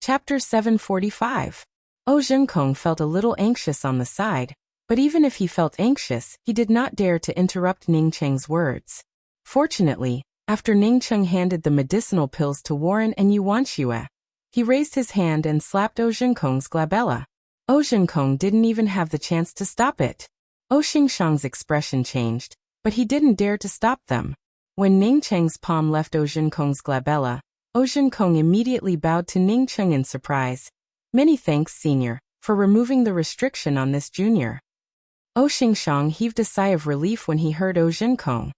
Chapter 745. Zhenkong felt a little anxious on the side, but even if he felt anxious, he did not dare to interrupt Ningcheng's words. Fortunately, after Ningcheng handed the medicinal pills to Warren and Yuanxue, he raised his hand and slapped Zhenkong's glabella. Zhenkong didn't even have the chance to stop it. Xingshang's expression changed, but he didn't dare to stop them. When Ningcheng's palm left Zhenkong's glabella, Zhenkong immediately bowed to Ningcheng in surprise. "Many thanks, senior, for removing the restriction on this junior." Xingshang heaved a sigh of relief when he heard Zhenkong,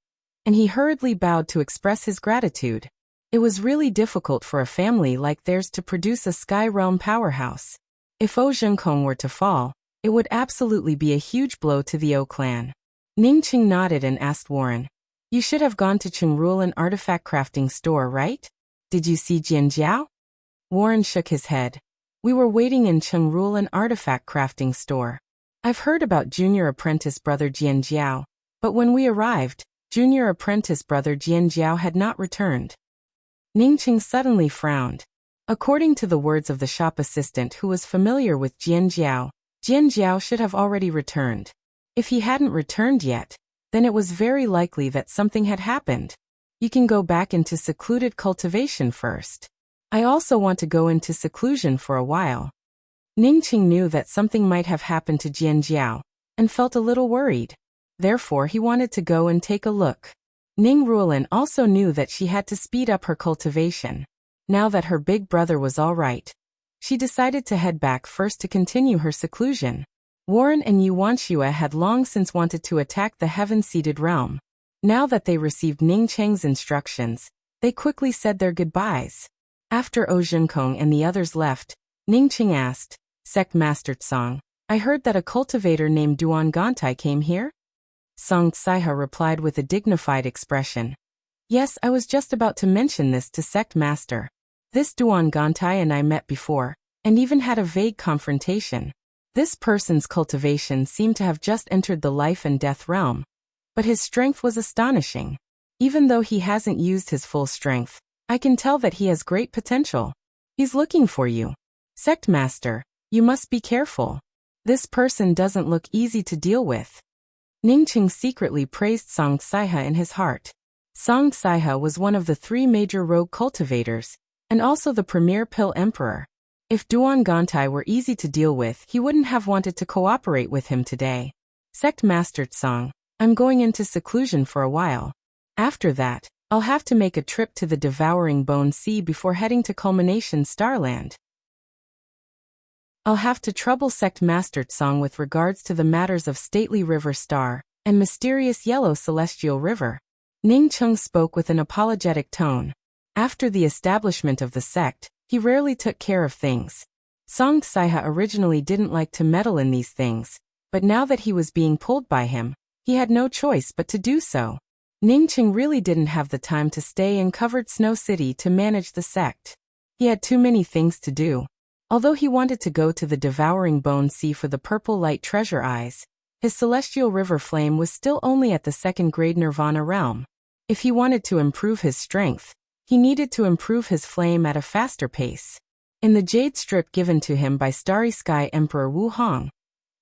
and he hurriedly bowed to express his gratitude. It was really difficult for a family like theirs to produce a Sky Realm powerhouse. If Zhenkong were to fall, it would absolutely be a huge blow to the O clan. Ningcheng nodded and asked Warren, "You should have gone to Chengrulan artifact crafting store, right? Did you see Jianjiao?" Warren shook his head. "We were waiting in Chengrulan artifact crafting store. I've heard about junior apprentice brother Jianjiao, but when we arrived, junior apprentice brother Jianjiao had not returned." Ningcheng suddenly frowned. According to the words of the shop assistant who was familiar with Jianjiao, Jianjiao should have already returned. If he hadn't returned yet, then it was very likely that something had happened. "You can go back into secluded cultivation first. I also want to go into seclusion for a while." Ningcheng knew that something might have happened to Jianjiao, and felt a little worried. Therefore he wanted to go and take a look. Ning Ruolin also knew that she had to speed up her cultivation. Now that her big brother was all right, she decided to head back first to continue her seclusion. Warren and Yuanxue had long since wanted to attack the heaven-seated realm. Now that they received Ningcheng's instructions, they quickly said their goodbyes. After Zhenkong and the others left, Ningcheng asked, "Sect Master Tsang, I heard that a cultivator named Duan Gantai came here?" Song Tsaiha replied with a dignified expression. "Yes, I was just about to mention this to Sect Master. This Duan Gantai and I met before, and even had a vague confrontation. This person's cultivation seemed to have just entered the life and death realm, but his strength was astonishing. Even though he hasn't used his full strength, I can tell that he has great potential. He's looking for you. Sect Master, you must be careful. This person doesn't look easy to deal with." Ningcheng secretly praised Song Tsaiha in his heart. Song Tsaiha was one of the 3 major rogue cultivators, and also the premier pill emperor. If Duan Gantai were easy to deal with, he wouldn't have wanted to cooperate with him today. "Sect Master Tsang, I'm going into seclusion for a while. After that, I'll have to make a trip to the Devouring Bone Sea before heading to Culmination Starland. I'll have to trouble Sect Master Tsang with regards to the matters of Stately River Star and Mysterious Yellow Celestial River." Ningcheng spoke with an apologetic tone. After the establishment of the sect, he rarely took care of things. Song Tsaiha originally didn't like to meddle in these things, but now that he was being pulled by him, he had no choice but to do so. Ningcheng really didn't have the time to stay in Covered Snow City to manage the sect. He had too many things to do. Although he wanted to go to the Devouring Bone Sea for the Purple Light Treasure Eyes, his Celestial River Flame was still only at the 2nd grade Nirvana realm. If he wanted to improve his strength, he needed to improve his flame at a faster pace. In the jade strip given to him by Starry Sky Emperor Wu Hong,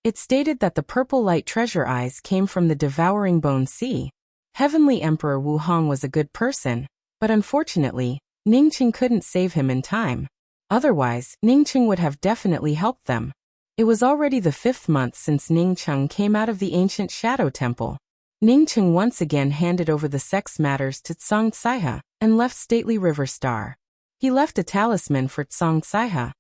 it stated that the Purple Light Treasure Eyes came from the Devouring Bone Sea. Heavenly Emperor Wu Hong was a good person, but unfortunately, Ningcheng couldn't save him in time. Otherwise, Ningcheng would have definitely helped them. It was already the 5th month since Ningcheng came out of the ancient Shadow Temple. Ningcheng once again handed over the sex matters to Song Tsaiha and left Stately River Star. He left a talisman for Song Tsaiha,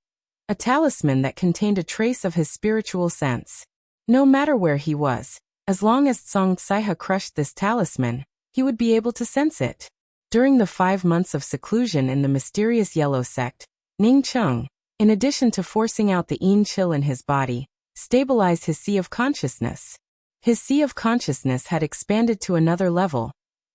a talisman that contained a trace of his spiritual sense. No matter where he was, as long as Song Tsaiha crushed this talisman, he would be able to sense it. During the 5 months of seclusion in the Mysterious Yellow Sect, Ningcheng, in addition to forcing out the Yin chill in his body, stabilized his sea of consciousness. His sea of consciousness had expanded to another level,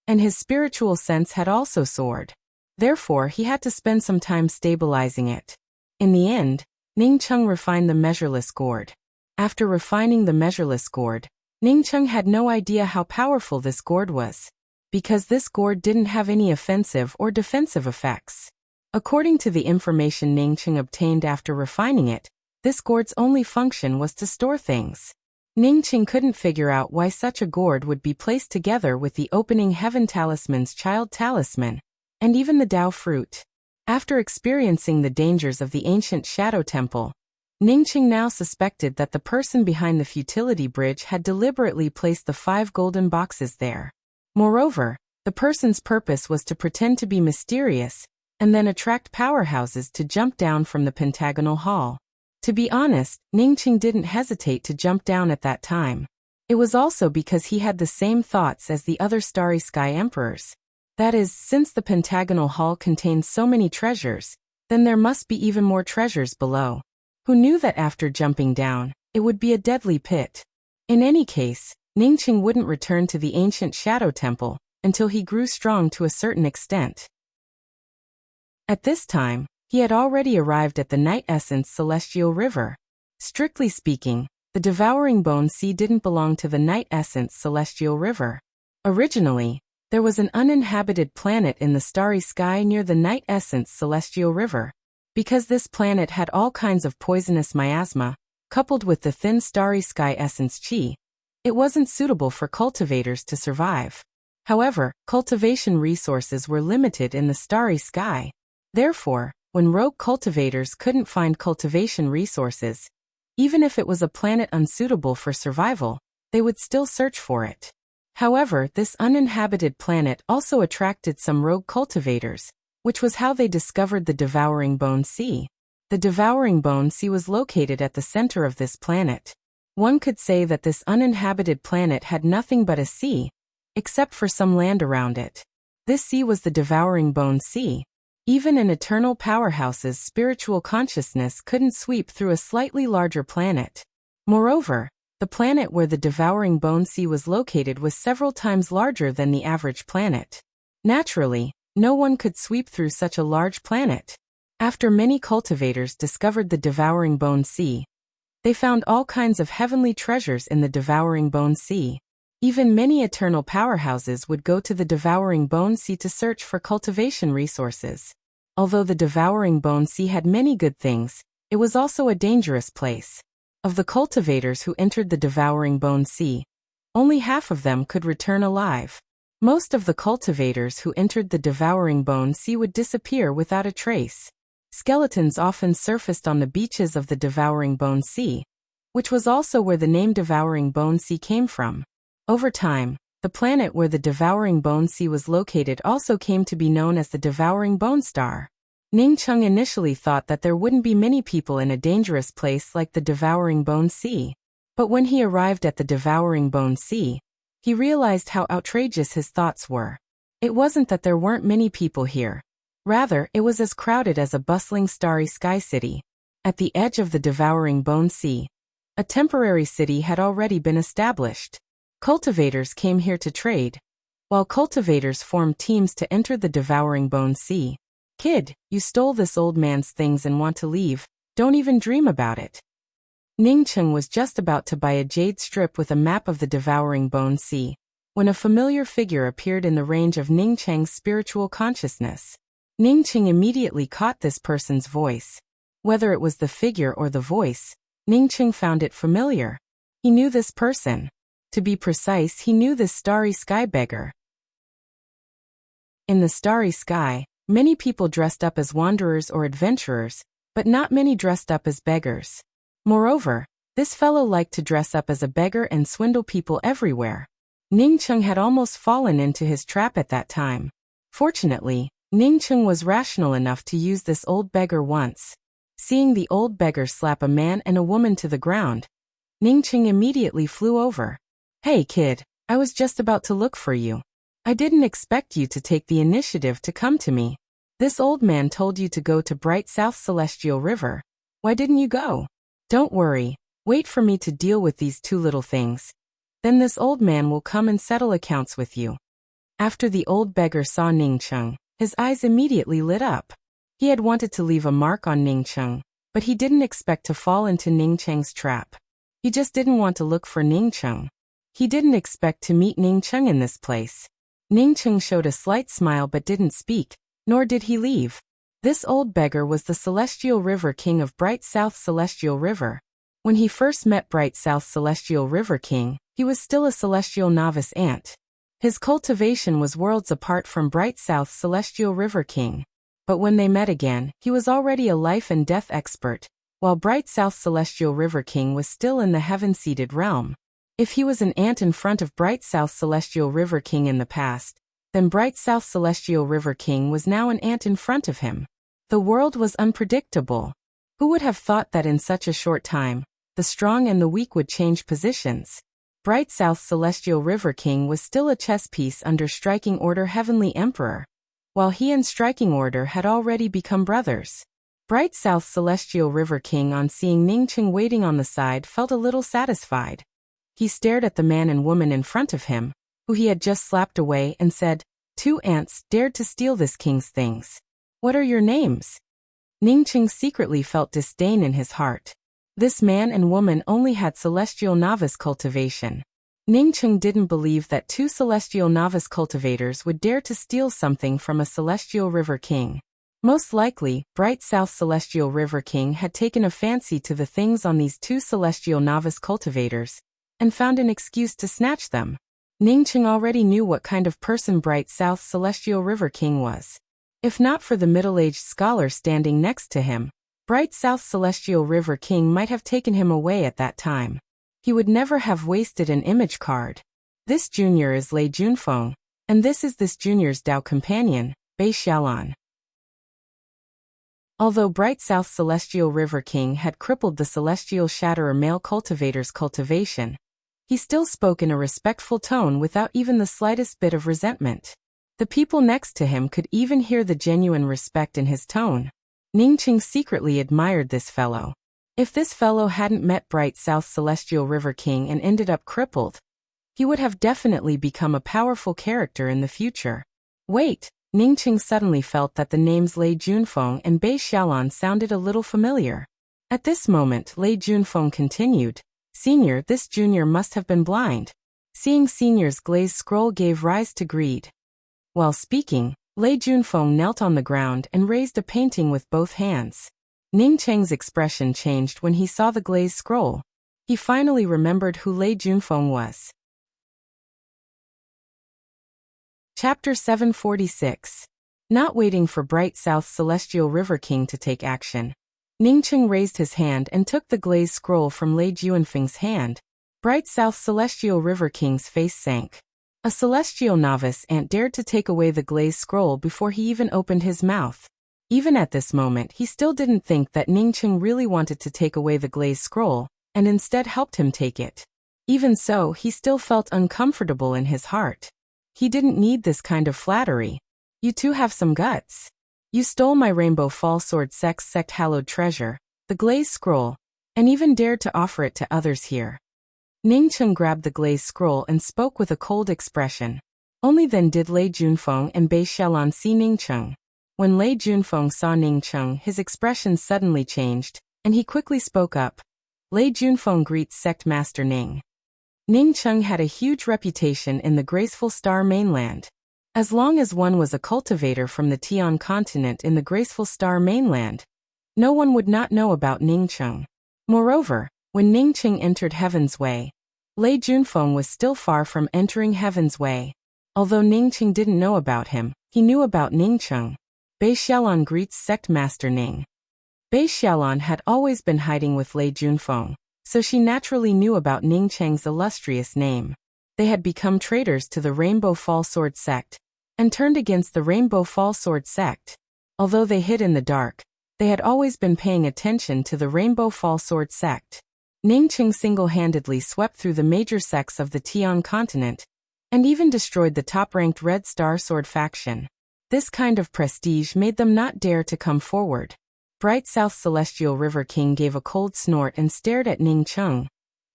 and his spiritual sense had also soared. Therefore, he had to spend some time stabilizing it. In the end, Ningcheng refined the Measureless Gourd. After refining the Measureless Gourd, Ningcheng had no idea how powerful this gourd was, because this gourd didn't have any offensive or defensive effects. According to the information Ningcheng obtained after refining it, this gourd's only function was to store things. Ningcheng couldn't figure out why such a gourd would be placed together with the opening heaven talisman's child talisman, and even the Dao fruit. After experiencing the dangers of the ancient shadow temple, Ningcheng now suspected that the person behind the futility bridge had deliberately placed the 5 golden boxes there. Moreover, the person's purpose was to pretend to be mysterious, and then attract powerhouses to jump down from the pentagonal hall. To be honest, Ningcheng didn't hesitate to jump down at that time. It was also because he had the same thoughts as the other Starry Sky Emperors. That is, since the pentagonal hall contains so many treasures, then there must be even more treasures below. Who knew that after jumping down, it would be a deadly pit? In any case, Ningcheng wouldn't return to the ancient shadow temple until he grew strong to a certain extent. At this time, he had already arrived at the Night Essence Celestial River. Strictly speaking, the Devouring Bone Sea didn't belong to the Night Essence Celestial River. Originally, there was an uninhabited planet in the starry sky near the Night Essence Celestial River. Because this planet had all kinds of poisonous miasma, coupled with the thin starry sky essence chi, it wasn't suitable for cultivators to survive. However, cultivation resources were limited in the starry sky. Therefore, when rogue cultivators couldn't find cultivation resources, even if it was a planet unsuitable for survival, they would still search for it. However, this uninhabited planet also attracted some rogue cultivators, which was how they discovered the Devouring Bone Sea. The Devouring Bone Sea was located at the center of this planet. One could say that this uninhabited planet had nothing but a sea, except for some land around it. This sea was the Devouring Bone Sea. Even an eternal powerhouse's spiritual consciousness couldn't sweep through a slightly larger planet. Moreover, the planet where the Devouring Bone Sea was located was several times larger than the average planet. Naturally, no one could sweep through such a large planet. After many cultivators discovered the Devouring Bone Sea, they found all kinds of heavenly treasures in the Devouring Bone Sea. Even many eternal powerhouses would go to the Devouring Bone Sea to search for cultivation resources. Although the Devouring Bone Sea had many good things, it was also a dangerous place. Of the cultivators who entered the Devouring Bone Sea, only half of them could return alive. Most of the cultivators who entered the Devouring Bone Sea would disappear without a trace. Skeletons often surfaced on the beaches of the Devouring Bone Sea, which was also where the name Devouring Bone Sea came from. Over time, the planet where the Devouring Bone Sea was located also came to be known as the Devouring Bone Star. Ningcheng initially thought that there wouldn't be many people in a dangerous place like the Devouring Bone Sea. But when he arrived at the Devouring Bone Sea, he realized how outrageous his thoughts were. It wasn't that there weren't many people here. Rather, it was as crowded as a bustling starry sky city. At the edge of the Devouring Bone Sea, a temporary city had already been established. Cultivators came here to trade, while cultivators formed teams to enter the Devouring Bone Sea. Kid, you stole this old man's things and want to leave, don't even dream about it. Ningcheng was just about to buy a jade strip with a map of the Devouring Bone Sea, when a familiar figure appeared in the range of Ningcheng's spiritual consciousness. Ningcheng immediately caught this person's voice. Whether it was the figure or the voice, Ningcheng found it familiar. He knew this person. To be precise, he knew this starry sky beggar. In the starry sky, many people dressed up as wanderers or adventurers, but not many dressed up as beggars. Moreover, this fellow liked to dress up as a beggar and swindle people everywhere. Ningcheng had almost fallen into his trap at that time. Fortunately, Ningcheng was rational enough to use this old beggar once. Seeing the old beggar slap a man and a woman to the ground, Ningcheng immediately flew over. Hey kid, I was just about to look for you. I didn't expect you to take the initiative to come to me. This old man told you to go to Bright South Celestial River. Why didn't you go? Don't worry, wait for me to deal with these two little things. Then this old man will come and settle accounts with you. After the old beggar saw Ningcheng, his eyes immediately lit up. He had wanted to leave a mark on Ningcheng, but he didn't expect to fall into Ningcheng's trap. He just didn't want to look for Ningcheng. He didn't expect to meet Ningcheng in this place. Ningcheng showed a slight smile but didn't speak, nor did he leave. This old beggar was the Celestial River King of Bright South Celestial River. When he first met Bright South Celestial River King, he was still a celestial novice ant. His cultivation was worlds apart from Bright South Celestial River King. But when they met again, he was already a life and death expert, while Bright South Celestial River King was still in the heaven-seated realm. If he was an ant in front of Bright South Celestial River King in the past, then Bright South Celestial River King was now an ant in front of him. The world was unpredictable. Who would have thought that in such a short time, the strong and the weak would change positions? Bright South Celestial River King was still a chess piece under Striking Order Heavenly Emperor, while he and Striking Order had already become brothers. Bright South Celestial River King, on seeing Ningcheng waiting on the side, felt a little satisfied. He stared at the man and woman in front of him, who he had just slapped away, and said, "Two ants dared to steal this king's things. What are your names?" Ningcheng secretly felt disdain in his heart. This man and woman only had celestial novice cultivation. Ningcheng didn't believe that two celestial novice cultivators would dare to steal something from a celestial river king. Most likely, Bright South Celestial River King had taken a fancy to the things on these two celestial novice cultivators, and found an excuse to snatch them. Ningcheng already knew what kind of person Bright South Celestial River King was. If not for the middle-aged scholar standing next to him, Bright South Celestial River King might have taken him away at that time. He would never have wasted an image card. This junior is Lei Junfeng, and this is this junior's Dao companion, Bei Xiaolan. Although Bright South Celestial River King had crippled the Celestial Shatterer male cultivator's cultivation, he still spoke in a respectful tone without even the slightest bit of resentment. The people next to him could even hear the genuine respect in his tone. Ningcheng secretly admired this fellow. If this fellow hadn't met Bright South Celestial River King and ended up crippled, he would have definitely become a powerful character in the future. Wait, Ningcheng suddenly felt that the names Lei Junfeng and Bei Xiaolan sounded a little familiar. At this moment, Lei Junfeng continued, "Senior, this junior must have been blind." Seeing Senior's glazed scroll gave rise to greed. While speaking, Lei Junfeng knelt on the ground and raised a painting with both hands. Ningcheng's expression changed when he saw the glazed scroll. He finally remembered who Lei Junfeng was. Chapter 746. Not waiting for Bright South Celestial River King to take action, Ningcheng raised his hand and took the glazed scroll from Lei Junfeng's hand. Bright South Celestial River King's face sank. A celestial novice ant dared to take away the glazed scroll before he even opened his mouth. Even at this moment, he still didn't think that Ningcheng really wanted to take away the glazed scroll, and instead helped him take it. Even so, he still felt uncomfortable in his heart. He didn't need this kind of flattery. You two have some guts. You stole my Rainbow Fall Sword sect hallowed treasure, the glazed scroll, and even dared to offer it to others here. Ningcheng grabbed the glazed scroll and spoke with a cold expression. Only then did Lei Junfeng and Bei Xiaolan see Ningcheng. When Lei Junfeng saw Ningcheng, his expression suddenly changed, and he quickly spoke up. Lei Junfeng greets Sect Master Ning. Ningcheng had a huge reputation in the graceful Star Mainland. As long as one was a cultivator from the Tian continent in the graceful Star Mainland, no one would not know about Ningcheng. Moreover, when Ningcheng entered Heaven's Way, Lei Junfeng was still far from entering Heaven's Way. Although Ningcheng didn't know about him, he knew about Ningcheng. Bei Xiaolan greets Sect Master Ning. Bei Xiaolan had always been hiding with Lei Junfeng, so she naturally knew about Ningcheng's illustrious name. They had become traitors to the Rainbow Fall Sword sect, and turned against the Rainbow Fall Sword sect. Although they hid in the dark, they had always been paying attention to the Rainbow Fall Sword sect. Ningcheng single-handedly swept through the major sects of the Tian continent, and even destroyed the top-ranked Red Star Sword faction. This kind of prestige made them not dare to come forward. Bright South Celestial River King gave a cold snort and stared at Ningcheng.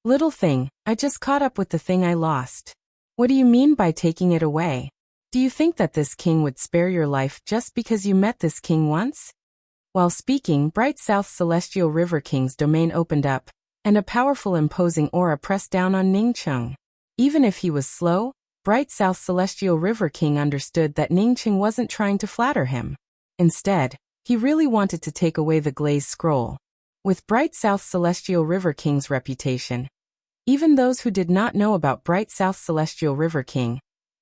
"Little thing, I just caught up with the thing I lost. What do you mean by taking it away? Do you think that this king would spare your life just because you met this king once?" While speaking, Bright South Celestial River King's domain opened up, and a powerful imposing aura pressed down on Ningcheng. Even if he was slow, Bright South Celestial River King understood that Ningcheng wasn't trying to flatter him. Instead, He really wanted to take away the glazed scroll. With Bright South Celestial River King's reputation, even those who did not know about Bright South Celestial River King,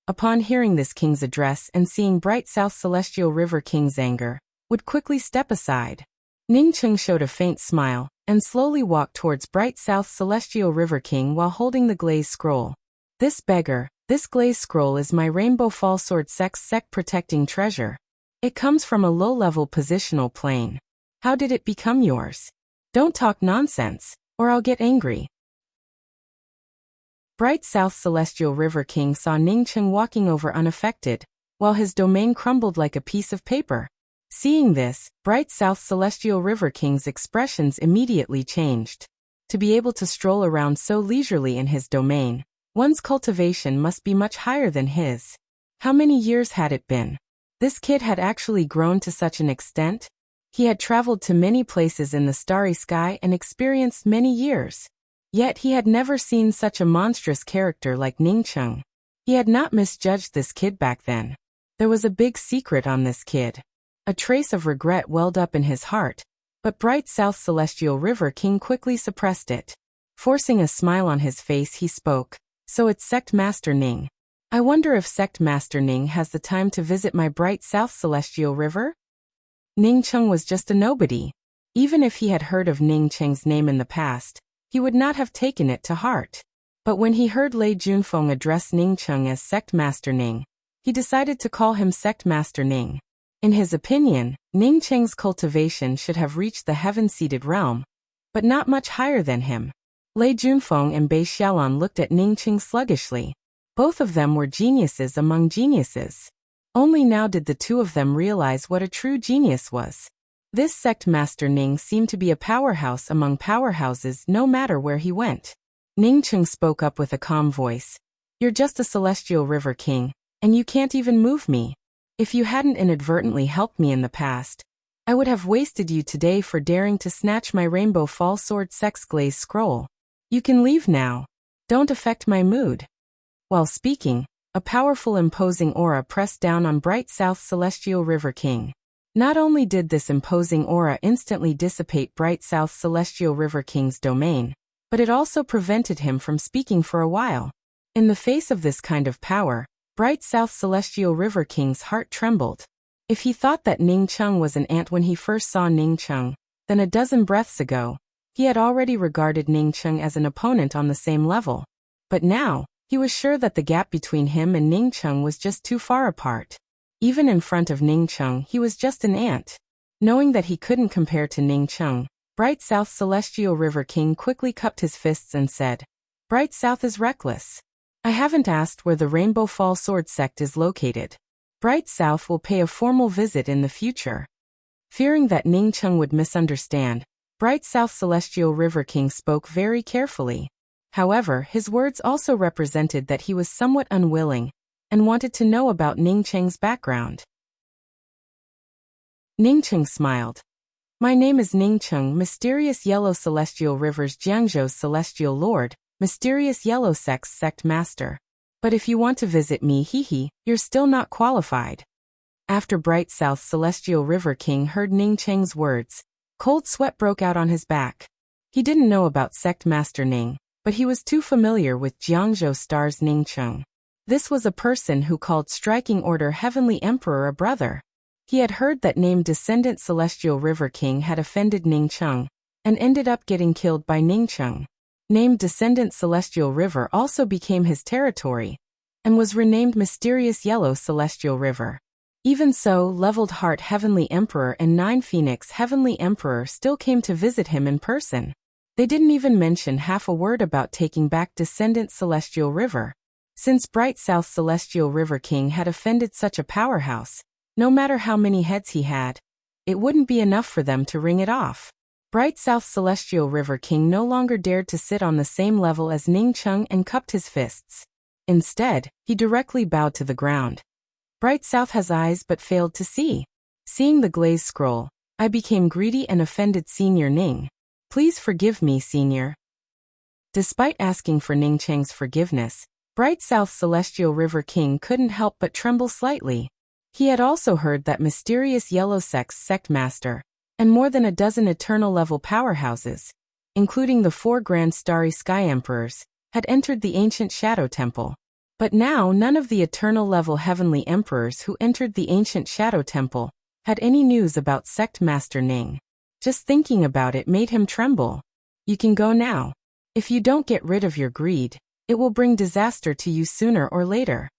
upon hearing this king's address and seeing Bright South Celestial River King's anger, would quickly step aside. Ningcheng showed a faint smile and slowly walked towards Bright South Celestial River King while holding the glazed scroll. This beggar, this glazed scroll is my Rainbow Fall Sword sect protecting treasure. It comes from a low-level positional plane. How did it become yours? Don't talk nonsense, or I'll get angry. Bright South Celestial River King saw Ningcheng walking over unaffected, while his domain crumbled like a piece of paper. Seeing this, Bright South Celestial River King's expressions immediately changed. To be able to stroll around so leisurely in his domain, one's cultivation must be much higher than his. How many years had it been? This kid had actually grown to such an extent? He had traveled to many places in the starry sky and experienced many years. Yet he had never seen such a monstrous character like Ningcheng. He had not misjudged this kid back then. There was a big secret on this kid. A trace of regret welled up in his heart, but Bright South Celestial River King quickly suppressed it. Forcing a smile on his face, he spoke, "So it's Sect Master Ning. I wonder if Sect Master Ning has the time to visit my Bright South Celestial River?" Ningcheng was just a nobody. Even if he had heard of Ningcheng's name in the past, he would not have taken it to heart. But when he heard Lei Junfeng address Ningcheng as Sect Master Ning, he decided to call him Sect Master Ning. In his opinion, Ningcheng's cultivation should have reached the heaven-seated realm, but not much higher than him. Lei Junfeng and Bei Xiaolan looked at Ningcheng sluggishly. Both of them were geniuses among geniuses. Only now did the two of them realize what a true genius was. This Sect Master Ning seemed to be a powerhouse among powerhouses no matter where he went. Ningcheng spoke up with a calm voice. "You're just a Celestial River King, and you can't even move me. If you hadn't inadvertently helped me in the past, I would have wasted you today for daring to snatch my Rainbow Fall Sword Sect's glazed scroll. You can leave now. Don't affect my mood." While speaking, a powerful imposing aura pressed down on Bright South Celestial River King. Not only did this imposing aura instantly dissipate Bright South Celestial River King's domain, but it also prevented him from speaking for a while. In the face of this kind of power, Bright South Celestial River King's heart trembled. If he thought that Ningcheng was an ant when he first saw Ningcheng, then a dozen breaths ago, he had already regarded Ningcheng as an opponent on the same level. But now, he was sure that the gap between him and Ningcheng was just too far apart. Even in front of Ningcheng, he was just an ant. Knowing that he couldn't compare to Ningcheng, Bright South Celestial River King quickly cupped his fists and said, "Bright South is reckless. I haven't asked where the Rainbow Fall Sword Sect is located. Bright South will pay a formal visit in the future." Fearing that Ningcheng would misunderstand, Bright South Celestial River King spoke very carefully. However, his words also represented that he was somewhat unwilling and wanted to know about Ningcheng's background. Ningcheng smiled. "My name is Ningcheng, Mysterious Yellow Celestial Rivers Jiangzhou's Celestial Lord, Mysterious Yellow Sect's Sect Master. But if you want to visit me, you're still not qualified." After Bright South Celestial River King heard Ningcheng's words, cold sweat broke out on his back. He didn't know about Sect Master Ning, but he was too familiar with Jiangzhou Star's Ningcheng. This was a person who called Striking Order Heavenly Emperor a brother. He had heard that named Descendant Celestial River King had offended Ningcheng, and ended up getting killed by Ningcheng. Named Descendant Celestial River also became his territory, and was renamed Mysterious Yellow Celestial River. Even so, Leveled Heart Heavenly Emperor and Nine Phoenix Heavenly Emperor still came to visit him in person. They didn't even mention half a word about taking back Descendant Celestial River. Since Bright South Celestial River King had offended such a powerhouse, no matter how many heads he had, it wouldn't be enough for them to ring it off. Bright South Celestial River King no longer dared to sit on the same level as Ningcheng and cupped his fists. Instead, he directly bowed to the ground. Bright South has eyes but failed to see. Seeing the glazed scroll, I became greedy and offended Senior Ning. Please forgive me, Senior. Despite asking for Ningcheng's forgiveness, Bright South Celestial River King couldn't help but tremble slightly. He had also heard that mysterious Yellow Sect's sect master, and more than a dozen eternal-level powerhouses, including the 4 Grand Starry Sky Emperors, had entered the ancient Shadow Temple. But now none of the eternal-level heavenly emperors who entered the ancient Shadow Temple had any news about Sect Master Ning. Just thinking about it made him tremble. You can go now. If you don't get rid of your greed, it will bring disaster to you sooner or later.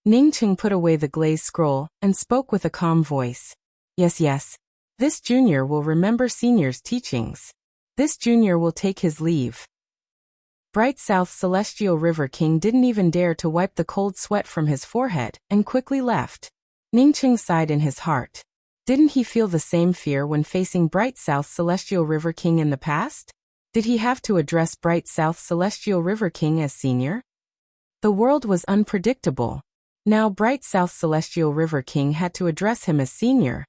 Ning Cheng put away the glazed scroll and spoke with a calm voice. Yes. This junior will remember senior's teachings. This junior will take his leave. Bright South Celestial River King didn't even dare to wipe the cold sweat from his forehead and quickly left. Ning Cheng sighed in his heart. Didn't he feel the same fear when facing Bright South Celestial River King in the past? Did he have to address Bright South Celestial River King as senior? The world was unpredictable. Now Bright South Celestial River King had to address him as senior.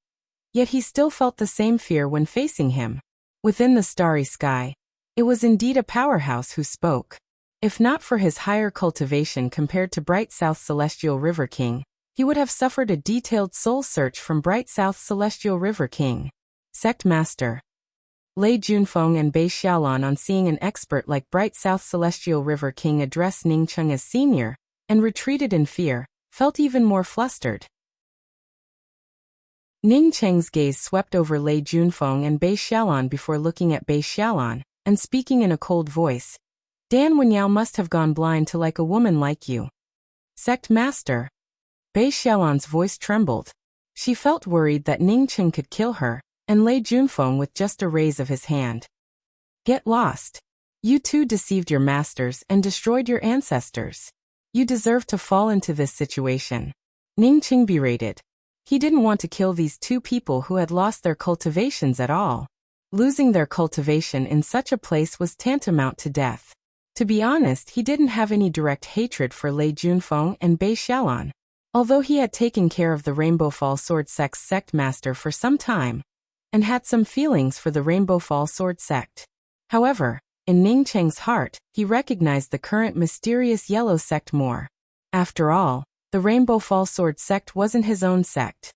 Yet he still felt the same fear when facing him. Within the starry sky, it was indeed a powerhouse who spoke. If not for his higher cultivation compared to Bright South Celestial River King, he would have suffered a detailed soul search from Bright South Celestial River King. Sect Master Lei Junfeng and Bei Xiaolan, on seeing an expert like Bright South Celestial River King address Ning Cheng as senior, and retreated in fear, felt even more flustered. Ning Cheng's gaze swept over Lei Junfeng and Bei Xiaolan before looking at Bei Xiaolan, and speaking in a cold voice. Dan Wenyao must have gone blind to like a woman like you. Sect Master. Bei Xiaolan's voice trembled. She felt worried that Ning Cheng could kill her, and Lei Junfeng with just a raise of his hand. Get lost. You too deceived your masters and destroyed your ancestors. You deserve to fall into this situation. Ning Cheng berated. He didn't want to kill these 2 people who had lost their cultivations at all. Losing their cultivation in such a place was tantamount to death. To be honest, he didn't have any direct hatred for Lei Junfeng and Bei Xiaolan. Although he had taken care of the Rainbow Fall Sword Sect's sect master for some time, and had some feelings for the Rainbow Fall Sword Sect. However, in Ning Cheng's heart, he recognized the current mysterious Yellow Sect more. After all, the Rainbow Fall Sword Sect wasn't his own sect.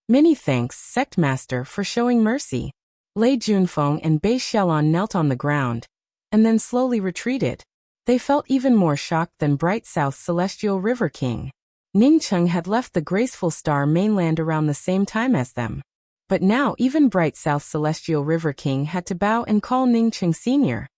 Many thanks, Sect Master, for showing mercy. Lei Junfeng and Bei Xiaolan knelt on the ground, and then slowly retreated. They felt even more shocked than Bright South Celestial River King. Ning Cheng had left the graceful star mainland around the same time as them. But now even Bright South Celestial River King had to bow and call Ning Cheng senior.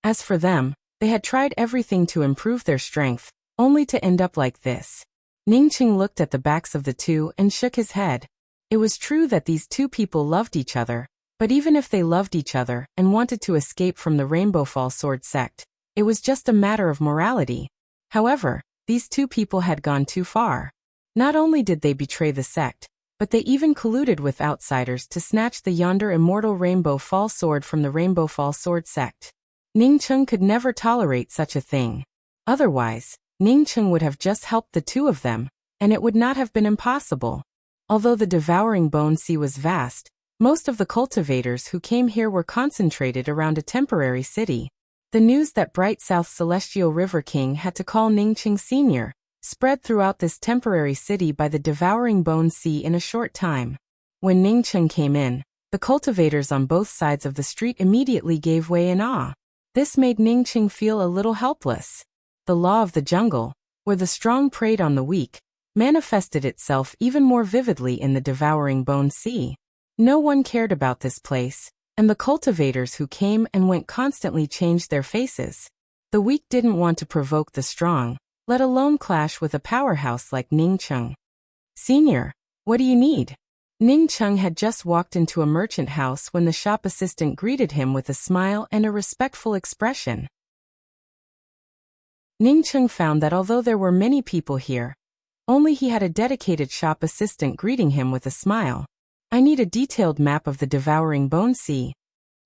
As for them, they had tried everything to improve their strength, only to end up like this. Ning Cheng looked at the backs of the 2 and shook his head. It was true that these 2 people loved each other, but even if they loved each other and wanted to escape from the Rainbow Fall Sword Sect, it was just a matter of morality. However, these 2 people had gone too far. Not only did they betray the sect, but they even colluded with outsiders to snatch the yonder immortal Rainbow Fall Sword from the Rainbow Fall Sword Sect. Ning Cheng could never tolerate such a thing. Otherwise, Ning Cheng would have just helped the 2 of them, and it would not have been impossible. Although the devouring bone sea was vast, most of the cultivators who came here were concentrated around a temporary city. The news that Bright South Celestial River King had to call Ning Cheng senior spread throughout this temporary city by the devouring bone sea in a short time. When Ning Cheng came in, the cultivators on both sides of the street immediately gave way in awe. This made Ning Cheng feel a little helpless. The law of the jungle, where the strong preyed on the weak, manifested itself even more vividly in the devouring bone sea. No one cared about this place, and the cultivators who came and went constantly changed their faces. The weak didn't want to provoke the strong, let alone clash with a powerhouse like Ning Cheng. Senior, what do you need? Ning Cheng had just walked into a merchant house when the shop assistant greeted him with a smile and a respectful expression. Ning Cheng found that although there were many people here, only he had a dedicated shop assistant greeting him with a smile. I need a detailed map of the devouring bone sea.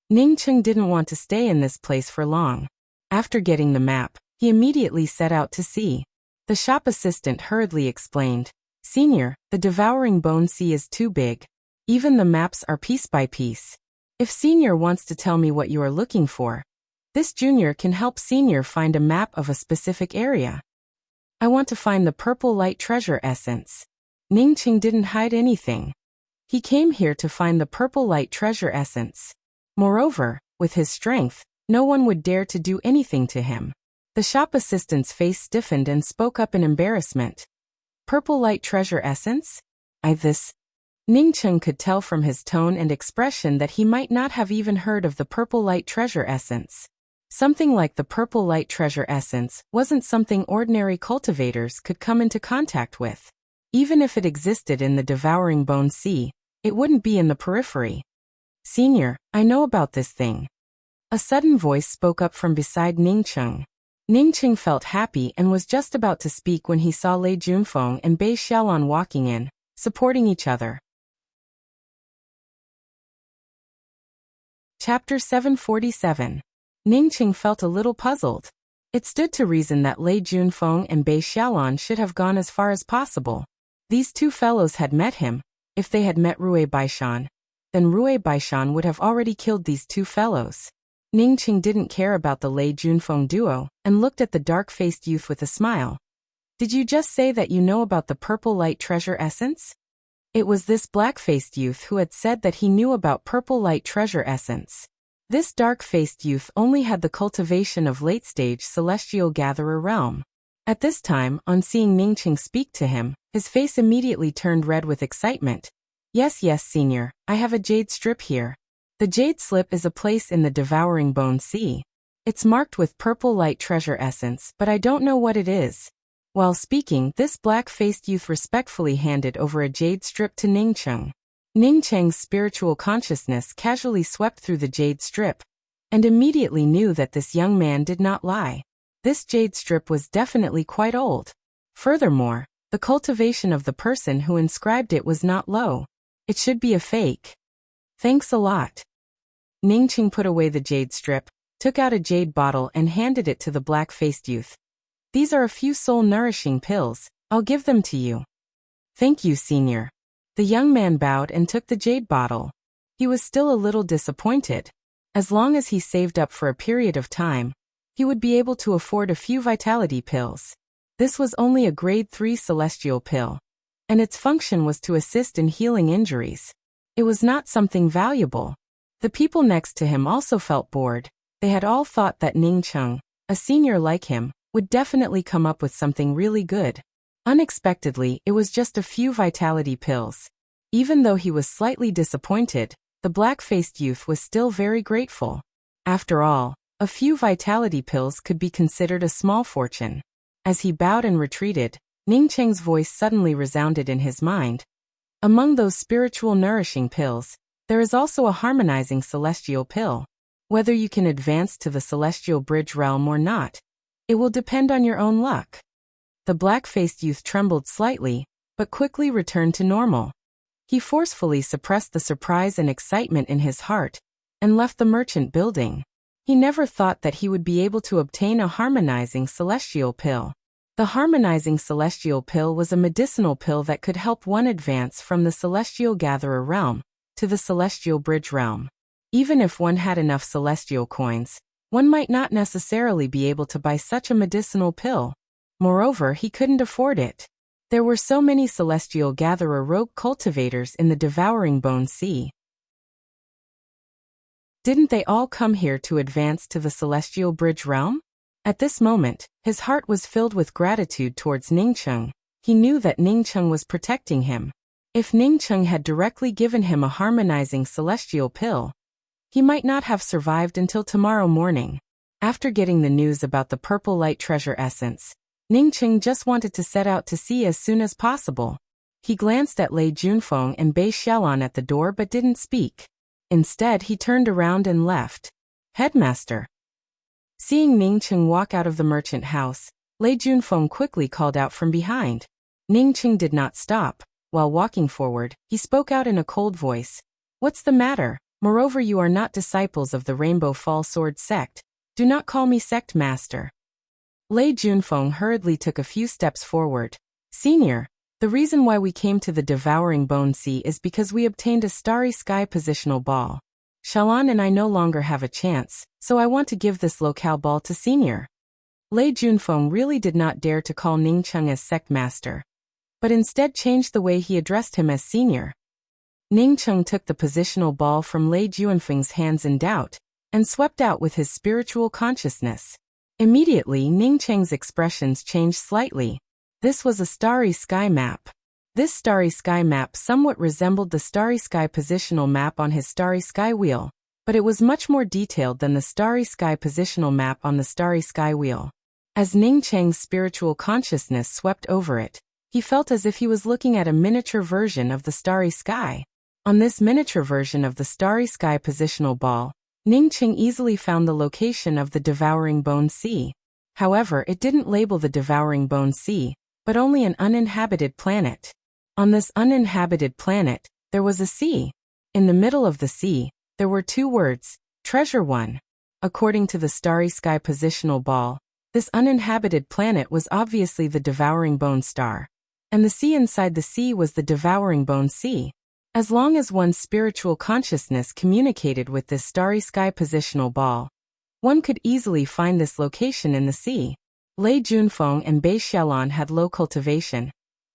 Ning Cheng didn't want to stay in this place for long. After getting the map, he immediately set out to sea. The shop assistant hurriedly explained, Senior, the devouring bone sea is too big. Even the maps are piece by piece. If Senior wants to tell me what you are looking for, this junior can help Senior find a map of a specific area. I want to find the purple light treasure essence. Ningqing didn't hide anything. He came here to find the purple light treasure essence. Moreover, with his strength, no one would dare to do anything to him. The shop assistant's face stiffened and spoke up in embarrassment. Purple light treasure essence? Ningqing could tell from his tone and expression that he might not have even heard of the purple light treasure essence. Something like the purple light treasure essence wasn't something ordinary cultivators could come into contact with. Even if it existed in the devouring bone sea, it wouldn't be in the periphery. Senior, I know about this thing. A sudden voice spoke up from beside Ningqing. Ningqing felt happy and was just about to speak when he saw Lei Junfeng and Bei Xiaolan walking in, supporting each other. Chapter 747. Ningqing felt a little puzzled. It stood to reason that Lei Junfeng and Bei Xiaolan should have gone as far as possible. These two fellows had met him. If they had met Rui Baishan, then Rui Baishan would have already killed these two fellows. Ningqing didn't care about the Lei Junfeng duo and looked at the dark-faced youth with a smile. Did you just say that you know about the purple light treasure essence? It was this black-faced youth who had said that he knew about purple light treasure essence. This dark-faced youth only had the cultivation of late-stage celestial gatherer realm. At this time, on seeing Ningqing speak to him, his face immediately turned red with excitement. Yes, senior, I have a jade strip here. The jade slip is a place in the devouring bone sea. It's marked with purple light treasure essence, but I don't know what it is. While speaking, this black-faced youth respectfully handed over a jade strip to Ningqing. Ningqing's spiritual consciousness casually swept through the jade strip, and immediately knew that this young man did not lie. This jade strip was definitely quite old. Furthermore, the cultivation of the person who inscribed it was not low. It should be a fake. Thanks a lot. Ningqing put away the jade strip, took out a jade bottle and handed it to the black-faced youth. These are a few soul-nourishing pills. I'll give them to you. Thank you, senior. The young man bowed and took the jade bottle. He was still a little disappointed. As long as he saved up for a period of time, he would be able to afford a few vitality pills. This was only a grade 3 celestial pill, and its function was to assist in healing injuries. It was not something valuable. The people next to him also felt bored. They had all thought that Ningqing, a senior like him, would definitely come up with something really good. Unexpectedly, it was just a few vitality pills. Even though he was slightly disappointed, the black-faced youth was still very grateful. After all, a few vitality pills could be considered a small fortune. As he bowed and retreated, Ningqing's voice suddenly resounded in his mind. Among those spiritual nourishing pills, there is also a harmonizing celestial pill. Whether you can advance to the celestial bridge realm or not, it will depend on your own luck. The black-faced youth trembled slightly, but quickly returned to normal. He forcefully suppressed the surprise and excitement in his heart, and left the merchant building. He never thought that he would be able to obtain a harmonizing celestial pill. The harmonizing celestial pill was a medicinal pill that could help one advance from the celestial gatherer realm to the celestial bridge realm. Even if one had enough celestial coins, one might not necessarily be able to buy such a medicinal pill. Moreover, he couldn't afford it. There were so many celestial gatherer rogue cultivators in the devouring bone sea. Didn't they all come here to advance to the celestial bridge realm? At this moment, his heart was filled with gratitude towards Ningqing. He knew that Ningqing was protecting him. If Ningqing had directly given him a harmonizing celestial pill, he might not have survived until tomorrow morning. After getting the news about the purple light treasure essence, Ningqing just wanted to set out to sea as soon as possible. He glanced at Lei Junfeng and Bei Xiaolan at the door but didn't speak. Instead, he turned around and left. Headmaster. Seeing Ningqing walk out of the merchant house, Lei Junfeng quickly called out from behind. Ningqing did not stop. While walking forward, he spoke out in a cold voice. What's the matter? Moreover, you are not disciples of the Rainbow Fall Sword sect. Do not call me sect master. Lei Junfeng hurriedly took a few steps forward. Senior, the reason why we came to the Devouring Bone Sea is because we obtained a Starry Sky positional ball. Xiaolan and I no longer have a chance, so I want to give this locale ball to Senior. Lei Junfeng really did not dare to call Ningqing as sect master. but instead changed the way he addressed him as senior. Ning Cheng took the positional ball from Lei Juanfeng's hands in doubt, and swept out with his spiritual consciousness. Immediately Ning Cheng's expressions changed slightly. This was a starry sky map. This starry sky map somewhat resembled the starry sky positional map on his starry sky wheel, but it was much more detailed than the starry sky positional map on the starry sky wheel. As Ning Cheng's spiritual consciousness swept over it, he felt as if he was looking at a miniature version of the starry sky. On this miniature version of the starry sky positional ball, Ning Cheng easily found the location of the Devouring Bone Sea. However, it didn't label the Devouring Bone Sea, but only an uninhabited planet. On this uninhabited planet, there was a sea. In the middle of the sea, there were two words, Treasure One. According to the starry sky positional ball, this uninhabited planet was obviously the Devouring Bone Star, and the sea inside the sea was the Devouring Bone Sea. As long as one's spiritual consciousness communicated with this starry sky positional ball, one could easily find this location in the sea. Lei Junfeng and Bei Xiaolan had low cultivation,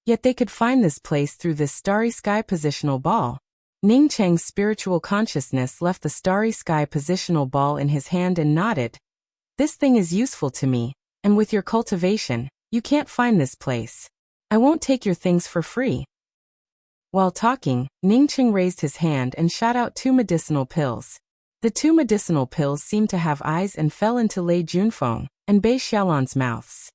yet they could find this place through this starry sky positional ball. Ning Cheng's spiritual consciousness left the starry sky positional ball in his hand and nodded. This thing is useful to me, and with your cultivation, you can't find this place. I won't take your things for free. While talking, Ning Cheng raised his hand and shot out two medicinal pills. The two medicinal pills seemed to have eyes and fell into Lei Junfeng and Bei Xiaolan's mouths.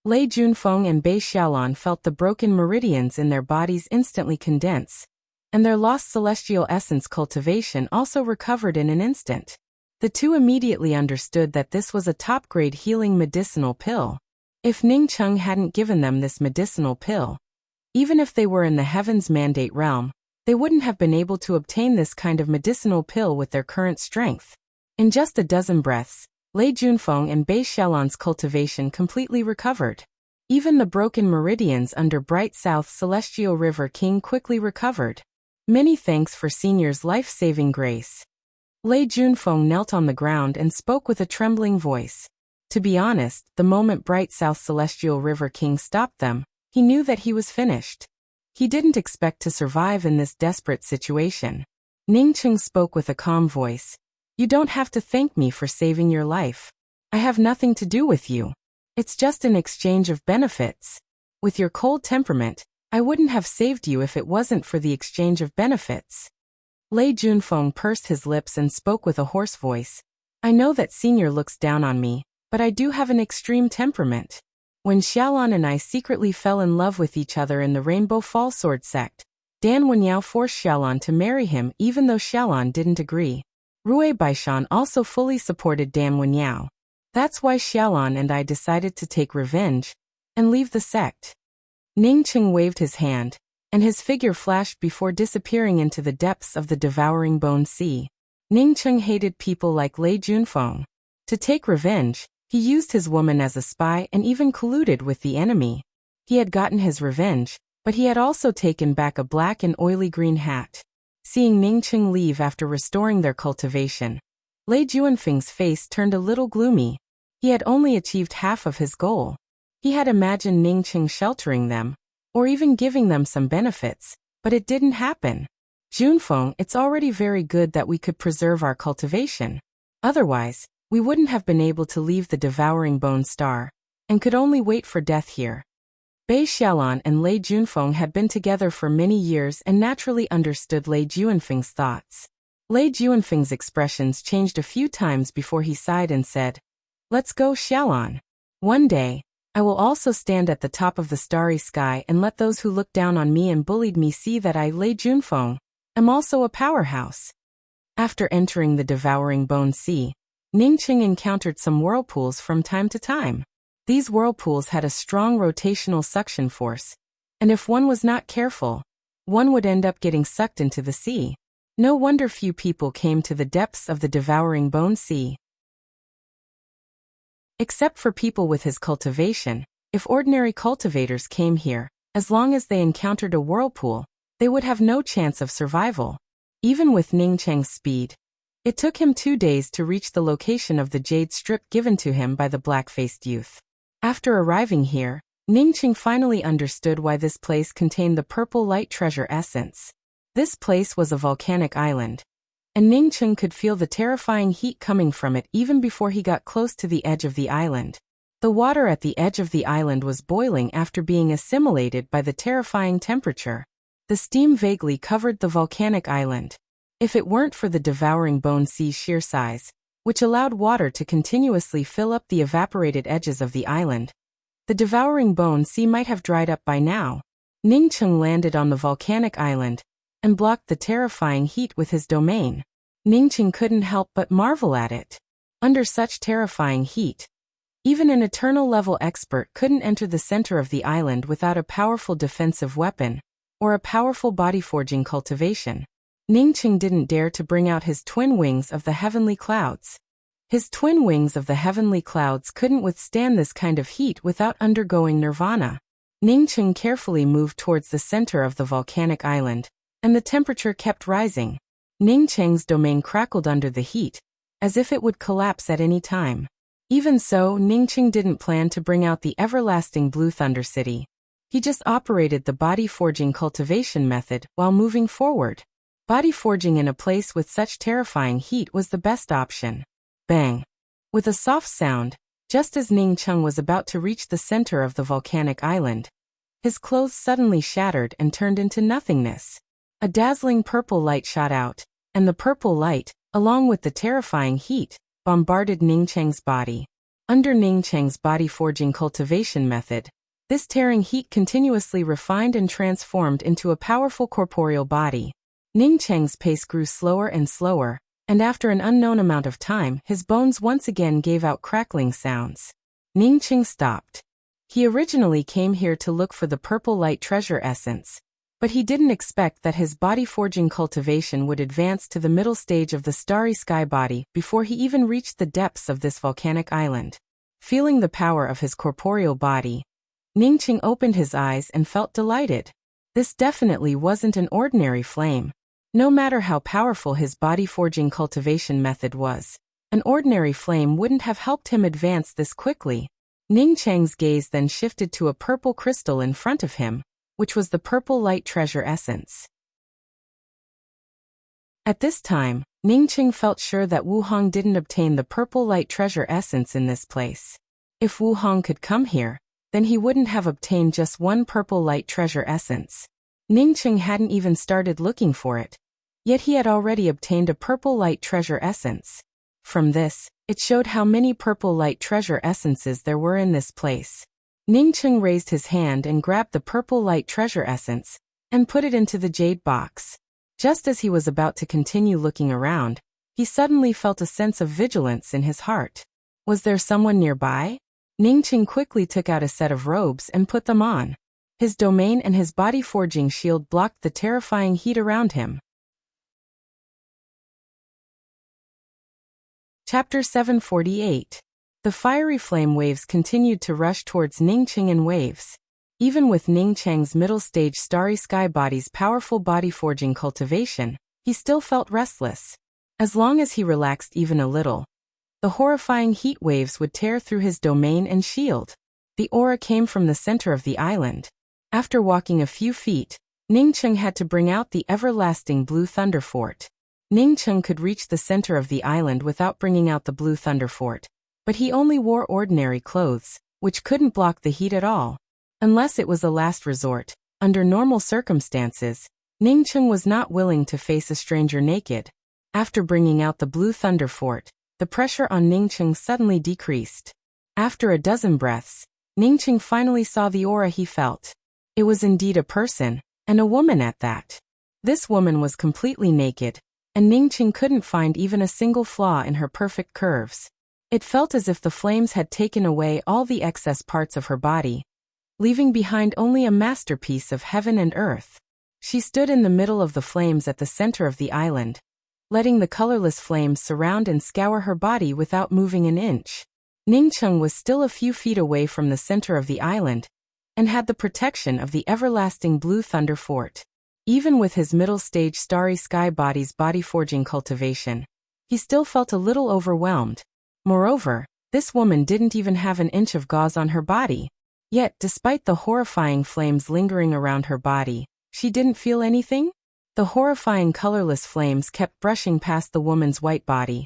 Lei Junfeng and Bei Xiaolan felt the broken meridians in their bodies instantly condense, and their lost celestial essence cultivation also recovered in an instant. The two immediately understood that this was a top-grade healing medicinal pill. If Ning Cheng hadn't given them this medicinal pill, even if they were in the Heaven's Mandate realm, they wouldn't have been able to obtain this kind of medicinal pill with their current strength. In just a dozen breaths, Lei Junfeng and Bei Xiaolan's cultivation completely recovered. Even the broken meridians under Bright South Celestial River King quickly recovered. Many thanks for Senior's life-saving grace. Lei Junfeng knelt on the ground and spoke with a trembling voice. To be honest, the moment Bright South Celestial River King stopped them, he knew that he was finished. He didn't expect to survive in this desperate situation. Ning Cheng spoke with a calm voice. You don't have to thank me for saving your life. I have nothing to do with you. It's just an exchange of benefits. With your cold temperament, I wouldn't have saved you if it wasn't for the exchange of benefits. Lei Junfeng pursed his lips and spoke with a hoarse voice. I know that Senior looks down on me, but I do have an extreme temperament. When Xiaolan and I secretly fell in love with each other in the Rainbow Fall Sword sect, Dan Wenyao forced Xiaolan to marry him even though Xiaolan didn't agree. Rui Baishan also fully supported Dan Wenyao. That's why Xiaolan and I decided to take revenge and leave the sect. Ning Cheng waved his hand, and his figure flashed before disappearing into the depths of the Devouring Bone Sea. Ning Cheng hated people like Lei Junfeng. To take revenge, he used his woman as a spy and even colluded with the enemy. He had gotten his revenge, but he had also taken back a black and oily green hat. Seeing Ning Cheng leave after restoring their cultivation, Lei Juanfeng's face turned a little gloomy. He had only achieved half of his goal. He had imagined Ning Cheng sheltering them, or even giving them some benefits, but it didn't happen. Junfeng, it's already very good that we could preserve our cultivation. Otherwise, we wouldn't have been able to leave the Devouring Bone Star, and could only wait for death here. Bei Xiaolan and Lei Junfeng had been together for many years and naturally understood Lei Juanfeng's thoughts. Lei Juanfeng's expressions changed a few times before he sighed and said, Let's go, Xiaolan. One day, I will also stand at the top of the starry sky and let those who looked down on me and bullied me see that I, Lei Junfeng, am also a powerhouse. After entering the Devouring Bone Sea, Ning Cheng encountered some whirlpools from time to time. These whirlpools had a strong rotational suction force, and if one was not careful, one would end up getting sucked into the sea. No wonder few people came to the depths of the Devouring Bone Sea. Except for people with his cultivation, if ordinary cultivators came here, as long as they encountered a whirlpool, they would have no chance of survival. Even with Ning Cheng's speed, it took him 2 days to reach the location of the jade strip given to him by the black-faced youth. After arriving here, Ningqing finally understood why this place contained the purple light treasure essence. This place was a volcanic island, and Ningqing could feel the terrifying heat coming from it even before he got close to the edge of the island. The water at the edge of the island was boiling after being assimilated by the terrifying temperature. The steam vaguely covered the volcanic island. If it weren't for the devouring bone sea's sheer size, which allowed water to continuously fill up the evaporated edges of the island, the devouring bone sea might have dried up by now. Ningqing landed on the volcanic island and blocked the terrifying heat with his domain. Ningqing couldn't help but marvel at it. Under such terrifying heat, even an eternal-level expert couldn't enter the center of the island without a powerful defensive weapon or a powerful body-forging cultivation. Ningqing didn't dare to bring out his twin wings of the heavenly clouds. His twin wings of the heavenly clouds couldn't withstand this kind of heat without undergoing nirvana. Ningqing carefully moved towards the center of the volcanic island, and the temperature kept rising. Ningqing's domain crackled under the heat, as if it would collapse at any time. Even so, Ningqing didn't plan to bring out the everlasting Blue Thunder City. He just operated the body forging cultivation method while moving forward. Body forging in a place with such terrifying heat was the best option. Bang! With a soft sound, just as Ningqing was about to reach the center of the volcanic island, his clothes suddenly shattered and turned into nothingness. A dazzling purple light shot out, and the purple light, along with the terrifying heat, bombarded Ningqing's body. Under Ningqing's body forging cultivation method, this tearing heat continuously refined and transformed into a powerful corporeal body. Ningqing's pace grew slower and slower, and after an unknown amount of time, his bones once again gave out crackling sounds. Ningqing stopped. He originally came here to look for the purple light treasure essence, but he didn't expect that his body forging cultivation would advance to the middle stage of the starry sky body before he even reached the depths of this volcanic island. Feeling the power of his corporeal body, Ningqing opened his eyes and felt delighted. This definitely wasn't an ordinary flame. No matter how powerful his body forging cultivation method was, an ordinary flame wouldn't have helped him advance this quickly. Ningqing's gaze then shifted to a purple crystal in front of him, which was the purple light treasure essence. At this time, Ningqing felt sure that Wu Hong didn't obtain the purple light treasure essence in this place. If Wu Hong could come here, then he wouldn't have obtained just one purple light treasure essence. Ningqing hadn't even started looking for it, yet he had already obtained a purple light treasure essence. From this, it showed how many purple light treasure essences there were in this place. Ningqing raised his hand and grabbed the purple light treasure essence, and put it into the jade box. Just as he was about to continue looking around, he suddenly felt a sense of vigilance in his heart. Was there someone nearby? Ningqing quickly took out a set of robes and put them on. His domain and his body forging shield blocked the terrifying heat around him. Chapter 748. The fiery flame waves continued to rush towards Ningqing in waves. Even with Ningqing's middle-stage starry sky body's powerful body forging cultivation, he still felt restless. As long as he relaxed even a little, the horrifying heat waves would tear through his domain and shield. The aura came from the center of the island. After walking a few feet, Ningqing had to bring out the everlasting Blue Thunder Fort. Ningqing could reach the center of the island without bringing out the Blue Thunder Fort, but he only wore ordinary clothes, which couldn't block the heat at all. Unless it was a last resort, under normal circumstances, Ningqing was not willing to face a stranger naked. After bringing out the Blue Thunder Fort, the pressure on Ningqing suddenly decreased. After a dozen breaths, Ningqing finally saw the aura he felt. It was indeed a person, and a woman at that. This woman was completely naked, and Ningqing couldn't find even a single flaw in her perfect curves. It felt as if the flames had taken away all the excess parts of her body, leaving behind only a masterpiece of heaven and earth. She stood in the middle of the flames at the center of the island, letting the colorless flames surround and scour her body without moving an inch. Ningqing was still a few feet away from the center of the island, and had the protection of the everlasting Blue Thunder Fort. Even with his middle-stage starry sky body's body forging cultivation, he still felt a little overwhelmed. Moreover, this woman didn't even have an inch of gauze on her body. Yet, despite the horrifying flames lingering around her body, she didn't feel anything. The horrifying colorless flames kept brushing past the woman's white body,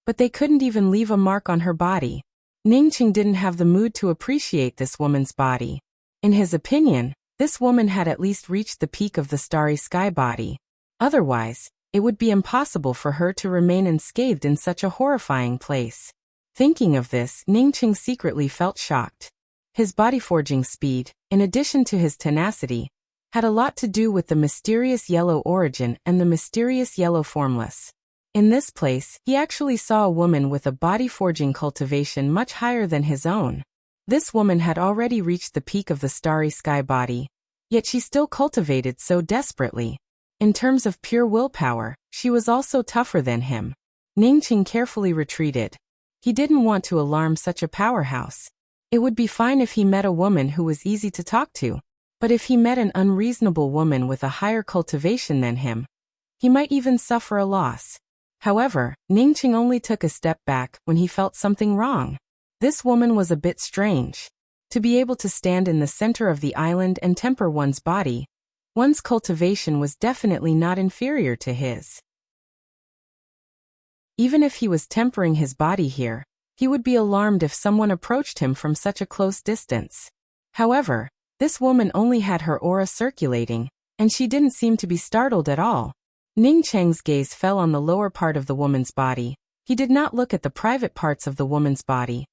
but they couldn't even leave a mark on her body. Ningqing didn't have the mood to appreciate this woman's body. In his opinion, this woman had at least reached the peak of the starry sky body. Otherwise, it would be impossible for her to remain unscathed in such a horrifying place. Thinking of this, Ningqing secretly felt shocked. His body forging speed, in addition to his tenacity, had a lot to do with the mysterious yellow origin and the mysterious yellow formless. In this place, he actually saw a woman with a body forging cultivation much higher than his own. This woman had already reached the peak of the starry sky body, yet she still cultivated so desperately. In terms of pure willpower, she was also tougher than him. Ningqing carefully retreated. He didn't want to alarm such a powerhouse. It would be fine if he met a woman who was easy to talk to, but if he met an unreasonable woman with a higher cultivation than him, he might even suffer a loss. However, Ningqing only took a step back when he felt something wrong. This woman was a bit strange. To be able to stand in the center of the island and temper one's body, one's cultivation was definitely not inferior to his. Even if he was tempering his body here, he would be alarmed if someone approached him from such a close distance. However, this woman only had her aura circulating, and she didn't seem to be startled at all. Ningqing's gaze fell on the lower part of the woman's body. He did not look at the private parts of the woman's body.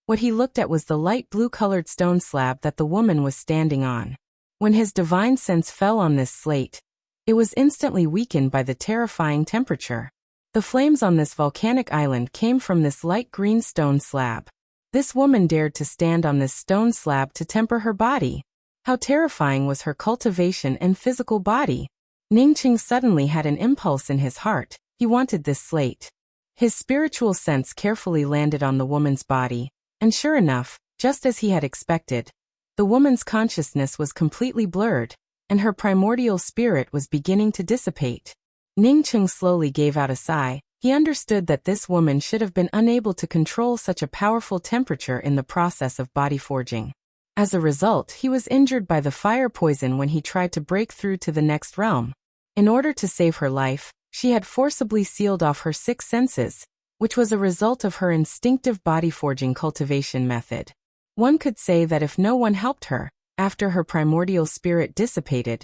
What he looked at was the light blue-colored stone slab that the woman was standing on. When his divine sense fell on this slate, it was instantly weakened by the terrifying temperature. The flames on this volcanic island came from this light green stone slab. This woman dared to stand on this stone slab to temper her body. How terrifying was her cultivation and physical body! Ningqing suddenly had an impulse in his heart. He wanted this slate. His spiritual sense carefully landed on the woman's body, and sure enough, just as he had expected, the woman's consciousness was completely blurred, and her primordial spirit was beginning to dissipate. Ningqing slowly gave out a sigh. He understood that this woman should have been unable to control such a powerful temperature in the process of body forging. As a result, he was injured by the fire poison when he tried to break through to the next realm. In order to save her life, she had forcibly sealed off her 6 senses, which was a result of her instinctive body forging cultivation method. One could say that if no one helped her, after her primordial spirit dissipated,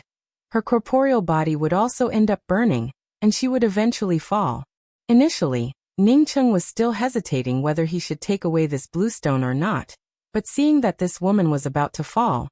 her corporeal body would also end up burning, and she would eventually fall. Initially, Ningqing was still hesitating whether he should take away this blue stone or not, but seeing that this woman was about to fall,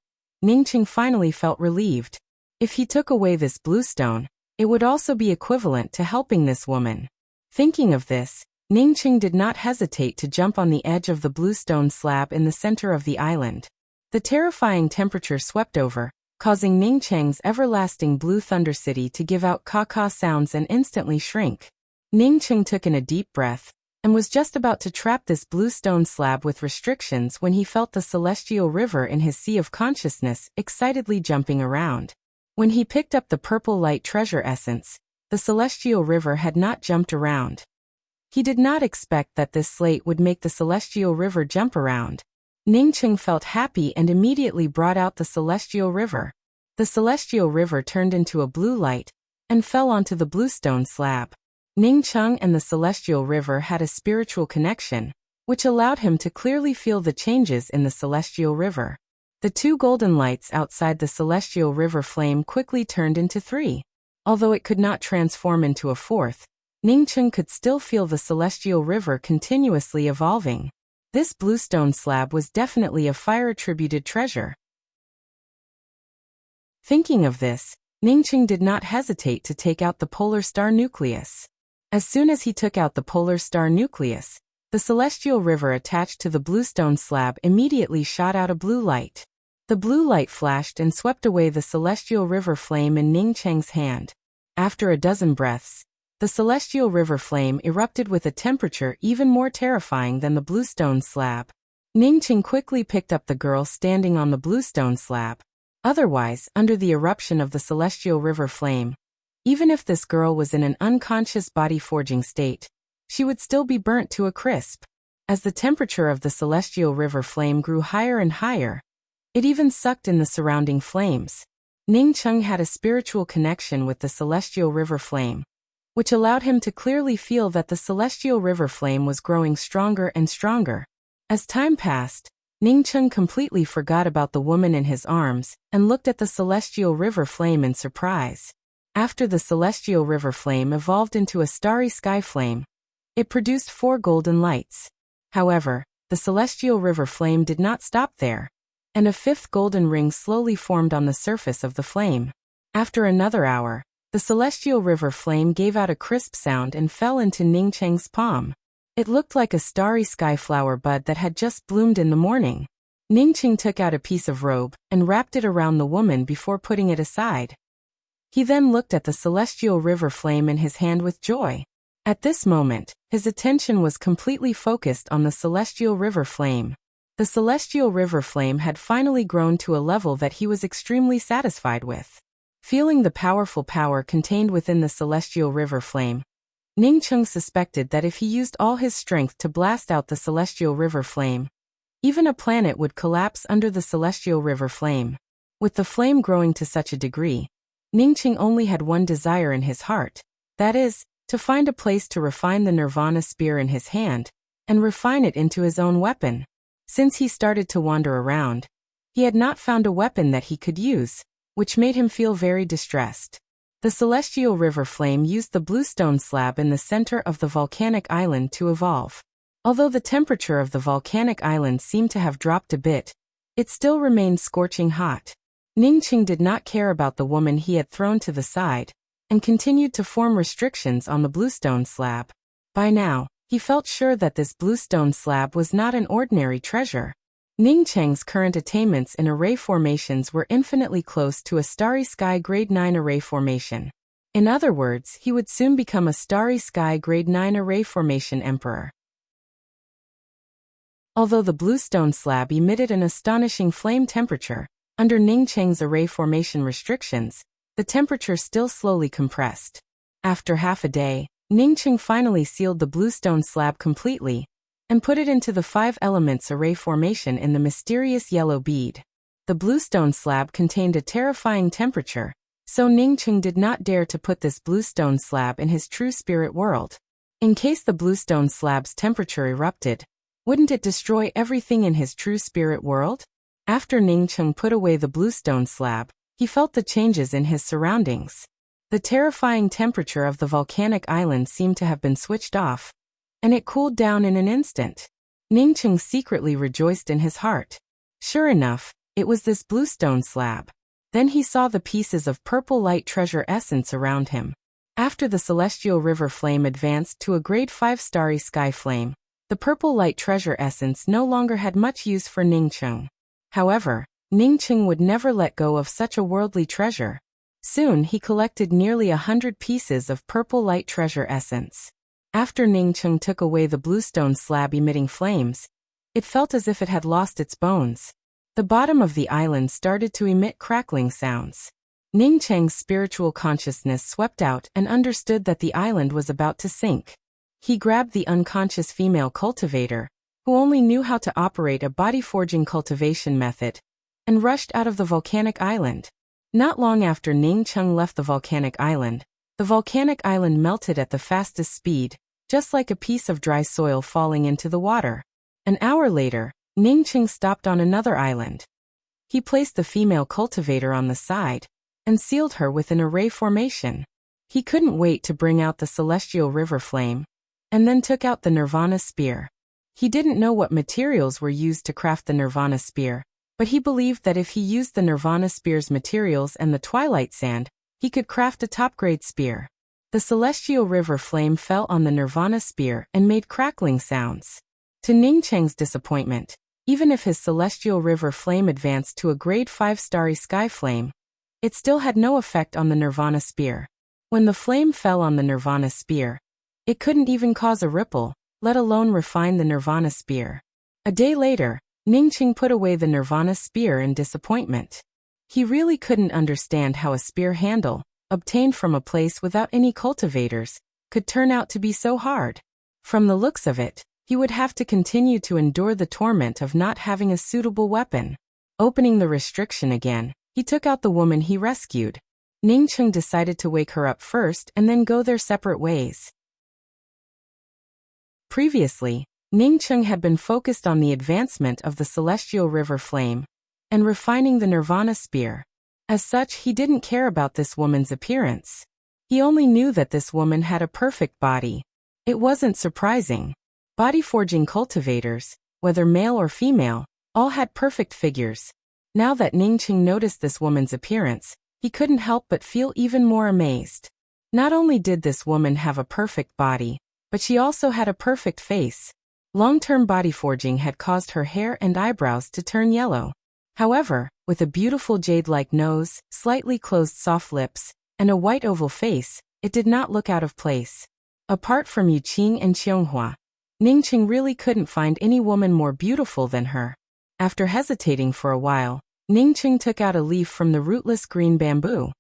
Ningqing finally felt relieved. If he took away this blue stone, it would also be equivalent to helping this woman. Thinking of this, Ningqing did not hesitate to jump on the edge of the blue stone slab in the center of the island. The terrifying temperature swept over, causing Ningqing's everlasting blue thunder city to give out caw-caw sounds and instantly shrink. Ningqing took in a deep breath, and was just about to trap this blue stone slab with restrictions when he felt the celestial river in his sea of consciousness excitedly jumping around. When he picked up the purple light treasure essence, the celestial river had not jumped around. He did not expect that this slate would make the celestial river jump around. Ningqing felt happy and immediately brought out the celestial river. The celestial river turned into a blue light and fell onto the bluestone slab. Ningqing and the celestial river had a spiritual connection, which allowed him to clearly feel the changes in the celestial river. The 2 golden lights outside the celestial river flame quickly turned into 3. Although it could not transform into a 4th, Ningqing could still feel the celestial river continuously evolving. This bluestone slab was definitely a fire-attributed treasure. Thinking of this, Ningqing did not hesitate to take out the polar star nucleus. As soon as he took out the polar star nucleus, the celestial river attached to the bluestone slab immediately shot out a blue light. The blue light flashed and swept away the celestial river flame in Ningqing's hand. After a dozen breaths, the celestial river flame erupted with a temperature even more terrifying than the bluestone slab. Ningqing quickly picked up the girl standing on the bluestone slab. Otherwise, under the eruption of the celestial river flame, even if this girl was in an unconscious body forging state, she would still be burnt to a crisp. As the temperature of the celestial river flame grew higher and higher, It even sucked in the surrounding flames. Ning Cheng had a spiritual connection with the celestial river flame, which allowed him to clearly feel that the celestial river flame was growing stronger and stronger. As time passed, Ning Cheng completely forgot about the woman in his arms and looked at the celestial river flame in surprise. After the celestial river flame evolved into a starry sky flame, it produced 4 golden lights. However, the celestial river flame did not stop there, and a 5th golden ring slowly formed on the surface of the flame. After another hour, the celestial river flame gave out a crisp sound and fell into Ning Cheng's palm. It looked like a starry sky flower bud that had just bloomed in the morning. Ning Cheng took out a piece of robe and wrapped it around the woman before putting it aside. He then looked at the celestial river flame in his hand with joy. At this moment, his attention was completely focused on the celestial river flame. The celestial river flame had finally grown to a level that he was extremely satisfied with. Feeling the powerful power contained within the celestial river flame, Ning Cheng suspected that if he used all his strength to blast out the celestial river flame, even a planet would collapse under the celestial river flame. With the flame growing to such a degree, Ning Cheng only had one desire in his heart, that is, to find a place to refine the nirvana spear in his hand, and refine it into his own weapon. Since he started to wander around, he had not found a weapon that he could use, which made him feel very distressed. The celestial river flame used the bluestone slab in the center of the volcanic island to evolve. Although the temperature of the volcanic island seemed to have dropped a bit, it still remained scorching hot. Ning Cheng did not care about the woman he had thrown to the side, and continued to form restrictions on the bluestone slab. By now, he felt sure that this bluestone slab was not an ordinary treasure. Ning Cheng's current attainments in array formations were infinitely close to a starry sky grade 9 array formation. In other words, he would soon become a starry sky grade 9 array formation emperor. Although the bluestone slab emitted an astonishing flame temperature, under Ning Cheng's array formation restrictions, the temperature still slowly compressed. After half a day, Ning Cheng finally sealed the bluestone slab completely, and put it into the 5 elements array formation in the mysterious yellow bead. The bluestone slab contained a terrifying temperature, so Ning Cheng did not dare to put this bluestone slab in his true spirit world. In case the bluestone slab's temperature erupted, wouldn't it destroy everything in his true spirit world? After Ning Cheng put away the bluestone slab, he felt the changes in his surroundings. The terrifying temperature of the volcanic island seemed to have been switched off, and it cooled down in an instant. Ning Cheng secretly rejoiced in his heart. Sure enough, it was this bluestone slab. Then he saw the pieces of purple light treasure essence around him. After the celestial river flame advanced to a grade 5 starry sky flame, the purple light treasure essence no longer had much use for Ning Cheng. However, Ning Cheng would never let go of such a worldly treasure. Soon he collected nearly 100 pieces of purple light treasure essence. After Ning Cheng took away the bluestone slab emitting flames, it felt as if it had lost its bones. The bottom of the island started to emit crackling sounds. Ning Cheng's spiritual consciousness swept out and understood that the island was about to sink. He grabbed the unconscious female cultivator, who only knew how to operate a body-forging cultivation method, and rushed out of the volcanic island. Not long after Ning Cheng left the volcanic island melted at the fastest speed, just like a piece of dry soil falling into the water. An hour later, Ning Cheng stopped on another island. He placed the female cultivator on the side, and sealed her with an array formation. He couldn't wait to bring out the celestial river flame, and then took out the nirvana spear. He didn't know what materials were used to craft the nirvana spear, but he believed that if he used the nirvana spear's materials and the twilight sand, he could craft a top-grade spear. The celestial river flame fell on the nirvana spear and made crackling sounds. To Ning Cheng's disappointment, even if his celestial river flame advanced to a grade 5 starry sky flame, it still had no effect on the nirvana spear. When the flame fell on the nirvana spear, it couldn't even cause a ripple, let alone refine the nirvana spear. A day later, Ning Cheng put away the nirvana spear in disappointment. He really couldn't understand how a spear handle, obtained from a place without any cultivators, could turn out to be so hard. From the looks of it, he would have to continue to endure the torment of not having a suitable weapon. Opening the restriction again, he took out the woman he rescued. Ningcheng decided to wake her up first and then go their separate ways. Previously, Ningcheng had been focused on the advancement of the celestial river flame and refining the nirvana spear. As such, he didn't care about this woman's appearance. He only knew that this woman had a perfect body. It wasn't surprising. Body forging cultivators, whether male or female, all had perfect figures. Now that Ningcheng noticed this woman's appearance, he couldn't help but feel even more amazed. Not only did this woman have a perfect body, but she also had a perfect face. Long-term body forging had caused her hair and eyebrows to turn yellow. However, with a beautiful jade-like nose, slightly closed soft lips, and a white oval face, it did not look out of place. Apart from Yuqing and Qianghua, Ningcheng really couldn't find any woman more beautiful than her. After hesitating for a while, Ningcheng took out a leaf from the rootless green bamboo.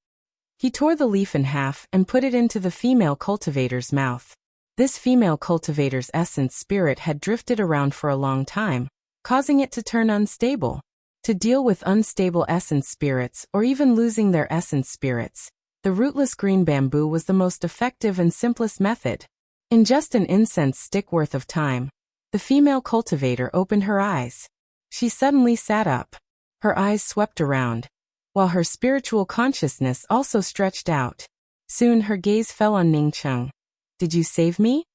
He tore the leaf in half and put it into the female cultivator's mouth. This female cultivator's essence spirit had drifted around for a long time, causing it to turn unstable. To deal with unstable essence spirits or even losing their essence spirits, the rootless green bamboo was the most effective and simplest method. In just an incense stick worth of time, the female cultivator opened her eyes. She suddenly sat up. Her eyes swept around, while her spiritual consciousness also stretched out. Soon her gaze fell on Ningcheng. "Did you save me?"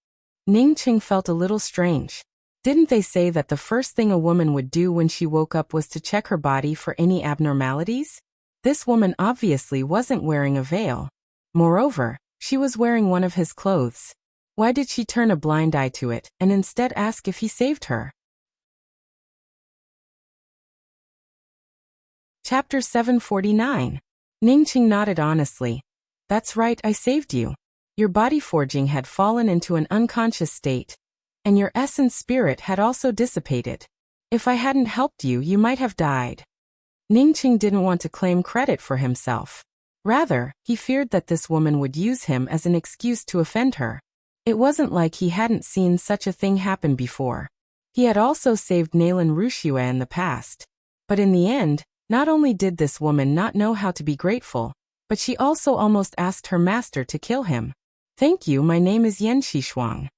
Ningcheng felt a little strange. Didn't they say that the first thing a woman would do when she woke up was to check her body for any abnormalities? This woman obviously wasn't wearing a veil. Moreover, she was wearing one of his clothes. Why did she turn a blind eye to it and instead ask if he saved her? Chapter 749. Ningcheng nodded honestly. "That's right, I saved you. Your body forging had fallen into an unconscious state, and your essence spirit had also dissipated. If I hadn't helped you, you might have died." Ningcheng didn't want to claim credit for himself. Rather, he feared that this woman would use him as an excuse to offend her. It wasn't like he hadn't seen such a thing happen before. He had also saved Nalan Wuxia in the past. But in the end, not only did this woman not know how to be grateful, but she also almost asked her master to kill him. "Thank you, my name is Yan Xishuang."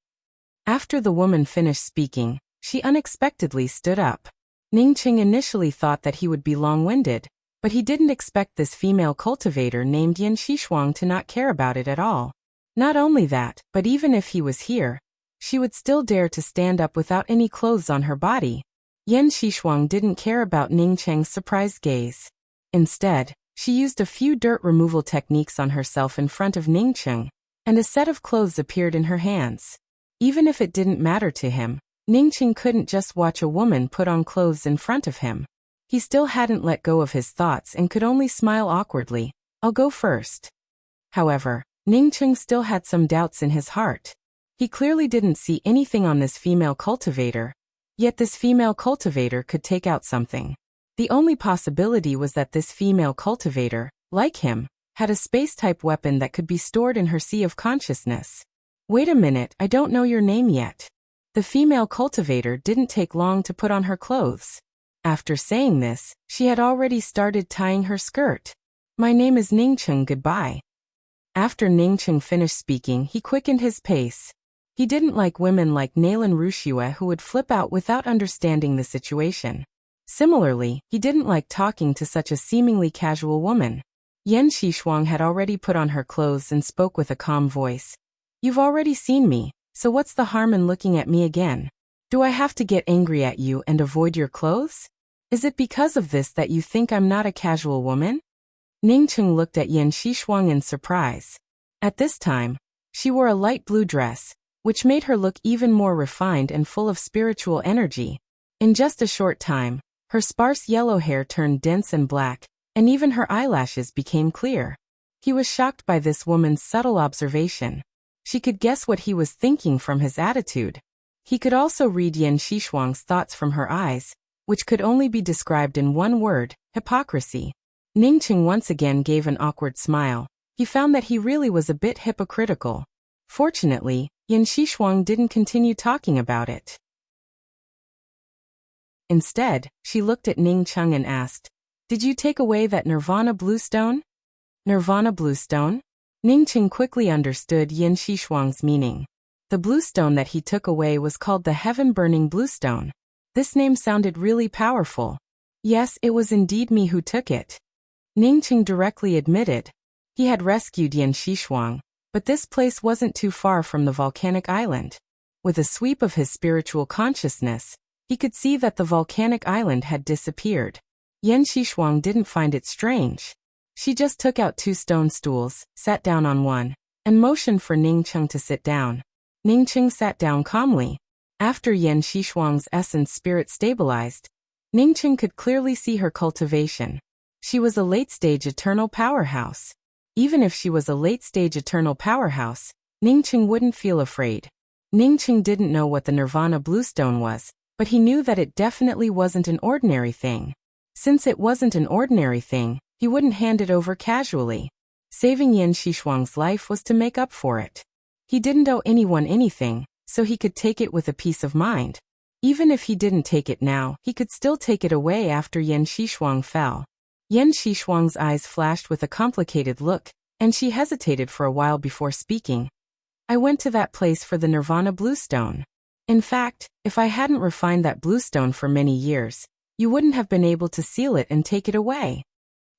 After the woman finished speaking, she unexpectedly stood up. Ningcheng initially thought that he would be long-winded, but he didn't expect this female cultivator named Yan Xishuang to not care about it at all. Not only that, but even if he was here, she would still dare to stand up without any clothes on her body. Yan Xishuang didn't care about Ningcheng's surprised gaze. Instead, she used a few dirt removal techniques on herself in front of Ningcheng, and a set of clothes appeared in her hands. Even if it didn't matter to him, Ningcheng couldn't just watch a woman put on clothes in front of him. He still hadn't let go of his thoughts and could only smile awkwardly. "I'll go first." However, Ningcheng still had some doubts in his heart. He clearly didn't see anything on this female cultivator, yet this female cultivator could take out something. The only possibility was that this female cultivator, like him, had a space-type weapon that could be stored in her sea of consciousness. "Wait a minute, I don't know your name yet." The female cultivator didn't take long to put on her clothes. After saying this, she had already started tying her skirt. "My name is Ningcheng, goodbye." After Ningcheng finished speaking, he quickened his pace. He didn't like women like Nalan Wuxia who would flip out without understanding the situation. Similarly, he didn't like talking to such a seemingly casual woman. Yan Xishuang had already put on her clothes and spoke with a calm voice. "You've already seen me, so what's the harm in looking at me again? Do I have to get angry at you and avoid your clothes? Is it because of this that you think I'm not a casual woman?" Ningcheng looked at Yan Xishuang in surprise. At this time, she wore a light blue dress, which made her look even more refined and full of spiritual energy. In just a short time, her sparse yellow hair turned dense and black, and even her eyelashes became clear. He was shocked by this woman's subtle observation. She could guess what he was thinking from his attitude. He could also read Yan Xishuang's thoughts from her eyes, which could only be described in one word: hypocrisy. Ningcheng once again gave an awkward smile. He found that he really was a bit hypocritical. Fortunately, Yan Xishuang didn't continue talking about it. Instead, she looked at Ning Cheng and asked, "Did you take away that Nirvana blue stone?" Nirvana blue stone? Ning Cheng quickly understood Yin Xishuang's meaning. The blue stone that he took away was called the heaven-burning blue stone. This name sounded really powerful. Yes, it was indeed me who took it. Ning Cheng directly admitted. He had rescued Yin Xishuang, but this place wasn't too far from the volcanic island. With a sweep of his spiritual consciousness, he could see that the volcanic island had disappeared. Yin Xishuang didn't find it strange. She just took out 2 stone stools, sat down on one, and motioned for Ning Cheng to sit down. Ning Cheng sat down calmly. After Yin Xishuang's essence spirit stabilized, Ning Cheng could clearly see her cultivation. She was a late-stage eternal powerhouse. Even if she was a late-stage eternal powerhouse, Ning Cheng wouldn't feel afraid. Ning Cheng didn't know what the Nirvana Bluestone was, but he knew that it definitely wasn't an ordinary thing. Since it wasn't an ordinary thing, he wouldn't hand it over casually. Saving Yin Xishuang's life was to make up for it. He didn't owe anyone anything, so he could take it with a peace of mind. Even if he didn't take it now, he could still take it away after Yin Xishuang fell. Yin Xishuang's eyes flashed with a complicated look, and she hesitated for a while before speaking. "I went to that place for the Nirvana Bluestone. In fact, if I hadn't refined that Bluestone for many years, you wouldn't have been able to seal it and take it away."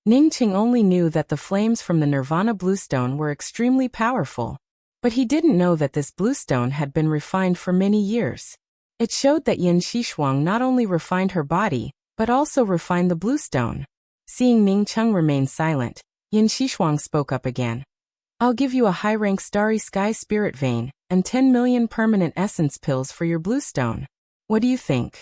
Ning Cheng only knew that the flames from the Nirvana Bluestone were extremely powerful. But he didn't know that this Bluestone had been refined for many years. It showed that Yin Xishuang not only refined her body, but also refined the Bluestone. Seeing Ning Cheng remain silent, Yin Xishuang spoke up again. "I'll give you a high-rank starry sky spirit vein, and 10 million permanent essence pills for your Bluestone. What do you think?"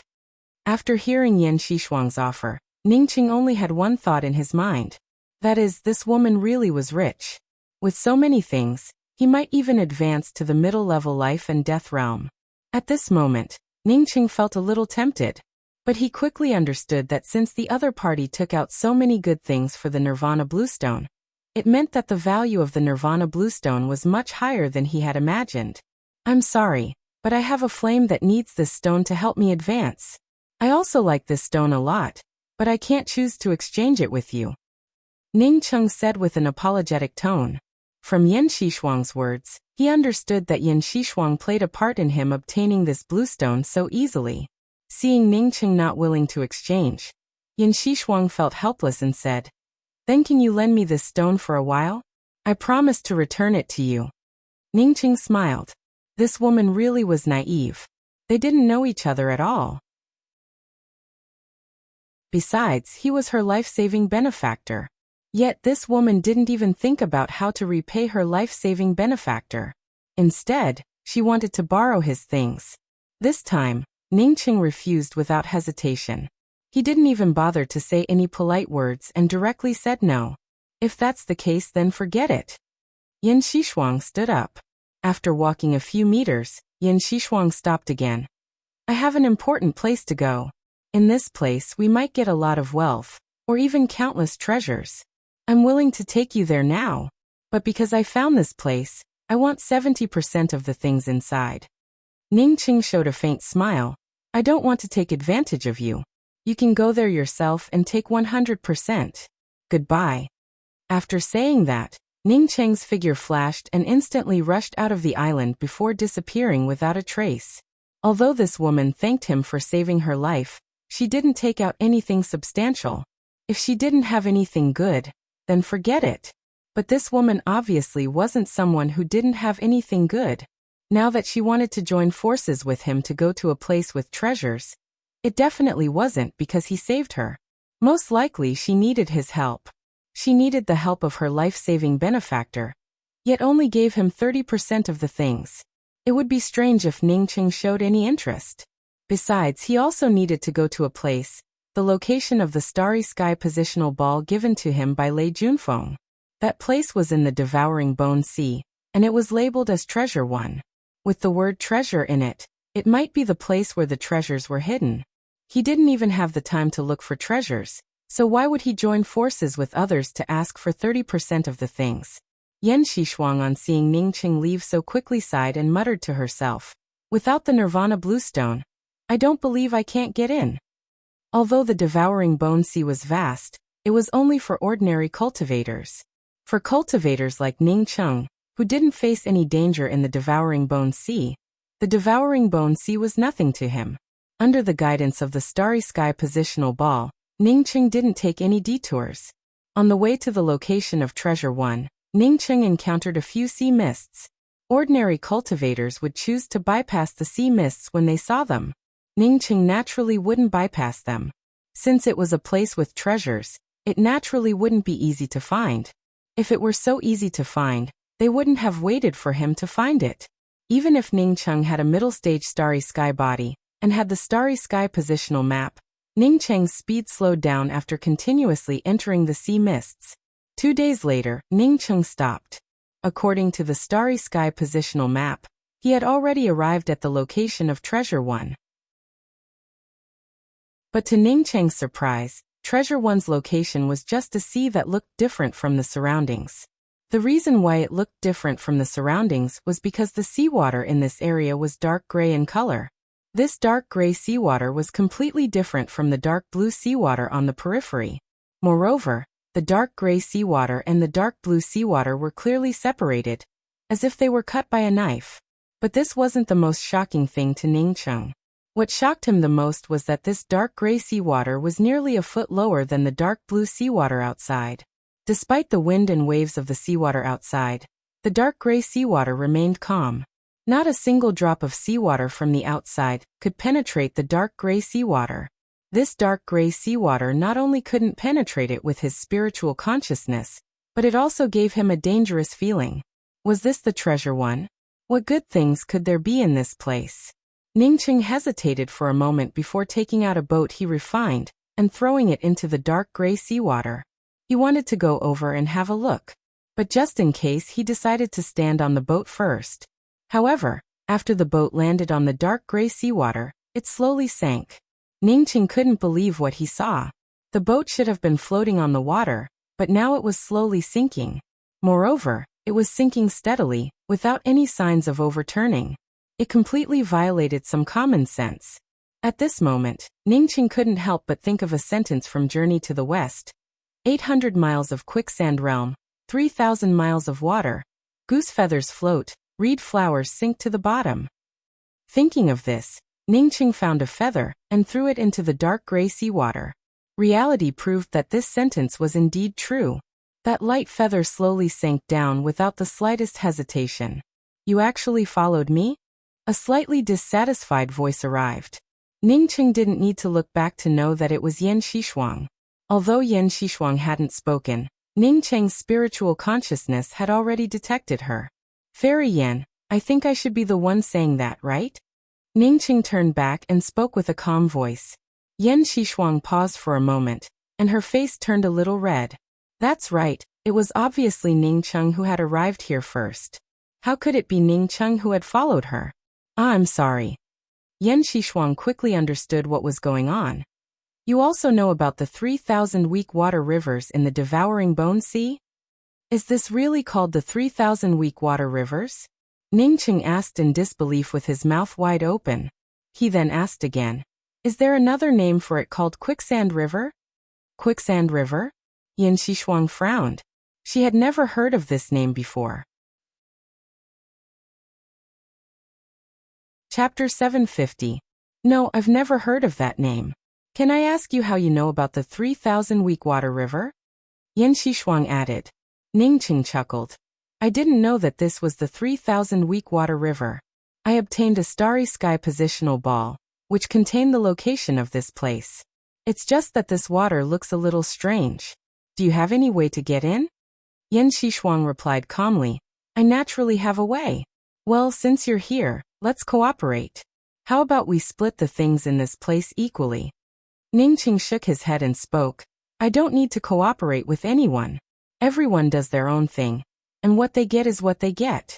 After hearing Yin Xishuang's offer, Ning Cheng only had one thought in his mind. That is, this woman really was rich. With so many things, he might even advance to the middle-level life and death realm. At this moment, Ning Cheng felt a little tempted. But he quickly understood that since the other party took out so many good things for the Nirvana Bluestone, it meant that the value of the Nirvana Bluestone was much higher than he had imagined. "I'm sorry, but I have a flame that needs this stone to help me advance. I also like this stone a lot, but I can't choose to exchange it with you," Ning Cheng said with an apologetic tone. From Yin Xishuang's words, he understood that Yin Xishuang played a part in him obtaining this Bluestone so easily. Seeing Ning Cheng not willing to exchange, Yin Xishuang felt helpless and said, "Then can you lend me this stone for a while? I promise to return it to you." Ning Cheng smiled. This woman really was naive. They didn't know each other at all. Besides, he was her life-saving benefactor. Yet this woman didn't even think about how to repay her life-saving benefactor. Instead, she wanted to borrow his things. This time, Ning Cheng refused without hesitation. He didn't even bother to say any polite words and directly said no. "If that's the case, then forget it." Yin Xishuang stood up. After walking a few meters, Yin Xishuang stopped again. "I have an important place to go. In this place we might get a lot of wealth, or even countless treasures. I'm willing to take you there now. But because I found this place, I want 70% of the things inside." Ning Cheng showed a faint smile. "I don't want to take advantage of you. You can go there yourself and take 100%. Goodbye." After saying that, Ning Cheng's figure flashed and instantly rushed out of the island before disappearing without a trace. Although this woman thanked him for saving her life, she didn't take out anything substantial. If she didn't have anything good, then forget it. But this woman obviously wasn't someone who didn't have anything good. Now that she wanted to join forces with him to go to a place with treasures, it definitely wasn't because he saved her. Most likely she needed his help. She needed the help of her life-saving benefactor, yet only gave him 30% of the things. It would be strange if Ning Cheng showed any interest. Besides, he also needed to go to a place, the location of the Starry Sky positional ball given to him by Lei Junfeng. That place was in the Devouring Bone Sea, and it was labeled as Treasure 1. With the word treasure in it, it might be the place where the treasures were hidden. He didn't even have the time to look for treasures, so why would he join forces with others to ask for 30% of the things? Yin Xishuang, on seeing Ning Cheng leave so quickly, sighed and muttered to herself, "Without the Nirvana Bluestone, I don't believe I can't get in." Although the devouring bone sea was vast, it was only for ordinary cultivators. For cultivators like Ning Cheng, who didn't face any danger in the devouring bone sea, the devouring bone sea was nothing to him. Under the guidance of the starry sky positional ball, Ning Cheng didn't take any detours. On the way to the location of Treasure 1, Ning Cheng encountered a few sea mists. Ordinary cultivators would choose to bypass the sea mists when they saw them. Ning Cheng naturally wouldn't bypass them. Since it was a place with treasures, it naturally wouldn't be easy to find. If it were so easy to find, they wouldn't have waited for him to find it. Even if Ning Cheng had a middle-stage starry sky body, and had the starry sky positional map, Ning Cheng's speed slowed down after continuously entering the sea mists. 2 days later, Ning Cheng stopped. According to the starry sky positional map, he had already arrived at the location of Treasure 1. But to Ning Cheng's surprise, Treasure 1's location was just a sea that looked different from the surroundings. The reason why it looked different from the surroundings was because the seawater in this area was dark gray in color. This dark gray seawater was completely different from the dark blue seawater on the periphery. Moreover, the dark gray seawater and the dark blue seawater were clearly separated, as if they were cut by a knife. But this wasn't the most shocking thing to Ning Cheng. What shocked him the most was that this dark gray seawater was nearly a foot lower than the dark blue seawater outside. Despite the wind and waves of the seawater outside, the dark gray seawater remained calm. Not a single drop of seawater from the outside could penetrate the dark gray seawater. This dark gray seawater not only couldn't penetrate it with his spiritual consciousness, but it also gave him a dangerous feeling. Was this the Treasure 1? What good things could there be in this place? Ning Cheng hesitated for a moment before taking out a boat he refined and throwing it into the dark gray seawater. He wanted to go over and have a look, but just in case he decided to stand on the boat first. However, after the boat landed on the dark gray seawater, it slowly sank. Ning Cheng couldn't believe what he saw. The boat should have been floating on the water, but now it was slowly sinking. Moreover, it was sinking steadily, without any signs of overturning. It completely violated some common sense. At this moment, Ning Cheng couldn't help but think of a sentence from Journey to the West. 800 miles of quicksand realm, 3,000 miles of water. Goose feathers float, reed flowers sink to the bottom. Thinking of this, Ning Cheng found a feather and threw it into the dark gray seawater. Reality proved that this sentence was indeed true. That light feather slowly sank down without the slightest hesitation. You actually followed me? A slightly dissatisfied voice arrived. Ning Cheng didn't need to look back to know that it was Yan Xishuang. Although Yan Xishuang hadn't spoken, Ning Cheng's spiritual consciousness had already detected her. Fairy Yan, I think I should be the one saying that, right? Ning Cheng turned back and spoke with a calm voice. Yan Xishuang paused for a moment, and her face turned a little red. That's right, it was obviously Ning Cheng who had arrived here first. How could it be Ning Cheng who had followed her? I'm sorry. Yan Xishuang quickly understood what was going on. You also know about the 3,000 weak water rivers in the devouring bone sea? Is this really called the 3,000 weak water rivers? Ning Cheng asked in disbelief with his mouth wide open. He then asked again, is there another name for it called Quicksand River? Quicksand River? Yan Xishuang frowned. She had never heard of this name before. Chapter 750. No, I've never heard of that name. Can I ask you how you know about the 3,000 weak water river? Yan Xishuang added. Ning Cheng chuckled. I didn't know that this was the 3,000 weak water river. I obtained a starry sky positional ball, which contained the location of this place. It's just that this water looks a little strange. Do you have any way to get in? Yan Xishuang replied calmly. I naturally have a way. Well, since you're here, let's cooperate. How about we split the things in this place equally? Ning Cheng shook his head and spoke. I don't need to cooperate with anyone. Everyone does their own thing, and what they get is what they get.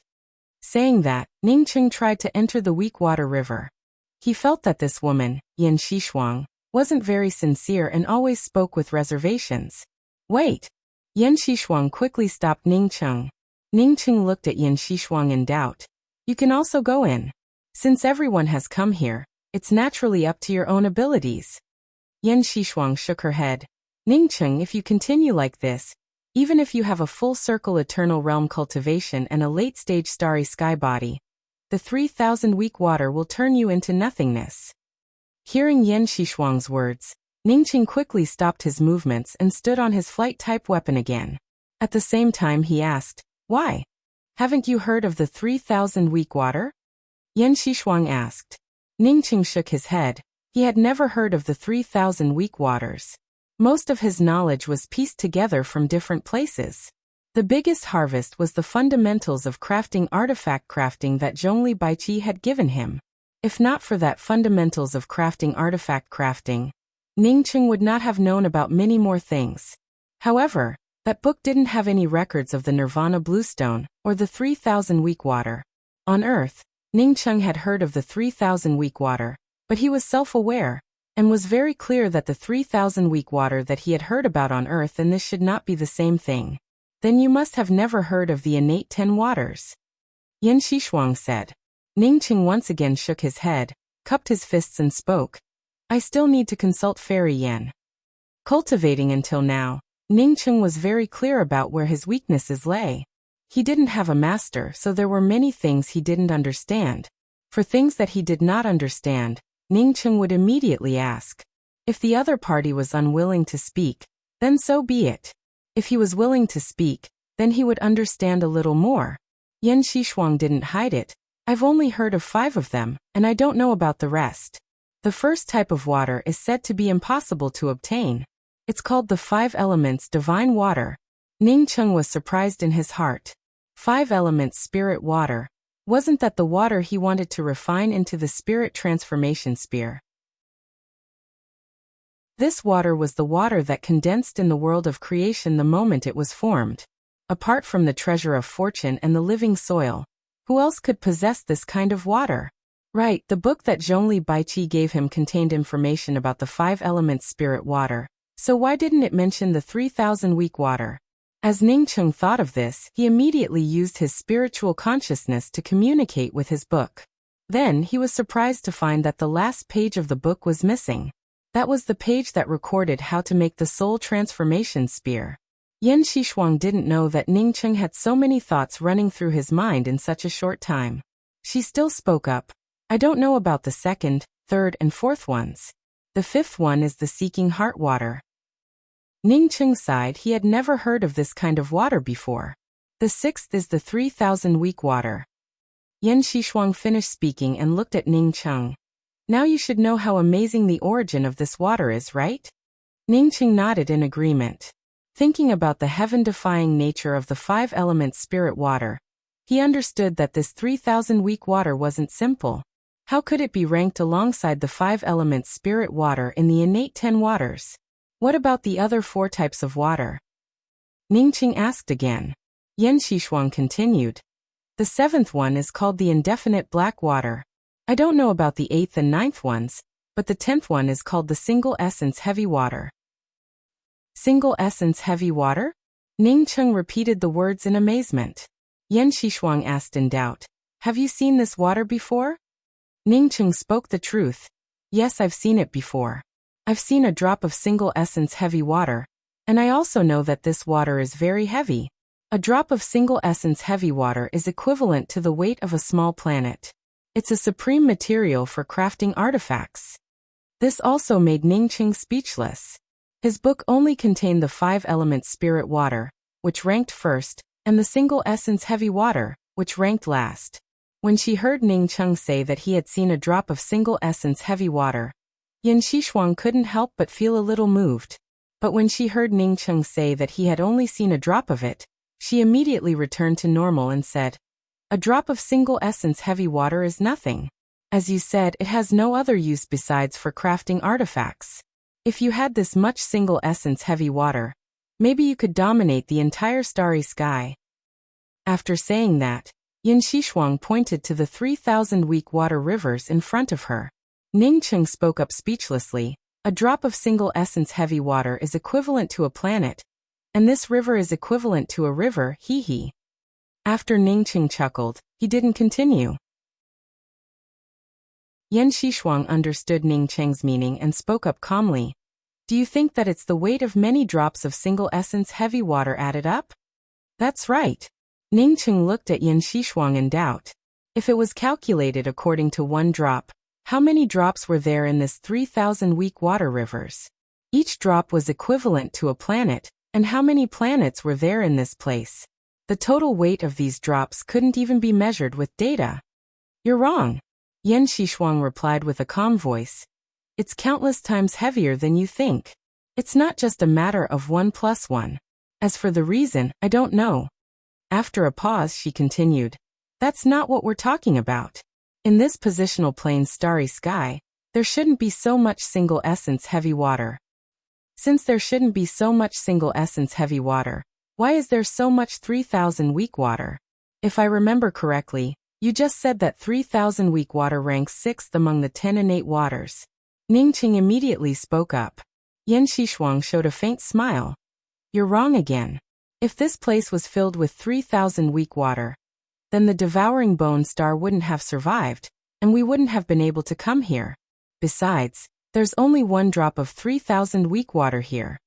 Saying that, Ning Cheng tried to enter the weak water river. He felt that this woman, Yan Xishuang, wasn't very sincere and always spoke with reservations. Wait! Yan Xishuang quickly stopped Ning Cheng. Ning Cheng looked at Yan Xishuang in doubt. You can also go in. Since everyone has come here, it's naturally up to your own abilities. Yan Xishuang shook her head. Ningcheng, if you continue like this, even if you have a full circle eternal realm cultivation and a late-stage starry sky body, the 3,000-week water will turn you into nothingness. Hearing Yan Xishuang's words, Ningcheng quickly stopped his movements and stood on his flight-type weapon again. At the same time he asked, "Why? Haven't you heard of the 3,000-week water?" Yan Xishuang asked. Ningcheng shook his head. He had never heard of the 3,000-week waters. Most of his knowledge was pieced together from different places. The biggest harvest was the fundamentals of crafting artifact crafting that Zhongli Baiqi had given him. If not for that fundamentals of crafting artifact crafting, Ningcheng would not have known about many more things. However, that book didn't have any records of the Nirvana Bluestone or the 3,000-week water. On Earth, Ningcheng had heard of the 3,000-week water, but he was self-aware and was very clear that the 3,000-week water that he had heard about on Earth and this should not be the same thing. Then you must have never heard of the innate 10 waters. Yan Xishuang said. Ningcheng once again shook his head, cupped his fists and spoke. I still need to consult Fairy Yan. Cultivating until now, Ningcheng was very clear about where his weaknesses lay. He didn't have a master, so there were many things he didn't understand. For things that he did not understand, Ningcheng would immediately ask. If the other party was unwilling to speak, then so be it. If he was willing to speak, then he would understand a little more. Yan Xishuang didn't hide it. I've only heard of 5 of them, and I don't know about the rest. The first type of water is said to be impossible to obtain. It's called the 5 elements divine water. Ningcheng was surprised in his heart. 5 elements spirit water. Wasn't that the water he wanted to refine into the spirit transformation spear? This water was the water that condensed in the world of creation the moment it was formed. Apart from the treasure of fortune and the living soil, who else could possess this kind of water? Right, the book that Zhongli Baiqi gave him contained information about the 5 elements spirit water, so why didn't it mention the 3,000-week water? As Ningcheng thought of this, he immediately used his spiritual consciousness to communicate with his book. Then he was surprised to find that the last page of the book was missing. That was the page that recorded how to make the soul transformation spear. Yan Xishuang didn't know that Ningcheng had so many thoughts running through his mind in such a short time. She still spoke up. I don't know about the 2nd, 3rd, and 4th ones. The 5th one is the seeking heart water. Ningcheng sighed. He had never heard of this kind of water before. The 6th is the 3,000-week water. Yan Xishuang finished speaking and looked at Ningcheng. Now you should know how amazing the origin of this water is, right? Ningcheng nodded in agreement. Thinking about the heaven-defying nature of the 5 elements spirit water, he understood that this 3,000-week water wasn't simple. How could it be ranked alongside the 5 elements spirit water in the innate 10 waters? What about the other 4 types of water? Ningcheng asked again. Yan Xishuang continued. The 7th one is called the indefinite black water. I don't know about the 8th and 9th ones, but the 10th one is called the single essence heavy water. Single essence heavy water? Ningcheng repeated the words in amazement. Yan Xishuang asked in doubt. Have you seen this water before? Ningcheng spoke the truth. Yes, I've seen it before. I've seen a drop of single essence heavy water, and I also know that this water is very heavy. A drop of single essence heavy water is equivalent to the weight of a small planet. It's a supreme material for crafting artifacts. This also made Ningcheng speechless. His book only contained the 5 elements spirit water, which ranked first, and the single essence heavy water, which ranked last. When she heard Ningcheng say that he had seen a drop of single essence heavy water, Yan Xishuang couldn't help but feel a little moved. But when she heard Ningcheng say that he had only seen a drop of it, she immediately returned to normal and said, a drop of single essence heavy water is nothing. As you said, it has no other use besides for crafting artifacts. If you had this much single essence heavy water, maybe you could dominate the entire starry sky. After saying that, Yan Xishuang pointed to the 3,000-week water rivers in front of her. Ningcheng spoke up speechlessly. A drop of single essence heavy water is equivalent to a planet, and this river is equivalent to a river, hee. After Ningcheng chuckled, he didn't continue. Yan Xishuang understood Ningcheng's meaning and spoke up calmly. Do you think that it's the weight of many drops of single essence heavy water added up? That's right. Ningqing looked at Yan Xishuang in doubt. If it was calculated according to one drop, how many drops were there in this 3,000 weak water rivers? Each drop was equivalent to a planet, and how many planets were there in this place? The total weight of these drops couldn't even be measured with data. You're wrong. Yan Xishuang replied with a calm voice. It's countless times heavier than you think. It's not just a matter of 1 plus 1. As for the reason, I don't know. After a pause, she continued. That's not what we're talking about. In this positional plane's starry sky, there shouldn't be so much single essence heavy water. Since there shouldn't be so much single essence heavy water, why is there so much 3,000 weak water? If I remember correctly, you just said that 3,000 weak water ranks 6th among the 10 innate waters. Ningqing immediately spoke up. Yan Xishuang showed a faint smile. You're wrong again. If this place was filled with 3,000 weak water, then the devouring bone star wouldn't have survived, and we wouldn't have been able to come here. Besides, there's only 1 drop of 3,000 weak water here.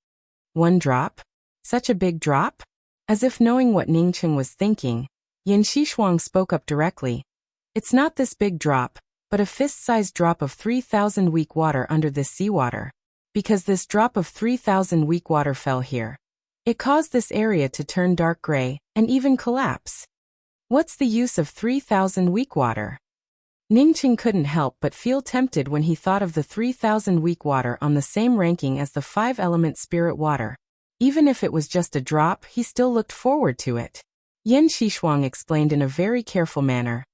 1 drop? Such a big drop? As if knowing what Ningqing was thinking, Yan Xishuang spoke up directly. It's not this big drop, but a fist-sized drop of 3,000 weak water under this seawater. Because this drop of 3,000 weak water fell here, it caused this area to turn dark gray and even collapse. What's the use of 3,000 weak water? Ningqing couldn't help but feel tempted when he thought of the 3,000 weak water on the same ranking as the 5-element spirit water. Even if it was just a drop, he still looked forward to it. Yan Xishuang explained in a very careful manner.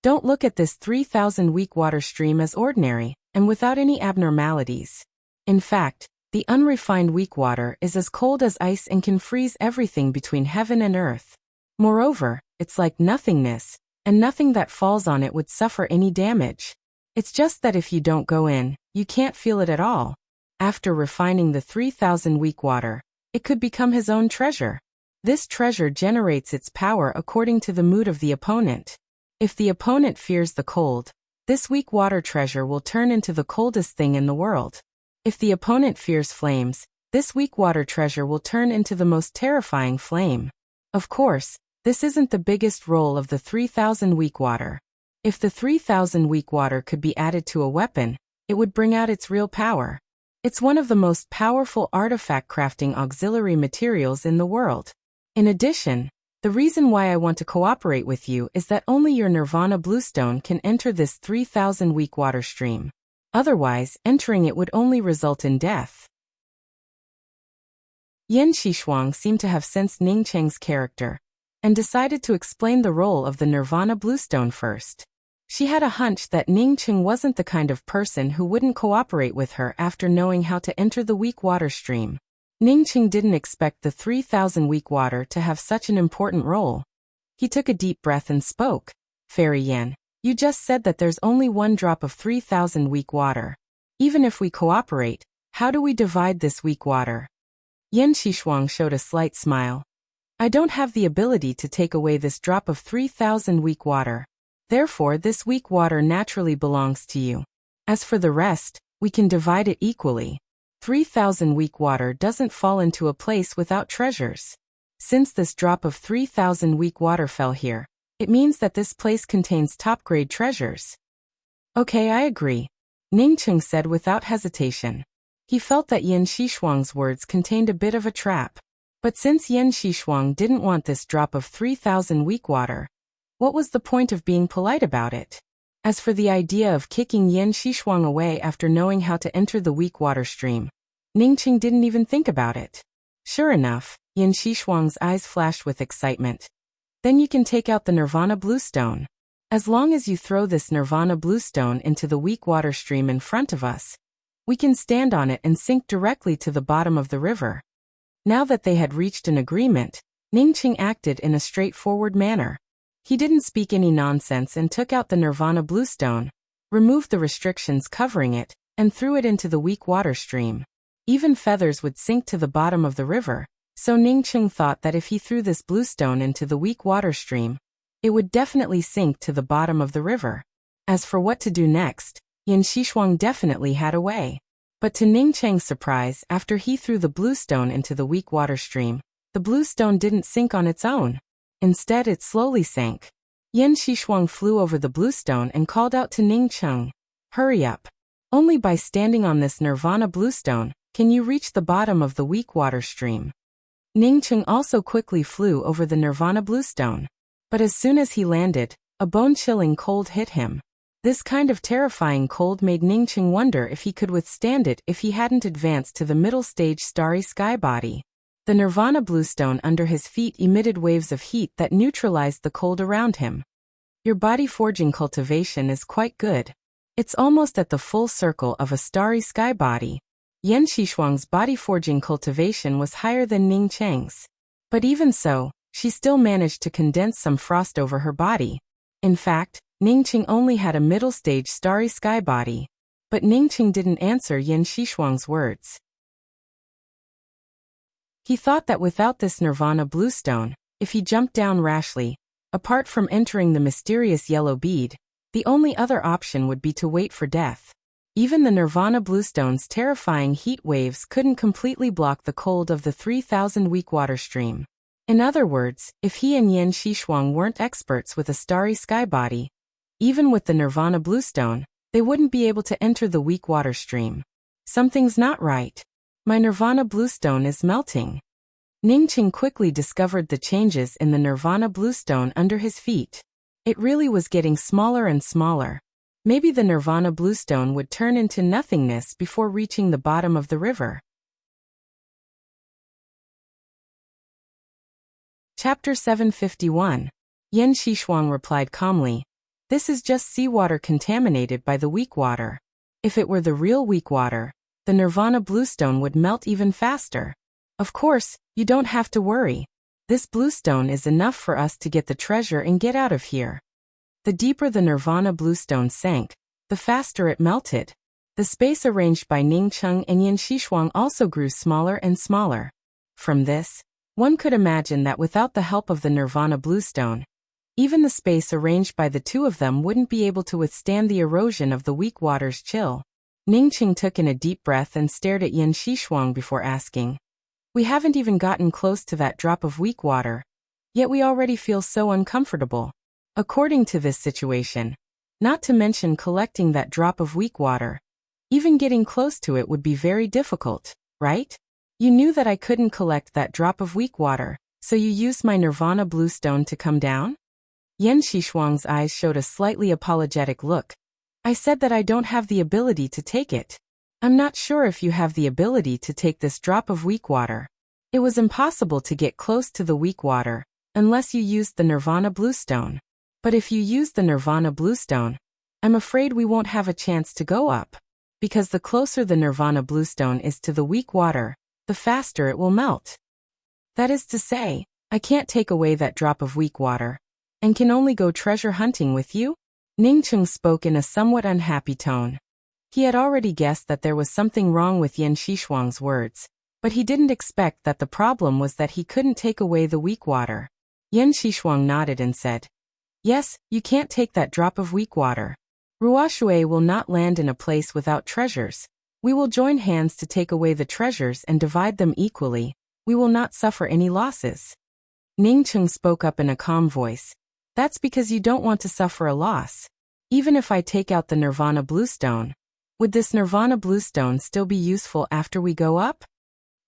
Don't look at this 3,000 weak water stream as ordinary, and without any abnormalities. In fact, the unrefined weak water is as cold as ice and can freeze everything between heaven and earth. Moreover, it's like nothingness, and nothing that falls on it would suffer any damage. It's just that if you don't go in, you can't feel it at all. After refining the 3,000 weak water, it could become his own treasure. This treasure generates its power according to the mood of the opponent. If the opponent fears the cold, this weak water treasure will turn into the coldest thing in the world. If the opponent fears flames, this weak water treasure will turn into the most terrifying flame. Of course, this isn't the biggest role of the 3,000 weak water. If the 3,000 weak water could be added to a weapon, it would bring out its real power. It's one of the most powerful artifact crafting auxiliary materials in the world. In addition, the reason why I want to cooperate with you is that only your Nirvana Bluestone can enter this 3,000 weak water stream. Otherwise, entering it would only result in death. Yan Xishuang seemed to have sensed Ningqing's character, and decided to explain the role of the Nirvana Bluestone first. She had a hunch that Ningqing wasn't the kind of person who wouldn't cooperate with her after knowing how to enter the weak water stream. Ningqing didn't expect the 3,000 weak water to have such an important role. He took a deep breath and spoke. Fairy Yan, you just said that there's only 1 drop of 3,000 weak water. Even if we cooperate, how do we divide this weak water? Yan Xishuang showed a slight smile. I don't have the ability to take away this drop of 3,000 weak water. Therefore, this weak water naturally belongs to you. As for the rest, we can divide it equally. 3,000 weak water doesn't fall into a place without treasures. Since this drop of 3,000 weak water fell here, it means that this place contains top-grade treasures. Okay, I agree, Ningqing said without hesitation. He felt that Yan Xishuang's words contained a bit of a trap. But since Yan Xishuang didn't want this drop of 3,000 weak water, what was the point of being polite about it? As for the idea of kicking Yan Xishuang away after knowing how to enter the weak water stream, Ningqing didn't even think about it. Sure enough, Yan Xishuang's eyes flashed with excitement. Then you can take out the Nirvana Bluestone. As long as you throw this Nirvana Bluestone into the weak water stream in front of us, we can stand on it and sink directly to the bottom of the river. Now that they had reached an agreement, Ningqing acted in a straightforward manner. He didn't speak any nonsense and took out the Nirvana Bluestone, removed the restrictions covering it, and threw it into the weak water stream. Even feathers would sink to the bottom of the river, so Ningqing thought that if he threw this bluestone into the weak water stream, it would definitely sink to the bottom of the river. As for what to do next, Yan Xishuang definitely had a way. But to Ning Cheng's surprise, after he threw the blue stone into the weak water stream, the blue stone didn't sink on its own. Instead, it slowly sank. Yan Xishuang flew over the blue stone and called out to Ning Cheng, "Hurry up. Only by standing on this nirvana blue stone can you reach the bottom of the weak water stream." Ning Cheng also quickly flew over the nirvana blue stone. But as soon as he landed, a bone-chilling cold hit him. This kind of terrifying cold made Ning Cheng wonder if he could withstand it if he hadn't advanced to the middle stage starry sky body. The nirvana blue stone under his feet emitted waves of heat that neutralized the cold around him. Your body forging cultivation is quite good. It's almost at the full circle of a starry sky body. Yan Xishuang's body forging cultivation was higher than Ning Cheng's. But even so, she still managed to condense some frost over her body. In fact, Ning Cheng only had a middle stage starry sky body. But Ning Cheng didn't answer Yan Xishuang's words. He thought that without this nirvana blue stone, if he jumped down rashly, apart from entering the mysterious yellow bead, the only other option would be to wait for death. Even the nirvana blue stone's terrifying heat waves couldn't completely block the cold of the 3,000 weak water stream. In other words, if he and Yan Xishuang weren't experts with a starry sky body, even with the nirvana blue stone, they wouldn't be able to enter the weak water stream. Something's not right. My nirvana blue stone is melting. Ning Cheng quickly discovered the changes in the nirvana blue stone under his feet. It really was getting smaller and smaller. Maybe the nirvana blue stone would turn into nothingness before reaching the bottom of the river. Chapter 751. Yan Xishuang replied calmly, "This is just seawater contaminated by the weak water. If it were the real weak water, the nirvana blue stone would melt even faster. Of course, you don't have to worry. This blue stone is enough for us to get the treasure and get out of here." The deeper the nirvana blue stone sank, the faster it melted. The space arranged by Ning Cheng and Yan Xishuang also grew smaller and smaller. From this, one could imagine that without the help of the nirvana blue stone, even the space arranged by the two of them wouldn't be able to withstand the erosion of the weak water's chill. Ning Cheng took in a deep breath and stared at Yan Xishuang before asking, "We haven't even gotten close to that drop of weak water, yet we already feel so uncomfortable. According to this situation, not to mention collecting that drop of weak water, even getting close to it would be very difficult, right? You knew that I couldn't collect that drop of weak water, so you used my nirvana blue stone to come down?" Yan Xishuang's eyes showed a slightly apologetic look. "I said that I don't have the ability to take it. I'm not sure if you have the ability to take this drop of weak water. It was impossible to get close to the weak water, unless you used the nirvana blue stone. But if you use the nirvana blue stone, I'm afraid we won't have a chance to go up. Because the closer the nirvana blue stone is to the weak water, the faster it will melt. That is to say, I can't take away that drop of weak water, and can only go treasure hunting with you?" Ning Cheng spoke in a somewhat unhappy tone. He had already guessed that there was something wrong with Yan Xishuang's words, but he didn't expect that the problem was that he couldn't take away the weak water. Yan Xishuang nodded and said, "Yes, you can't take that drop of weak water. Ruoshui will not land in a place without treasures. We will join hands to take away the treasures and divide them equally. We will not suffer any losses." Ning Cheng spoke up in a calm voice. "That's because you don't want to suffer a loss. Even if I take out the nirvana blue stone, would this nirvana blue stone still be useful after we go up?"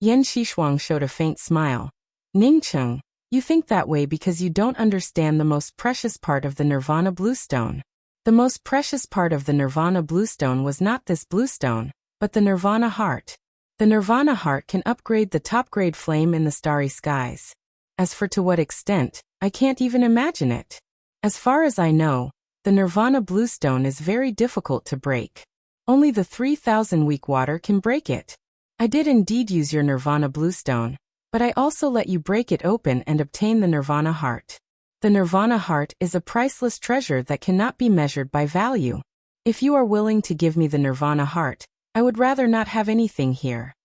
Yan Xishuang showed a faint smile. "Ning Cheng, you think that way because you don't understand the most precious part of the nirvana blue stone. The most precious part of the nirvana blue stone was not this blue stone, but the nirvana heart. The nirvana heart can upgrade the top-grade flame in the starry skies. As for to what extent, I can't even imagine it. As far as I know, the nirvana blue stone is very difficult to break. Only the 3,000 weak water can break it. I did indeed use your nirvana blue stone, but I also let you break it open and obtain the nirvana heart. The nirvana heart is a priceless treasure that cannot be measured by value. If you are willing to give me the nirvana heart, I would rather not have anything here."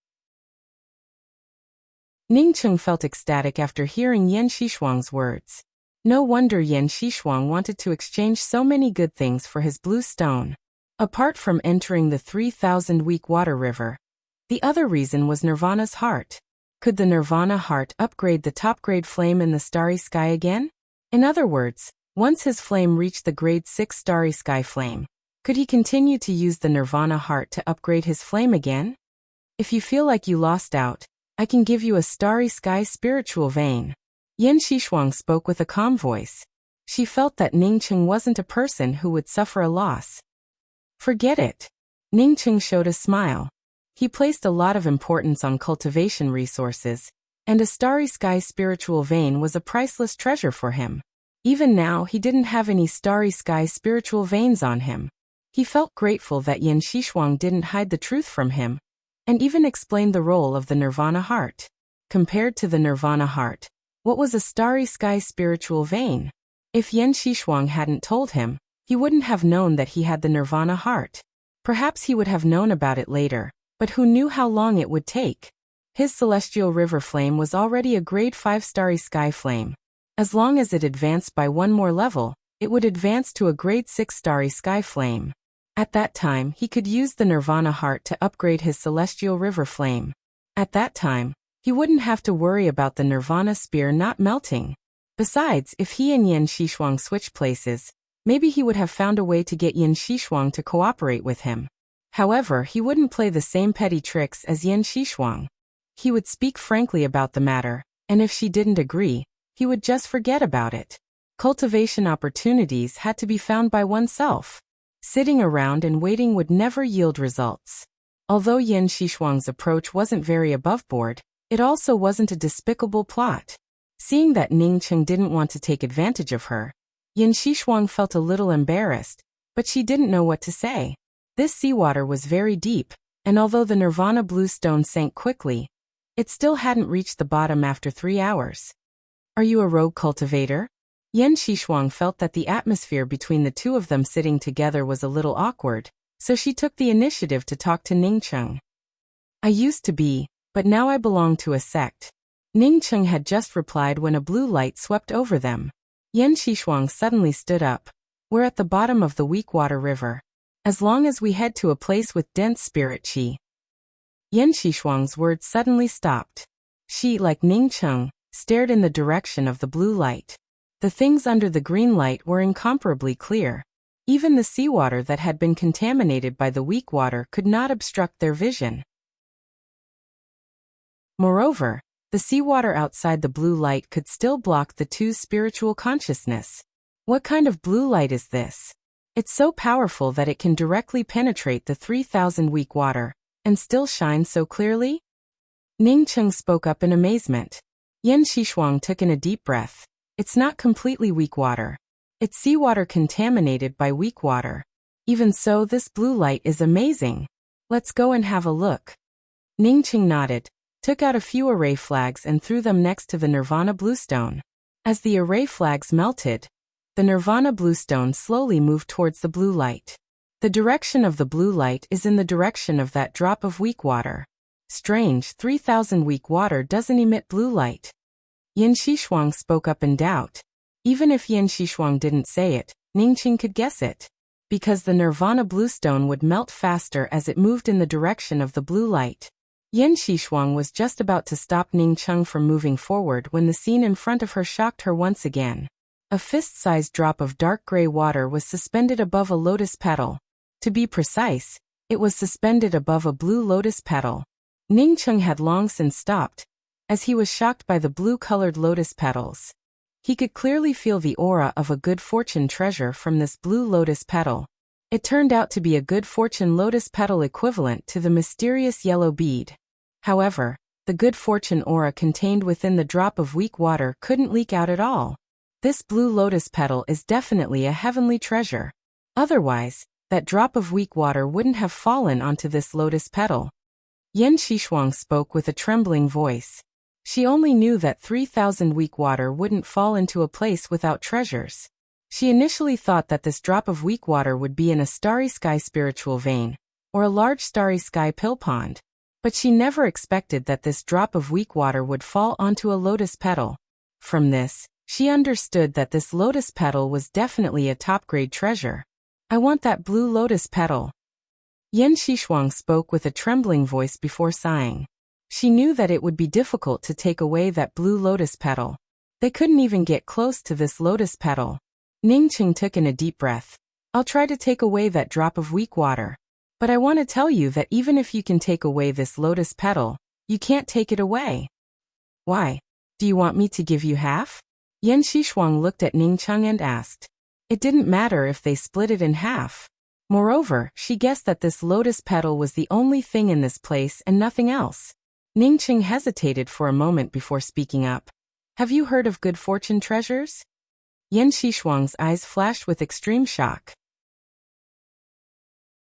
Ning Cheng felt ecstatic after hearing Yan Xishuang's words. No wonder Yan Xishuang wanted to exchange so many good things for his blue stone. Apart from entering the 3,000-week water river, the other reason was Nirvana's heart. Could the Nirvana heart upgrade the top-grade flame in the starry sky again? In other words, once his flame reached the grade 6 starry sky flame, could he continue to use the Nirvana heart to upgrade his flame again? If you feel like you lost out, I can give you a starry sky spiritual vein. Yan Xishuang spoke with a calm voice. She felt that Ningcheng wasn't a person who would suffer a loss. Forget it. Ningcheng showed a smile. He placed a lot of importance on cultivation resources, and a starry sky spiritual vein was a priceless treasure for him. Even now he didn't have any starry sky spiritual veins on him. He felt grateful that Yan Xishuang didn't hide the truth from him, and even explained the role of the Nirvana heart. Compared to the Nirvana heart, what was a starry sky spiritual vein? If Yan Xishuang hadn't told him, he wouldn't have known that he had the Nirvana heart. Perhaps he would have known about it later, but who knew how long it would take? His celestial river flame was already a grade 5 starry sky flame. As long as it advanced by one more level, it would advance to a grade 6 starry sky flame. At that time, he could use the Nirvana heart to upgrade his celestial river flame. At that time, he wouldn't have to worry about the Nirvana spear not melting. Besides, if he and Yan Xishuang switched places, maybe he would have found a way to get Yan Xishuang to cooperate with him. However, he wouldn't play the same petty tricks as Yan Xishuang. He would speak frankly about the matter, and if she didn't agree, he would just forget about it. Cultivation opportunities had to be found by oneself. Sitting around and waiting would never yield results. Although Yan Xishuang's approach wasn't very aboveboard, it also wasn't a despicable plot. Seeing that Ningcheng didn't want to take advantage of her, Yan Xishuang felt a little embarrassed, but she didn't know what to say. This seawater was very deep, and although the Nirvana blue stone sank quickly, it still hadn't reached the bottom after 3 hours. Are you a rogue cultivator? Yan Xishuang felt that the atmosphere between the two of them sitting together was a little awkward, so she took the initiative to talk to Ningcheng. I used to be, but now I belong to a sect. Ningcheng had just replied when a blue light swept over them. Yan Xishuang suddenly stood up. We're at the bottom of the weak water river. As long as we head to a place with dense spirit qi. Yan Xishuang's words suddenly stopped. She, like Ningcheng, stared in the direction of the blue light. The things under the green light were incomparably clear. Even the seawater that had been contaminated by the weak water could not obstruct their vision. Moreover, the seawater outside the blue light could still block the two's spiritual consciousness. What kind of blue light is this? It's so powerful that it can directly penetrate the 3,000 weak water, and still shine so clearly? Ningcheng spoke up in amazement. Yan Xishuang took in a deep breath. It's not completely weak water. It's seawater contaminated by weak water. Even so, this blue light is amazing. Let's go and have a look. Ningcheng nodded, took out a few array flags and threw them next to the Nirvana bluestone. As the array flags melted, the Nirvana bluestone slowly moved towards the blue light. The direction of the blue light is in the direction of that drop of weak water. Strange, 3,000 weak water doesn't emit blue light. Yan Xishuang spoke up in doubt. Even if Yan Xishuang didn't say it, Ningcheng could guess it. Because the Nirvana bluestone would melt faster as it moved in the direction of the blue light. Yan Xishuang was just about to stop Ningcheng from moving forward when the scene in front of her shocked her once again. A fist-sized drop of dark gray water was suspended above a lotus petal. To be precise, it was suspended above a blue lotus petal. Ningcheng had long since stopped, as he was shocked by the blue-colored lotus petals. He could clearly feel the aura of a good fortune treasure from this blue lotus petal. It turned out to be a good fortune lotus petal equivalent to the mysterious yellow bead. However, the good fortune aura contained within the drop of weak water couldn't leak out at all. This blue lotus petal is definitely a heavenly treasure. Otherwise, that drop of weak water wouldn't have fallen onto this lotus petal. Yan Xishuang spoke with a trembling voice. She only knew that 3,000 weak water wouldn't fall into a place without treasures. She initially thought that this drop of weak water would be in a starry sky spiritual vein, or a large starry sky pill pond. But she never expected that this drop of weak water would fall onto a lotus petal. From this, she understood that this lotus petal was definitely a top-grade treasure. I want that blue lotus petal. Yan Xishuang spoke with a trembling voice before sighing. She knew that it would be difficult to take away that blue lotus petal. They couldn't even get close to this lotus petal. Ningqing took in a deep breath. I'll try to take away that drop of weak water. But I want to tell you that even if you can take away this lotus petal, you can't take it away. Why? Do you want me to give you half? Yan Xishuang looked at Ningqing and asked. It didn't matter if they split it in half. Moreover, she guessed that this lotus petal was the only thing in this place and nothing else. Ningqing hesitated for a moment before speaking up. Have you heard of good fortune treasures? Yan Xishuang's eyes flashed with extreme shock.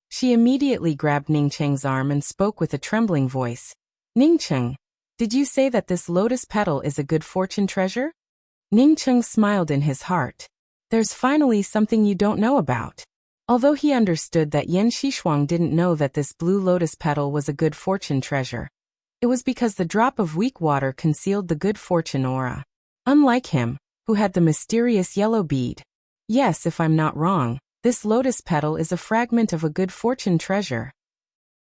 She immediately grabbed Ningqing's arm and spoke with a trembling voice. Ningqing, did you say that this lotus petal is a good fortune treasure? Ningqing smiled in his heart. There's finally something you don't know about. Although he understood that Yan Xishuang didn't know that this blue lotus petal was a good fortune treasure, it was because the drop of weak water concealed the good fortune aura. Unlike him, who had the mysterious yellow bead. Yes, if I'm not wrong, this lotus petal is a fragment of a good fortune treasure.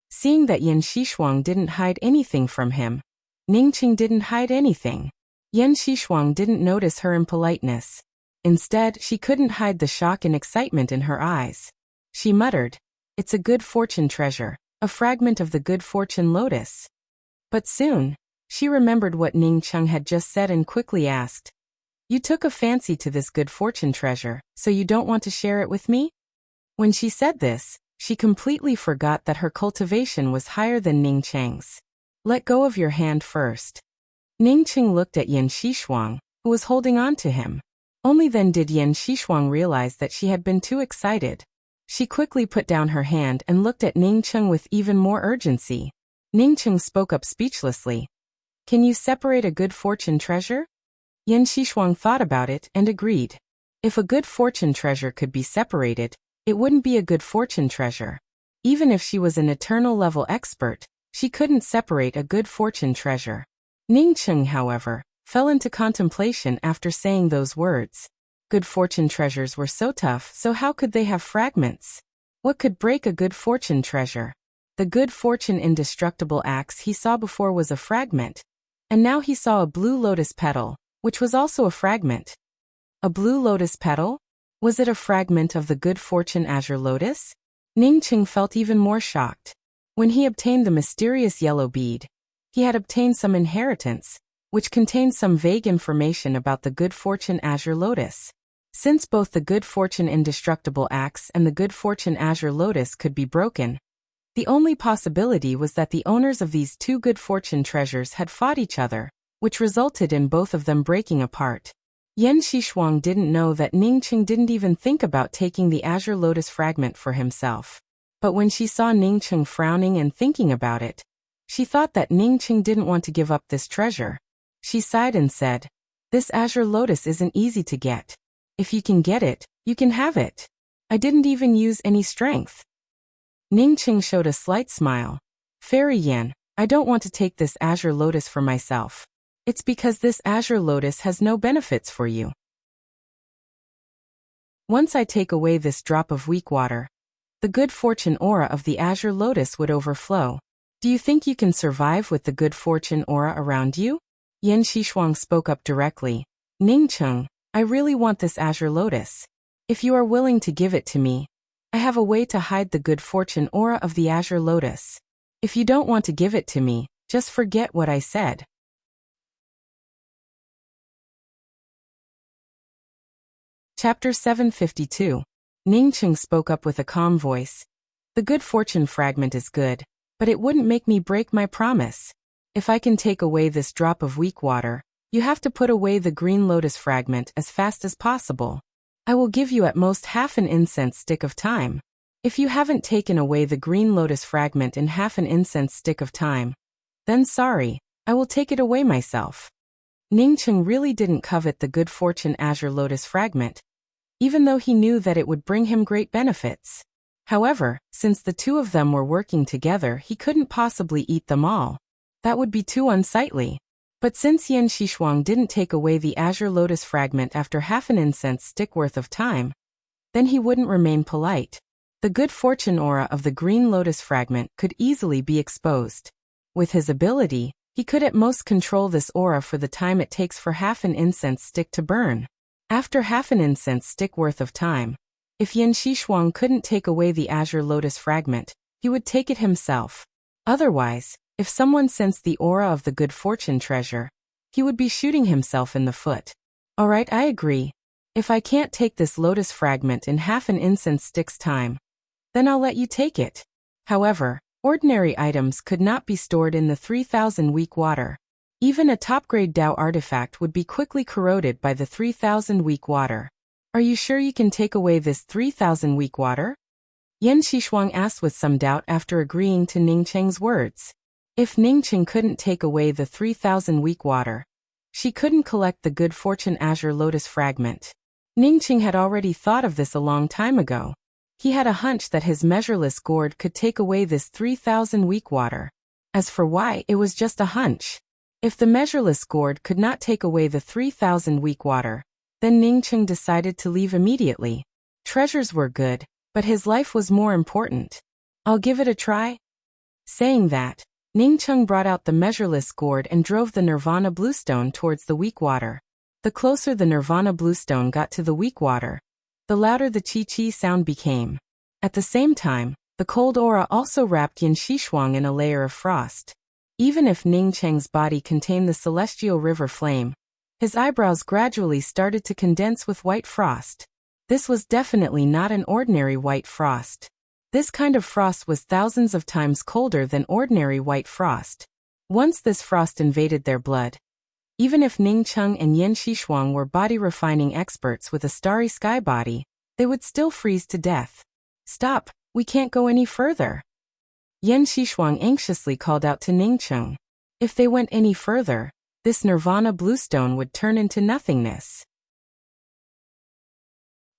Seeing that Yan Xishuang didn't hide anything from him, Ningqing didn't hide anything. Yan Xishuang didn't notice her impoliteness. Instead, she couldn't hide the shock and excitement in her eyes. She muttered, "It's a good fortune treasure, a fragment of the good fortune lotus." But soon, she remembered what Ningqing had just said and quickly asked, "You took a fancy to this good fortune treasure, so you don't want to share it with me?" When she said this, she completely forgot that her cultivation was higher than Ningqing's. "Let go of your hand first." Ningqing looked at Yan Xishuang, who was holding on to him. Only then did Yan Xishuang realize that she had been too excited. She quickly put down her hand and looked at Ningqing with even more urgency. Ningqing spoke up speechlessly. "Can you separate a good fortune treasure?" Yan Xishuang thought about it and agreed. If a good fortune treasure could be separated, it wouldn't be a good fortune treasure. Even if she was an eternal level expert, she couldn't separate a good fortune treasure. Ningqing, however, fell into contemplation after saying those words. Good fortune treasures were so tough, so how could they have fragments? What could break a good fortune treasure? The good fortune indestructible axe he saw before was a fragment. And now he saw a blue lotus petal, which was also a fragment. A blue lotus petal? Was it a fragment of the good fortune azure lotus? Ningqing felt even more shocked. When he obtained the mysterious yellow bead, he had obtained some inheritance, which contained some vague information about the good fortune azure lotus. Since both the good fortune indestructible axe and the good fortune azure lotus could be broken, the only possibility was that the owners of these two good fortune treasures had fought each other, which resulted in both of them breaking apart. Yan Xishuang didn't know that Ningqing didn't even think about taking the azure lotus fragment for himself. But when she saw Ningqing frowning and thinking about it, she thought that Ningqing didn't want to give up this treasure. She sighed and said, "This azure lotus isn't easy to get. If you can get it, you can have it. I didn't even use any strength." Ningqing showed a slight smile. "Fairy Yan, I don't want to take this azure lotus for myself. It's because this azure lotus has no benefits for you. Once I take away this drop of weak water, the good fortune aura of the azure lotus would overflow. Do you think you can survive with the good fortune aura around you?" Yan Xishuang spoke up directly. "Ningqing, I really want this azure lotus. If you are willing to give it to me, I have a way to hide the good fortune aura of the azure lotus. If you don't want to give it to me, just forget what I said." Chapter 752. Ningqing spoke up with a calm voice. "The good fortune fragment is good, but it wouldn't make me break my promise. If I can take away this drop of weak water, you have to put away the green lotus fragment as fast as possible. I will give you at most half an incense stick of time. If you haven't taken away the green lotus fragment in half an incense stick of time, then sorry, I will take it away myself." Ningqing really didn't covet the good fortune azure lotus fragment, even though he knew that it would bring him great benefits. However, since the two of them were working together, he couldn't possibly eat them all. That would be too unsightly. But since Yan Xishuang didn't take away the azure lotus fragment after half an incense stick worth of time, then he wouldn't remain polite. The good fortune aura of the green lotus fragment could easily be exposed. With his ability, he could at most control this aura for the time it takes for half an incense stick to burn. After half an incense stick worth of time, if Yan Xishuang couldn't take away the azure lotus fragment, he would take it himself. Otherwise, if someone sensed the aura of the good fortune treasure, he would be shooting himself in the foot. Alright, I agree. If I can't take this lotus fragment in half an incense stick's time, then I'll let you take it. However, ordinary items could not be stored in the 3000 weak water. Even a top-grade Dao artifact would be quickly corroded by the 3000 weak water. Are you sure you can take away this 3000 weak water? Yan Xishuang asked with some doubt after agreeing to Ningcheng's words. If Ningcheng couldn't take away the 3000 weak water, she couldn't collect the good fortune azure lotus fragment. Ningcheng had already thought of this a long time ago. He had a hunch that his measureless gourd could take away this 3000 weak water. As for why, it was just a hunch. If the measureless gourd could not take away the 3000 weak water, then Ningcheng decided to leave immediately. Treasures were good, but his life was more important. I'll give it a try. Saying that, Ningcheng brought out the measureless gourd and drove the Nirvana bluestone towards the weak water. The closer the Nirvana bluestone got to the weak water, the louder the chi-chi sound became. At the same time, the cold aura also wrapped Yan Xishuang in a layer of frost. Even if Ningcheng's body contained the celestial river flame, his eyebrows gradually started to condense with white frost. This was definitely not an ordinary white frost. This kind of frost was thousands of times colder than ordinary white frost. Once this frost invaded their blood, even if Ningcheng and Yan Xishuang were body-refining experts with a starry sky body, they would still freeze to death. Stop, we can't go any further. Yan Xishuang anxiously called out to Ningcheng. If they went any further, this Nirvana bluestone would turn into nothingness.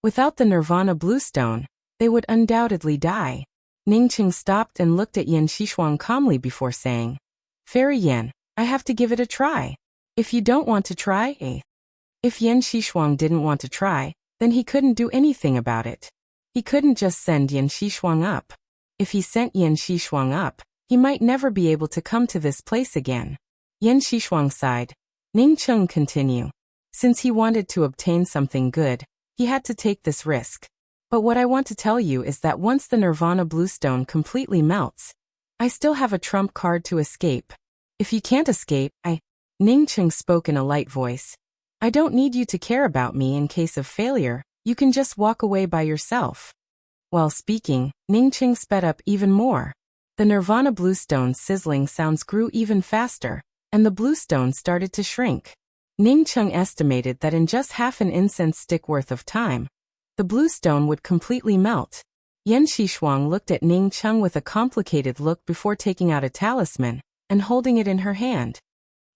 Without the Nirvana bluestone, they would undoubtedly die. Ningcheng stopped and looked at Yan Xishuang calmly before saying, Fairy Yan, I have to give it a try. If you don't want to try, If Yan Xishuang didn't want to try, then he couldn't do anything about it. He couldn't just send Yan Xishuang up. If he sent Yan Xishuang up, he might never be able to come to this place again. Yan Xishuang sighed. Ningcheng continued. Since he wanted to obtain something good, he had to take this risk. But what I want to tell you is that once the Nirvana bluestone completely melts, I still have a trump card to escape. If you can't escape, Ningcheng spoke in a light voice. I don't need you to care about me in case of failure, you can just walk away by yourself. While speaking, Ningcheng sped up even more. The Nirvana bluestone's sizzling sounds grew even faster, and the bluestone started to shrink. Ningcheng estimated that in just half an incense stick worth of time, the bluestone would completely melt. Yan Xishuang looked at Ningcheng with a complicated look before taking out a talisman and holding it in her hand.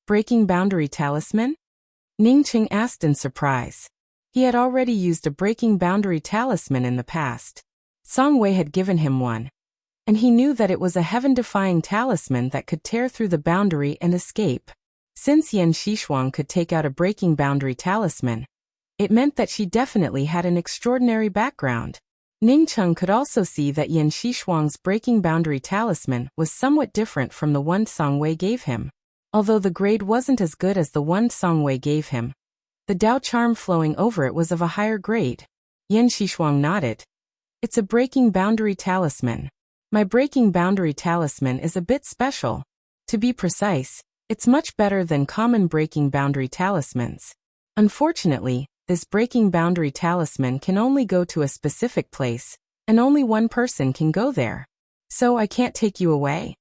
Breaking boundary talisman? Ningcheng asked in surprise. He had already used a breaking boundary talisman in the past. Song Wei had given him one, and he knew that it was a heaven-defying talisman that could tear through the boundary and escape. Since Yan Xishuang could take out a breaking boundary talisman, it meant that she definitely had an extraordinary background. Ningcheng could also see that Yan Xishuang's breaking boundary talisman was somewhat different from the one Song Wei gave him. Although the grade wasn't as good as the one Song Wei gave him, the Dao charm flowing over it was of a higher grade. Yan Xishuang nodded. It's a breaking boundary talisman. My breaking boundary talisman is a bit special. To be precise, it's much better than common breaking boundary talismans. Unfortunately, this breaking boundary talisman can only go to a specific place, and only one person can go there. So I can't take you away.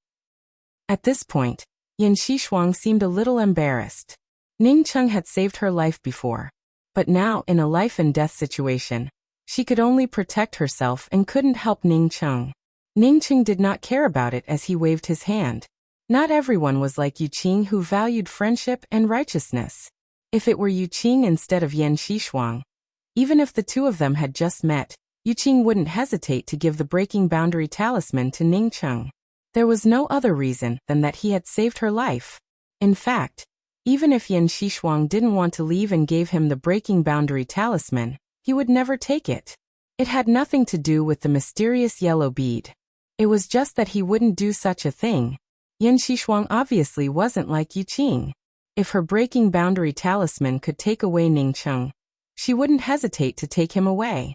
At this point, Yan Xishuang seemed a little embarrassed. Ningcheng had saved her life before, but now in a life-and-death situation, she could only protect herself and couldn't help Ningcheng. Ningcheng did not care about it as he waved his hand. Not everyone was like Yuqing who valued friendship and righteousness. If it were Yuqing instead of Yan Xishuang, even if the two of them had just met, Yuqing wouldn't hesitate to give the breaking boundary talisman to Ningcheng. There was no other reason than that he had saved her life. In fact, even if Yan Xishuang didn't want to leave and gave him the breaking boundary talisman, he would never take it. It had nothing to do with the mysterious yellow bead. It was just that he wouldn't do such a thing. Yan Xishuang obviously wasn't like Yu Qing. If her breaking boundary talisman could take away Ning Cheng, she wouldn't hesitate to take him away.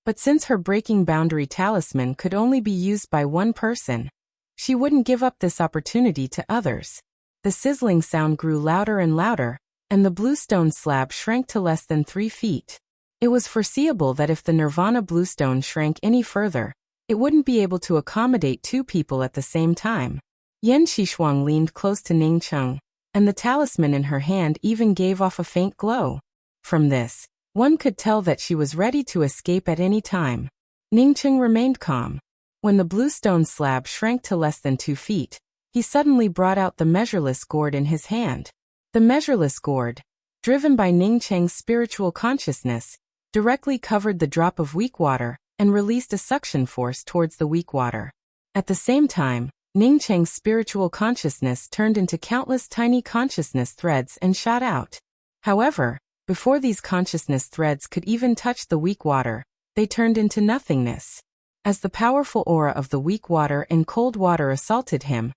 But since her breaking boundary talisman could only be used by one person, she wouldn't give up this opportunity to others. The sizzling sound grew louder and louder, and the bluestone slab shrank to less than 3 feet. It was foreseeable that if the Nirvana bluestone shrank any further, it wouldn't be able to accommodate 2 people at the same time. Yan Xishuang leaned close to Ning Cheng, and the talisman in her hand even gave off a faint glow. From this, one could tell that she was ready to escape at any time. Ning Cheng remained calm. When the bluestone slab shrank to less than 2 feet, he suddenly brought out the measureless gourd in his hand. The measureless gourd, driven by Ning Cheng's spiritual consciousness, directly covered the drop of weak water and released a suction force towards the weak water. At the same time, Ning Cheng's spiritual consciousness turned into countless tiny consciousness threads and shot out. However, before these consciousness threads could even touch the weak water, they turned into nothingness. As the powerful aura of the weak water and cold water assaulted him,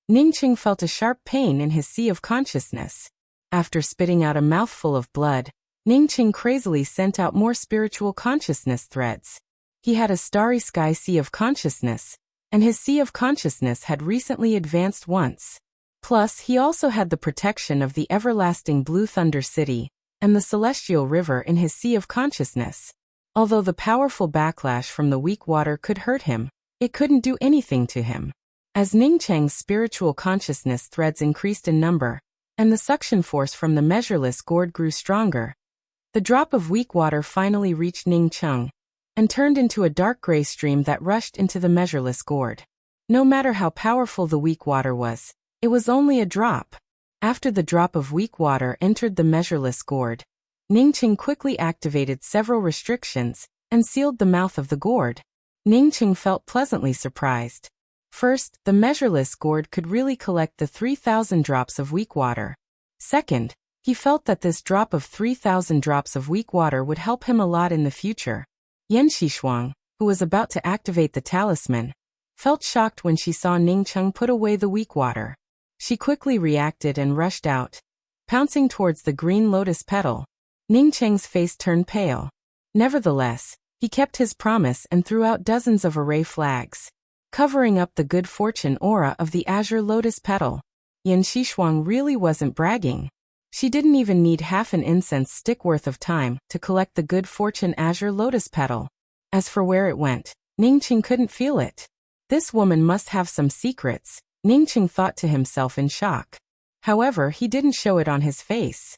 Ning Cheng felt a sharp pain in his sea of consciousness. After spitting out a mouthful of blood, Ning Cheng crazily sent out more spiritual consciousness threads. He had a starry sky sea of consciousness, and his sea of consciousness had recently advanced once. Plus, he also had the protection of the everlasting Blue Thunder City and the Celestial River in his sea of consciousness. Although the powerful backlash from the weak water could hurt him, it couldn't do anything to him. As Ning Cheng's spiritual consciousness threads increased in number, and the suction force from the measureless gourd grew stronger, the drop of weak water finally reached Ning Cheng and turned into a dark gray stream that rushed into the measureless gourd. No matter how powerful the weak water was, it was only a drop. After the drop of weak water entered the measureless gourd, Ning Cheng quickly activated several restrictions and sealed the mouth of the gourd. Ning Cheng felt pleasantly surprised. First, the measureless gourd could really collect the 3,000 drops of weak water. Second, he felt that this drop of 3,000 drops of weak water would help him a lot in the future. Yan Xishuang, who was about to activate the talisman, felt shocked when she saw Ning Cheng put away the weak water. She quickly reacted and rushed out, pouncing towards the green lotus petal. Ning Cheng's face turned pale. Nevertheless, he kept his promise and threw out dozens of array flags, covering up the good fortune aura of the azure lotus petal. Yan Xishuang really wasn't bragging. She didn't even need half an incense stick worth of time to collect the good fortune azure lotus petal. As for where it went, Ning Cheng couldn't feel it. This woman must have some secrets, Ning Cheng thought to himself in shock. However, he didn't show it on his face.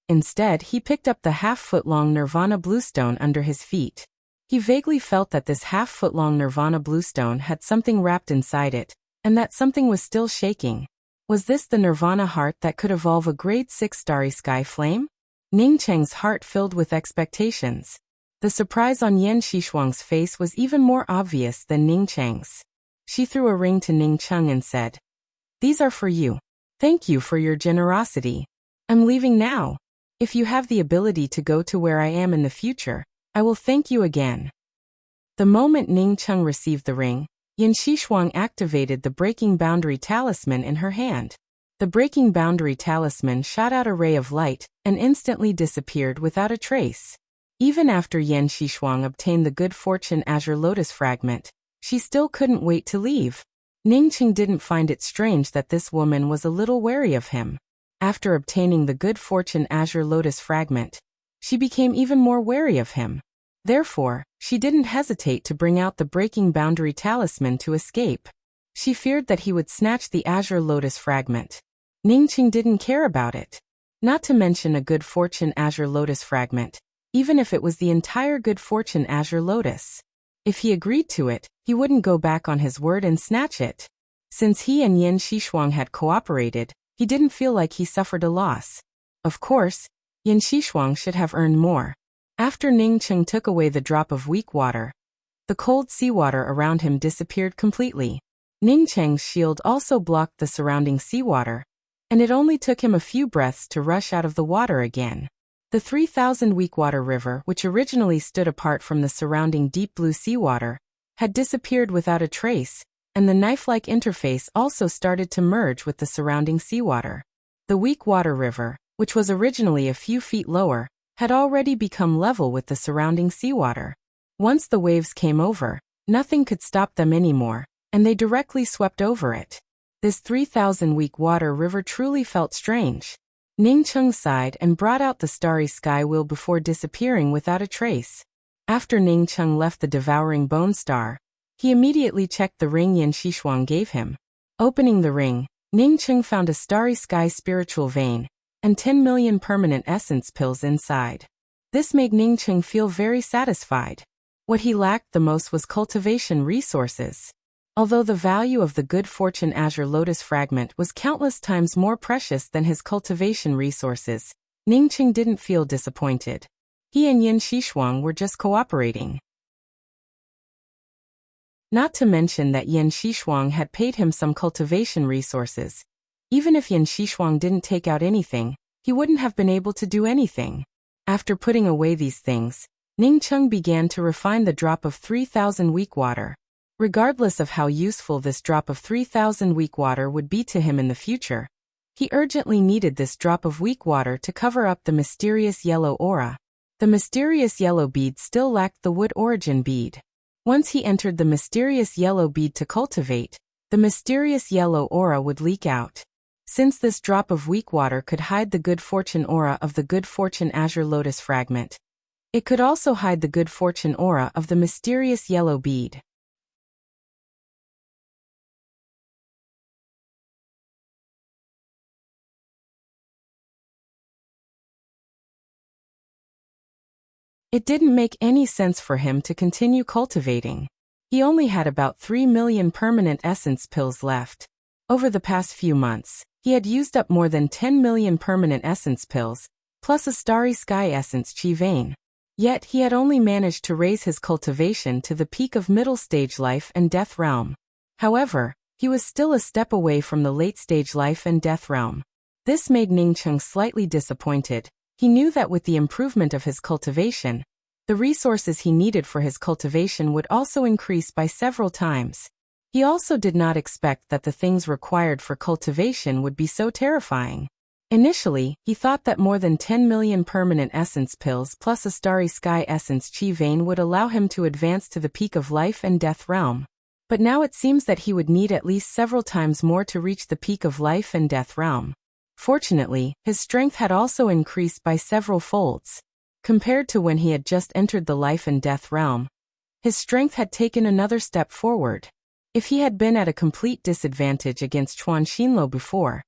Instead, he picked up the half-foot-long Nirvana bluestone under his feet. He vaguely felt that this half-foot-long Nirvana bluestone had something wrapped inside it, and that something was still shaking. Was this the Nirvana heart that could evolve a grade 6 starry sky flame? Ning Cheng's heart filled with expectations. The surprise on Yan Xishuang's face was even more obvious than Ning Cheng's. She threw a ring to Ning Cheng and said, "These are for you. Thank you for your generosity. I'm leaving now. If you have the ability to go to where I am in the future, I will thank you again." The moment Ning Cheng received the ring, Yan Xishuang activated the breaking boundary talisman in her hand. The breaking boundary talisman shot out a ray of light and instantly disappeared without a trace. Even after Yan Xishuang obtained the good fortune azure lotus fragment, she still couldn't wait to leave. Ning Cheng didn't find it strange that this woman was a little wary of him. After obtaining the good fortune azure lotus fragment, she became even more wary of him. Therefore, she didn't hesitate to bring out the breaking boundary talisman to escape. She feared that he would snatch the azure lotus fragment. Ning Cheng didn't care about it. Not to mention a good fortune azure lotus fragment, even if it was the entire good fortune azure lotus. If he agreed to it, he wouldn't go back on his word and snatch it. Since he and Yan Xishuang had cooperated, he didn't feel like he suffered a loss. Of course, Yan Xishuang should have earned more. After Ning Cheng took away the drop of weak water, the cold seawater around him disappeared completely. Ning Cheng's shield also blocked the surrounding seawater, and it only took him a few breaths to rush out of the water again. The 3,000-week-water river, which originally stood apart from the surrounding deep blue seawater, had disappeared without a trace, and the knife-like interface also started to merge with the surrounding seawater. The weak-water river, which was originally a few feet lower, had already become level with the surrounding seawater. Once the waves came over, nothing could stop them anymore, and they directly swept over it. This 3,000-week-water river truly felt strange. Ning Cheng sighed and brought out the starry sky wheel before disappearing without a trace. After Ning Cheng left the devouring bone star, he immediately checked the ring Yan Xishuang gave him. Opening the ring, Ning Cheng found a starry sky spiritual vein and 10 million permanent essence pills inside. This made Ning Cheng feel very satisfied. What he lacked the most was cultivation resources. Although the value of the Good Fortune Azure Lotus fragment was countless times more precious than his cultivation resources, Ning Cheng didn't feel disappointed. He and Yan Xishuang were just cooperating. Not to mention that Yan Xishuang had paid him some cultivation resources. Even if Yan Xishuang didn't take out anything, he wouldn't have been able to do anything. After putting away these things, Ning Cheng began to refine the drop of 3,000 weak water. Regardless of how useful this drop of 3,000 weak water would be to him in the future, he urgently needed this drop of weak water to cover up the mysterious yellow aura. The mysterious yellow bead still lacked the wood origin bead. Once he entered the mysterious yellow bead to cultivate, the mysterious yellow aura would leak out. Since this drop of weak water could hide the good fortune aura of the Good Fortune Azure Lotus fragment, it could also hide the good fortune aura of the mysterious yellow bead. It didn't make any sense for him to continue cultivating. He only had about 3 million permanent essence pills left. Over the past few months, he had used up more than 10 million permanent essence pills, plus a starry sky essence chi vein. Yet he had only managed to raise his cultivation to the peak of middle stage life and death realm. However, he was still a step away from the late stage life and death realm. This made Ning Cheng slightly disappointed. He knew that with the improvement of his cultivation, the resources he needed for his cultivation would also increase by several times. He also did not expect that the things required for cultivation would be so terrifying. Initially, he thought that more than 10 million permanent essence pills plus a starry sky essence chi vein would allow him to advance to the peak of life and death realm. But now it seems that he would need at least several times more to reach the peak of life and death realm. Fortunately, his strength had also increased by several folds. Compared to when he had just entered the life and death realm, his strength had taken another step forward. If he had been at a complete disadvantage against Chuan Xinluo before,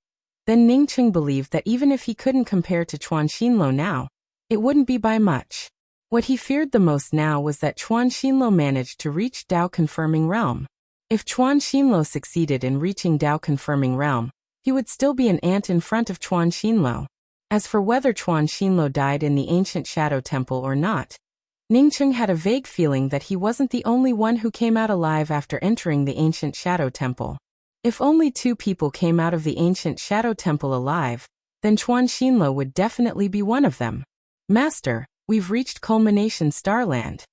then Ning Cheng believed that even if he couldn't compare to Chuan Xinluo now, it wouldn't be by much. What he feared the most now was that Chuan Xinluo managed to reach Dao Confirming Realm. If Chuan Xinluo succeeded in reaching Dao Confirming Realm, he would still be an ant in front of Chuan Xinluo. As for whether Chuan Xinluo died in the ancient Shadow Temple or not, Ning Cheng had a vague feeling that he wasn't the only one who came out alive after entering the ancient Shadow Temple. If only 2 people came out of the ancient Shadow Temple alive, then Chuan Xinluo would definitely be one of them. Master, we've reached Culmination Starland.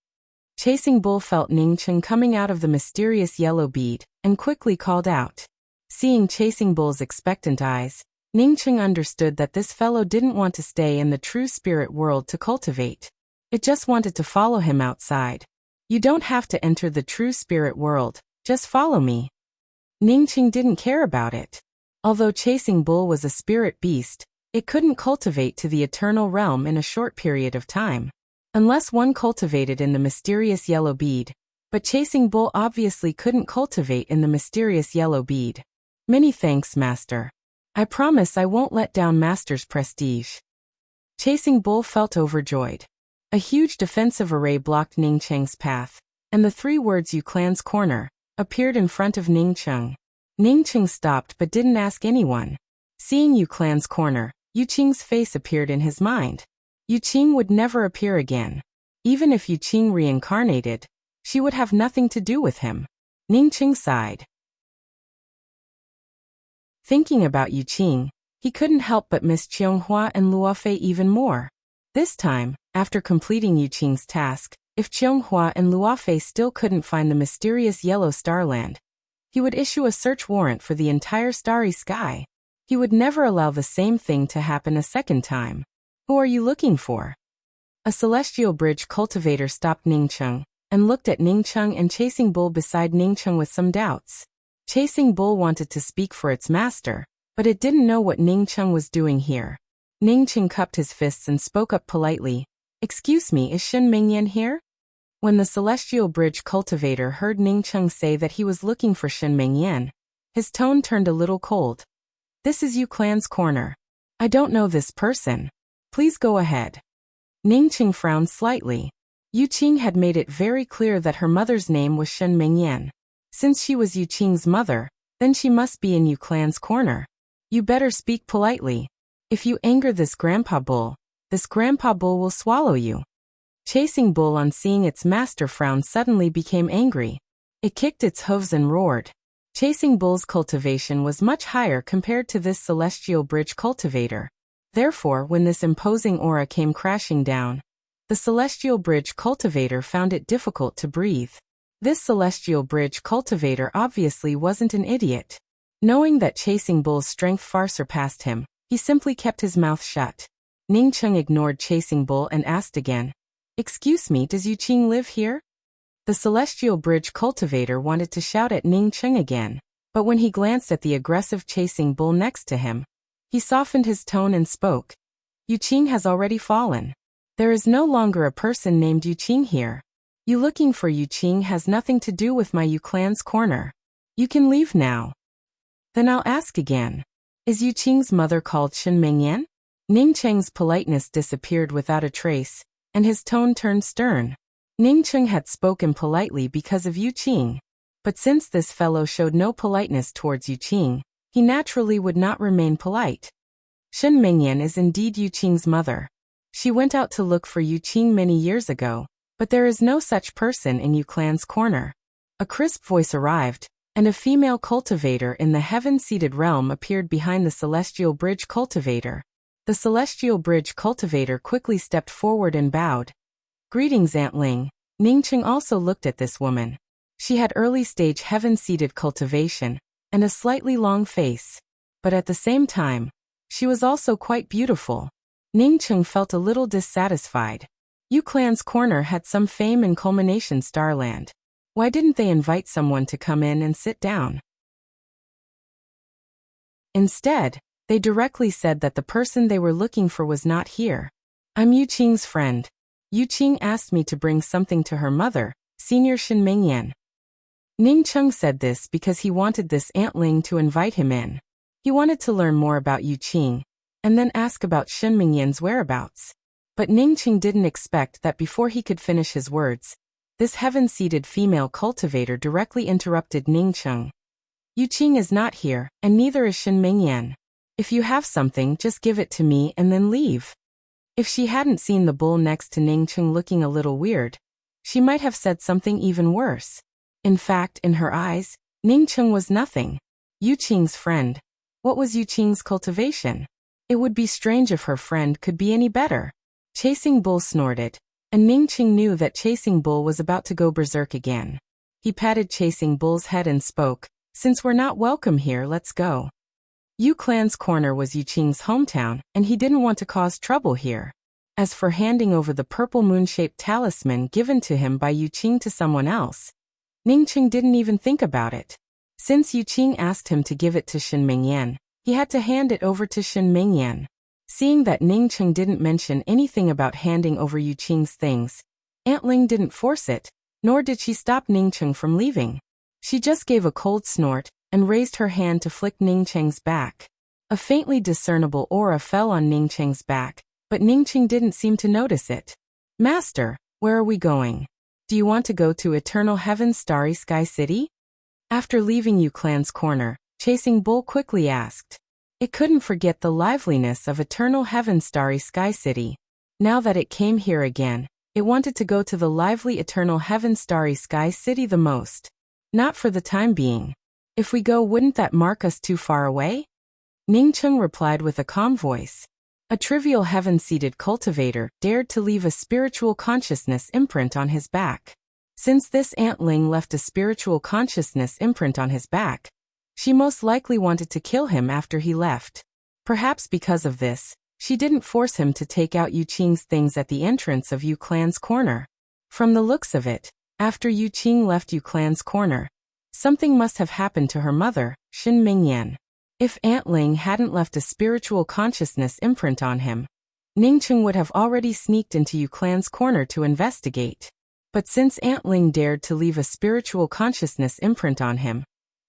Chasing Bull felt Ning Cheng coming out of the mysterious yellow bead, and quickly called out. Seeing Chasing Bull's expectant eyes, Ning Cheng understood that this fellow didn't want to stay in the true spirit world to cultivate. It just wanted to follow him outside. You don't have to enter the true spirit world, just follow me. Ning Cheng didn't care about it. Although Chasing Bull was a spirit beast, it couldn't cultivate to the eternal realm in a short period of time. Unless one cultivated in the mysterious yellow bead, but Chasing Bull obviously couldn't cultivate in the mysterious yellow bead. Many thanks, Master. I promise I won't let down Master's prestige. Chasing Bull felt overjoyed. A huge defensive array blocked Ning Cheng's path, and the 3 words "Yu Clan's Corner" appeared in front of Ning Cheng. Ning Cheng stopped but didn't ask anyone. Seeing Yu Clan's Corner, Yu Qing's face appeared in his mind. Yu Qing would never appear again. Even if Yu Qing reincarnated, she would have nothing to do with him. Ning Cheng sighed. Thinking about Yu Qing, he couldn't help but miss Qianghua and Luofei even more. This time, after completing Yu Qing's task, if Qianghua and Luofei still couldn't find the mysterious yellow starland, he would issue a search warrant for the entire starry sky. He would never allow the same thing to happen a second time. Who are you looking for? A celestial bridge cultivator stopped Ningcheng and looked at Ningcheng and Chasing Bull beside Ningcheng with some doubts. Chasing Bull wanted to speak for its master, but it didn't know what Ningcheng was doing here. Ningcheng cupped his fists and spoke up politely. Excuse me, is Shen Mingyan here? When the celestial bridge cultivator heard Ningcheng say that he was looking for Shen Mingyan, his tone turned a little cold. This is Yu Clan's corner. I don't know this person. Please go ahead. Ningcheng frowned slightly. Yu Qing had made it very clear that her mother's name was Shen Mingyan. Since she was Yu Qing's mother, then she must be in Yu Clan's corner. You better speak politely. If you anger this grandpa bull will swallow you. Chasing Bull, on seeing its master frown, suddenly became angry. It kicked its hooves and roared. Chasing Bull's cultivation was much higher compared to this celestial bridge cultivator. Therefore, when this imposing aura came crashing down, the celestial bridge cultivator found it difficult to breathe. This celestial bridge cultivator obviously wasn't an idiot. Knowing that Chasing Bull's strength far surpassed him, he simply kept his mouth shut. Ningcheng ignored Chasing Bull and asked again, Excuse me, does Yu Qing live here? The celestial bridge cultivator wanted to shout at Ningcheng again, but when he glanced at the aggressive Chasing Bull next to him, he softened his tone and spoke. Yu Qing has already fallen. There is no longer a person named Yu Qing here. You looking for Yu Qing has nothing to do with my Yu Clan's corner. You can leave now. Then I'll ask again. Is Yu Qing's mother called Shen Mingyan? Ningcheng's politeness disappeared without a trace, and his tone turned stern. Ningcheng had spoken politely because of Yu Qing, but since this fellow showed no politeness towards Yu Qing, he naturally would not remain polite. Shen Mingyan is indeed Yu Qing's mother. She went out to look for Yu Qing many years ago, but there is no such person in Yu Clan's corner. A crisp voice arrived, and a female cultivator in the heaven-seated realm appeared behind the celestial bridge cultivator. The celestial bridge cultivator quickly stepped forward and bowed. Greetings, Aunt Ling. Ningcheng also looked at this woman. She had early-stage heaven-seated cultivation, and a slightly long face. But at the same time, she was also quite beautiful. Ningcheng felt a little dissatisfied. Yu Clan's corner had some fame in Culmination Starland. Why didn't they invite someone to come in and sit down? Instead, they directly said that the person they were looking for was not here. I'm Yu Qing's friend. Yu Qing asked me to bring something to her mother, Senior Shen Mingyan. Ningcheng said this because he wanted this Aunt Ling to invite him in. He wanted to learn more about Yu Qing, and then ask about Shen Mingyan's whereabouts. But Ningcheng didn't expect that before he could finish his words, this heaven-seated female cultivator directly interrupted Ningcheng. Yu Qing is not here, and neither is Shen Mingyan. If you have something, just give it to me and then leave. If she hadn't seen the bull next to Ningcheng looking a little weird, she might have said something even worse. In fact, in her eyes, Ningcheng was nothing. Yu Qing's friend. What was Yu Qing's cultivation? It would be strange if her friend could be any better. Chasing Bull snorted, and Ningcheng knew that Chasing Bull was about to go berserk again. He patted Chasing Bull's head and spoke, Since we're not welcome here, let's go. Yu Clan's corner was Yu Qing's hometown, and he didn't want to cause trouble here. As for handing over the purple moon-shaped talisman given to him by Yu Qing to someone else, Ningcheng didn't even think about it. Since Yu Qing asked him to give it to Shen Mingyan, he had to hand it over to Shen Mingyan. Seeing that Ningcheng didn't mention anything about handing over Yu Qing's things, Aunt Ling didn't force it, nor did she stop Ningcheng from leaving. She just gave a cold snort and raised her hand to flick Ningcheng's back. A faintly discernible aura fell on Ningcheng's back, but Ningcheng didn't seem to notice it. Master, where are we going? Do you want to go to Eternal Heaven's Starry Sky City? After leaving Yu Clan's corner, Chasing Bull quickly asked. It couldn't forget the liveliness of Eternal Heaven's Starry Sky City. Now that it came here again, it wanted to go to the lively Eternal Heaven's Starry Sky City the most. Not for the time being. If we go, wouldn't that mark us too far away? Ningcheng replied with a calm voice. A trivial heaven-seated cultivator dared to leave a spiritual consciousness imprint on his back. Since this antling left a spiritual consciousness imprint on his back, she most likely wanted to kill him after he left. Perhaps because of this, she didn't force him to take out Yu Qing's things at the entrance of Yu Clan's corner. From the looks of it, after Yu Qing left Yu Clan's corner, something must have happened to her mother, Shin Mingyan. If Antling hadn't left a spiritual consciousness imprint on him, Ningcheng would have already sneaked into Yu Clan's corner to investigate. But since Antling dared to leave a spiritual consciousness imprint on him,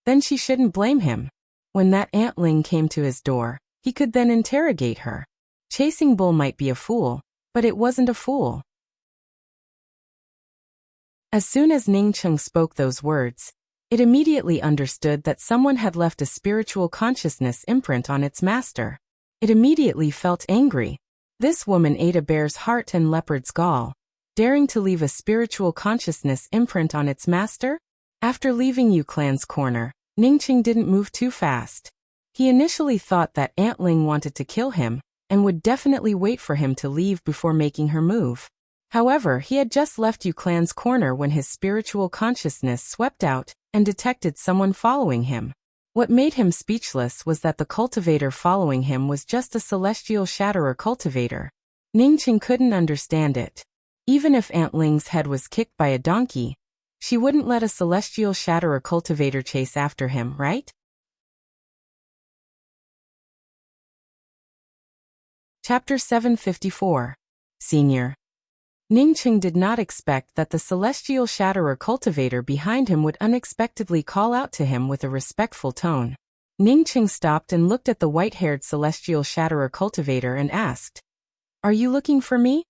then she shouldn't blame him. When that Antling came to his door, he could then interrogate her. Chasing Bull might be a fool, but it wasn't a fool. As soon as Ningcheng spoke those words, it immediately understood that someone had left a spiritual consciousness imprint on its master. It immediately felt angry. This woman ate a bear's heart and leopard's gall, daring to leave a spiritual consciousness imprint on its master? After leaving Yu Clan's corner, Ningcheng didn't move too fast. He initially thought that Antling wanted to kill him, and would definitely wait for him to leave before making her move. However, he had just left Yu Clan's corner when his spiritual consciousness swept out and detected someone following him. What made him speechless was that the cultivator following him was just a celestial shatterer cultivator. Ningcheng couldn't understand it. Even if Antling's head was kicked by a donkey, she wouldn't let a celestial shatterer cultivator chase after him, right? Chapter 754. Senior. Ningcheng did not expect that the celestial shatterer cultivator behind him would unexpectedly call out to him with a respectful tone. Ningcheng stopped and looked at the white-haired celestial shatterer cultivator and asked, "Are you looking for me?"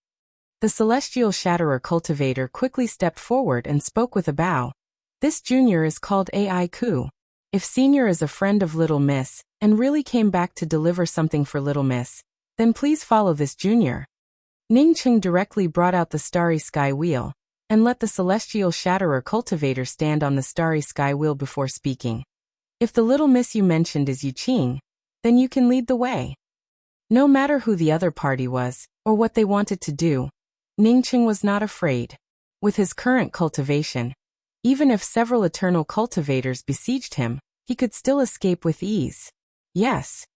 The celestial shatterer cultivator quickly stepped forward and spoke with a bow. "This junior is called Ai Ku. If senior is a friend of Little Miss and really came back to deliver something for Little Miss, then please follow this junior." Ningcheng directly brought out the starry sky wheel, and let the celestial shatterer cultivator stand on the starry sky wheel before speaking. "If the Little Miss you mentioned is Yu Qing, then you can lead the way." No matter who the other party was, or what they wanted to do, Ningcheng was not afraid. With his current cultivation, even if several eternal cultivators besieged him, he could still escape with ease. "Yes."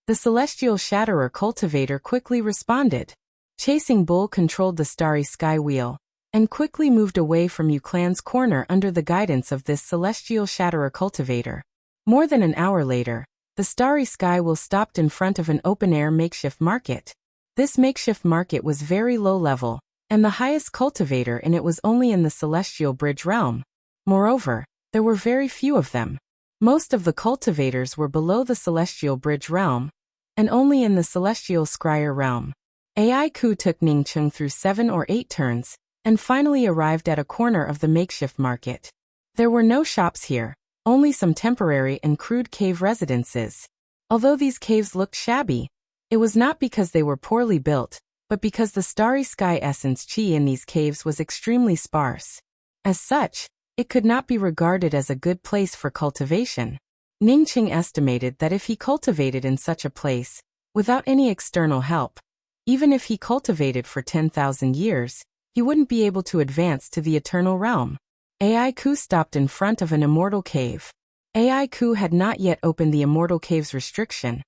The celestial shatterer cultivator quickly responded. Chasing Bull controlled the starry sky wheel, and quickly moved away from Yu Clan's corner under the guidance of this celestial shatterer cultivator. More than an hour later, the starry sky wheel stopped in front of an open-air makeshift market. This makeshift market was very low level, and the highest cultivator in it was only in the celestial bridge realm. Moreover, there were very few of them. Most of the cultivators were below the celestial bridge realm, and only in the celestial scryer realm. Ai Ku took Ningcheng through 7 or 8 turns, and finally arrived at a corner of the makeshift market. There were no shops here, only some temporary and crude cave residences. Although these caves looked shabby, it was not because they were poorly built, but because the starry sky essence chi in these caves was extremely sparse. As such, it could not be regarded as a good place for cultivation. Ningcheng estimated that if he cultivated in such a place, without any external help, even if he cultivated for 10,000 years, he wouldn't be able to advance to the eternal realm. Ai Ku stopped in front of an immortal cave. Ai Ku had not yet opened the immortal cave's restriction,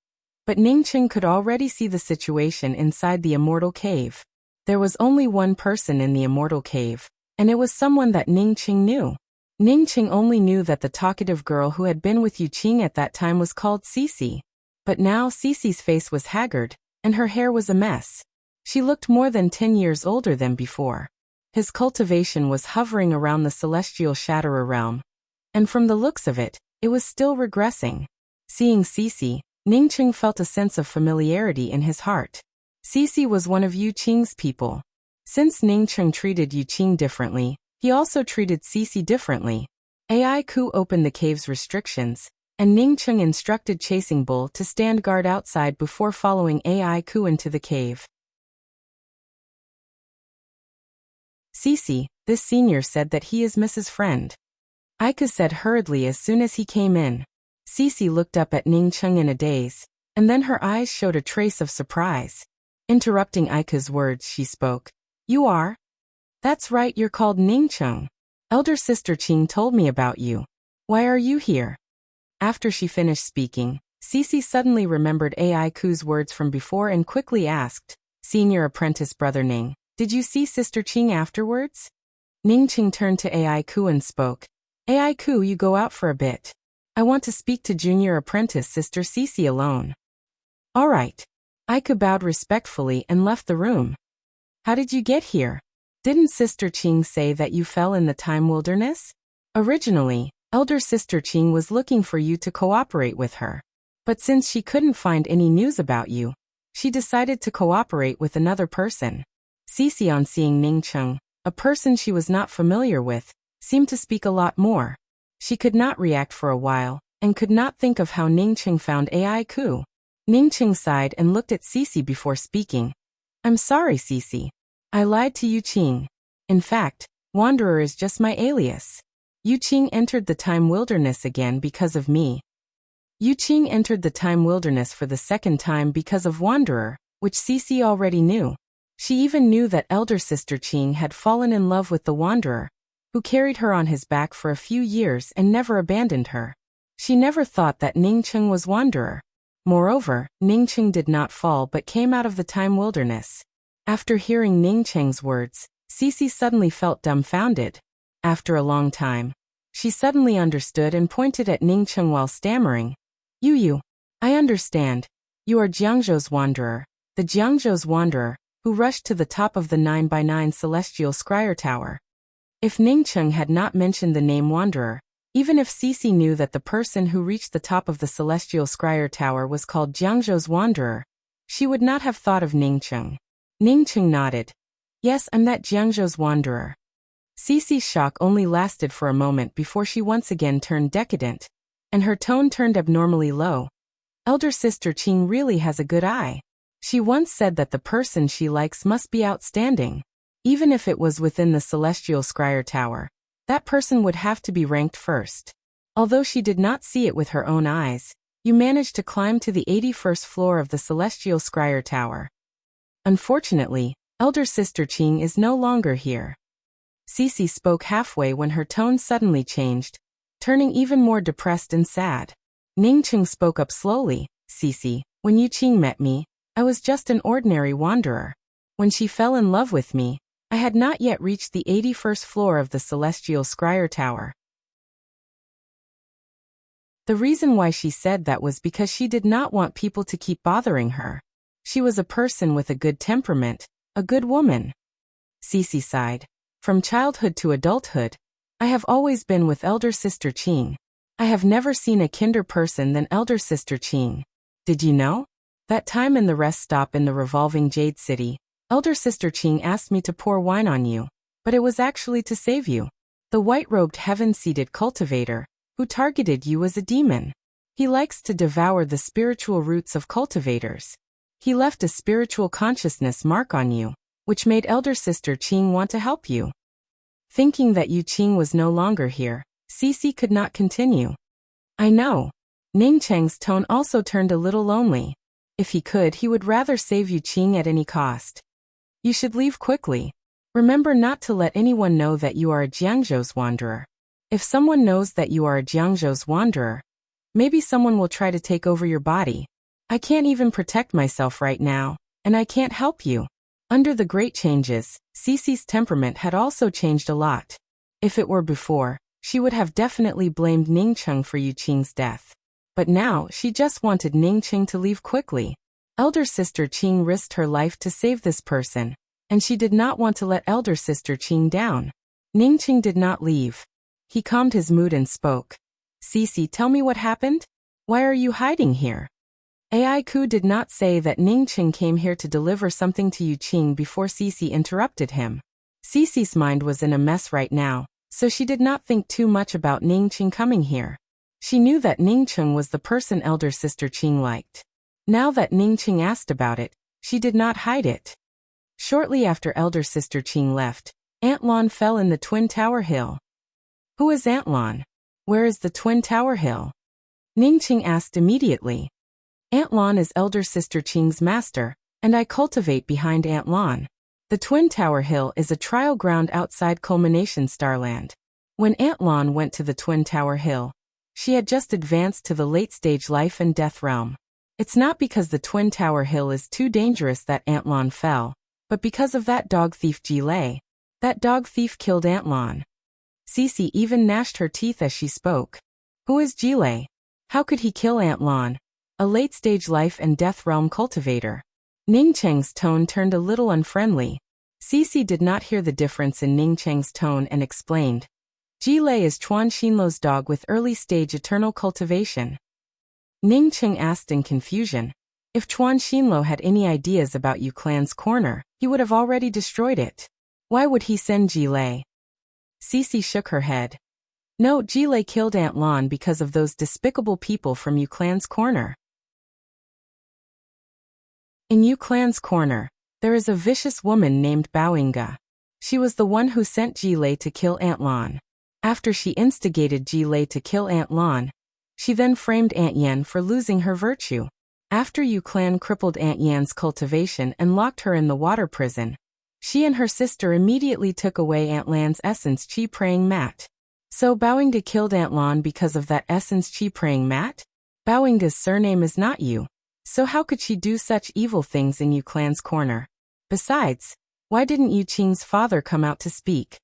but Ningcheng could already see the situation inside the immortal cave. There was only one person in the immortal cave, and it was someone that Ningcheng knew. Ningcheng only knew that the talkative girl who had been with Yu Qing at that time was called Cici. But now Cici's face was haggard, and her hair was a mess. She looked more than 10 years older than before. His cultivation was hovering around the celestial shatterer realm, and from the looks of it, it was still regressing. Seeing Cici, Ningcheng felt a sense of familiarity in his heart. Cici was one of Yu Qing's people. Since Ningcheng treated Yu Qing differently, he also treated Cici differently. Ai Ku opened the cave's restrictions, and Ningcheng instructed Chasing Bull to stand guard outside before following Ai Ku into the cave. "Cici, this senior said that he is Mrs. Friend," Aiku said hurriedly as soon as he came in. Cici looked up at Ningcheng in a daze. and then her eyes showed a trace of surprise. Interrupting Aika's words, she spoke. You are? That's right, you're called Ningcheng. Elder sister Qing told me about you. Why are you here? After she finished speaking, Cici suddenly remembered Ai Ku's words from before and quickly asked, Senior apprentice brother Ning, did you see sister Qing afterwards? Ningcheng turned to Ai Ku and spoke. Ai Ku, you go out for a bit. I want to speak to junior apprentice sister Cici alone. All right. Aika bowed respectfully and left the room. How did you get here? Didn't sister Qing say that you fell in the time wilderness? Originally, elder sister Qing was looking for you to cooperate with her. But since she couldn't find any news about you, she decided to cooperate with another person. Cici, on seeing Ningcheng, a person she was not familiar with, seemed to speak a lot more. She could not react for a while, and could not think of how Ningcheng found Ai Ku. Ningcheng sighed and looked at Cici before speaking. I'm sorry, Cici. I lied to Yu Qing. In fact, Wanderer is just my alias. Yu Qing entered the time wilderness again because of me. Yu Qing entered the time wilderness for the second time because of Wanderer, which Cici already knew. She even knew that elder sister Qing had fallen in love with the Wanderer, who carried her on his back for a few years and never abandoned her. She never thought that Ningcheng was Wanderer. Moreover, Ningcheng did not fall but came out of the time wilderness. After hearing Ningcheng's words, Cici suddenly felt dumbfounded. After a long time, she suddenly understood and pointed at Ningcheng while stammering. You, I understand. You are Jiangzhou's Wanderer, the Jiangzhou's Wanderer, who rushed to the top of the 9x9 celestial scryer tower. If Ningcheng had not mentioned the name Wanderer, even if Cici knew that the person who reached the top of the celestial scryer tower was called Jiangzhou's Wanderer, she would not have thought of Ningcheng. Ningcheng nodded. Yes, I'm that Jiangzhou's Wanderer. Cici's shock only lasted for a moment before she once again turned decadent, and her tone turned abnormally low. Elder sister Qing really has a good eye. She once said that the person she likes must be outstanding. Even if it was within the celestial scryer tower, that person would have to be ranked first. Although she did not see it with her own eyes, you managed to climb to the 81st floor of the celestial scryer tower. Unfortunately, elder sister Qing is no longer here. Cici spoke halfway when her tone suddenly changed, turning even more depressed and sad. Ningcheng spoke up slowly. Cici, when Yu Qing met me, I was just an ordinary wanderer. When she fell in love with me, I had not yet reached the 81st floor of the celestial scryer tower. The reason why she said that was because she did not want people to keep bothering her. She was a person with a good temperament, a good woman. Cici sighed. From childhood to adulthood, I have always been with elder sister Qing. I have never seen a kinder person than elder sister Qing. Did you know? That time in the rest stop in the revolving Jade City, elder sister Qing asked me to pour wine on you, but it was actually to save you. The white-robed heaven-seated cultivator, who targeted you, was a demon. He likes to devour the spiritual roots of cultivators. He left a spiritual consciousness mark on you, which made elder sister Qing want to help you. Thinking that Yu Qing was no longer here, Cici could not continue. I know. Ningcheng's tone also turned a little lonely. If he could, he would rather save Yu Qing at any cost. You should leave quickly. Remember not to let anyone know that you are a Jiangzhou's Wanderer. If someone knows that you are a Jiangzhou's Wanderer, maybe someone will try to take over your body. I can't even protect myself right now, and I can't help you. Under the great changes, Cici's temperament had also changed a lot. If it were before, she would have definitely blamed Ningcheng for Yu Qing's death. But now, she just wanted Ningcheng to leave quickly. Elder sister Qing risked her life to save this person, and she did not want to let elder sister Qing down. Ningcheng did not leave. He calmed his mood and spoke. Cici, tell me what happened? Why are you hiding here? Ai Ku did not say that Ningcheng came here to deliver something to Yu Qing before Cici interrupted him. Cici's mind was in a mess right now, so she did not think too much about Ningcheng coming here. She knew that Ningcheng was the person elder sister Qing liked. Now that Ningcheng asked about it, she did not hide it. Shortly after elder sister Qing left, Aunt Lan fell in the Twin Tower Hill. Who is Aunt Lan? Where is the Twin Tower Hill? Ningcheng asked immediately. Aunt Lan is elder sister Qing's master, and I cultivate behind Aunt Lan. The Twin Tower Hill is a trial ground outside Culmination Starland. When Aunt Lan went to the Twin Tower Hill, she had just advanced to the late-stage life and death realm. It's not because the Twin Tower Hill is too dangerous that Aunt Lan fell, but because of that dog thief Jilei. That dog thief killed Aunt Lan. Cici even gnashed her teeth as she spoke. Who is Jilei? How could he kill Aunt Lan, a late-stage life and death realm cultivator? Ning Cheng's tone turned a little unfriendly. Cici did not hear the difference in Ning Cheng's tone and explained. Jilei is Chuan Xinluo's dog with early-stage eternal cultivation. Ning Cheng asked in confusion. If Chuan Xinluo had any ideas about Yu Clan's corner, he would have already destroyed it. Why would he send Jilei? Cici shook her head. No, Jilei killed Aunt Lan because of those despicable people from Yu Clan's corner. In Yu Clan's corner, there is a vicious woman named Baoinga. She was the one who sent Jilei to kill Aunt Lan. After she instigated Jilei to kill Aunt Lan, she then framed Aunt Yan for losing her virtue. After Yu Clan crippled Aunt Yan's cultivation and locked her in the water prison, she and her sister immediately took away Aunt Lan's essence chi praying mat. So Baoinga killed Aunt Lan because of that essence chi praying mat? Baoinga's surname is not Yu. So how could she do such evil things in Yu Clan's corner? Besides, why didn't Yu Qing's father come out to speak?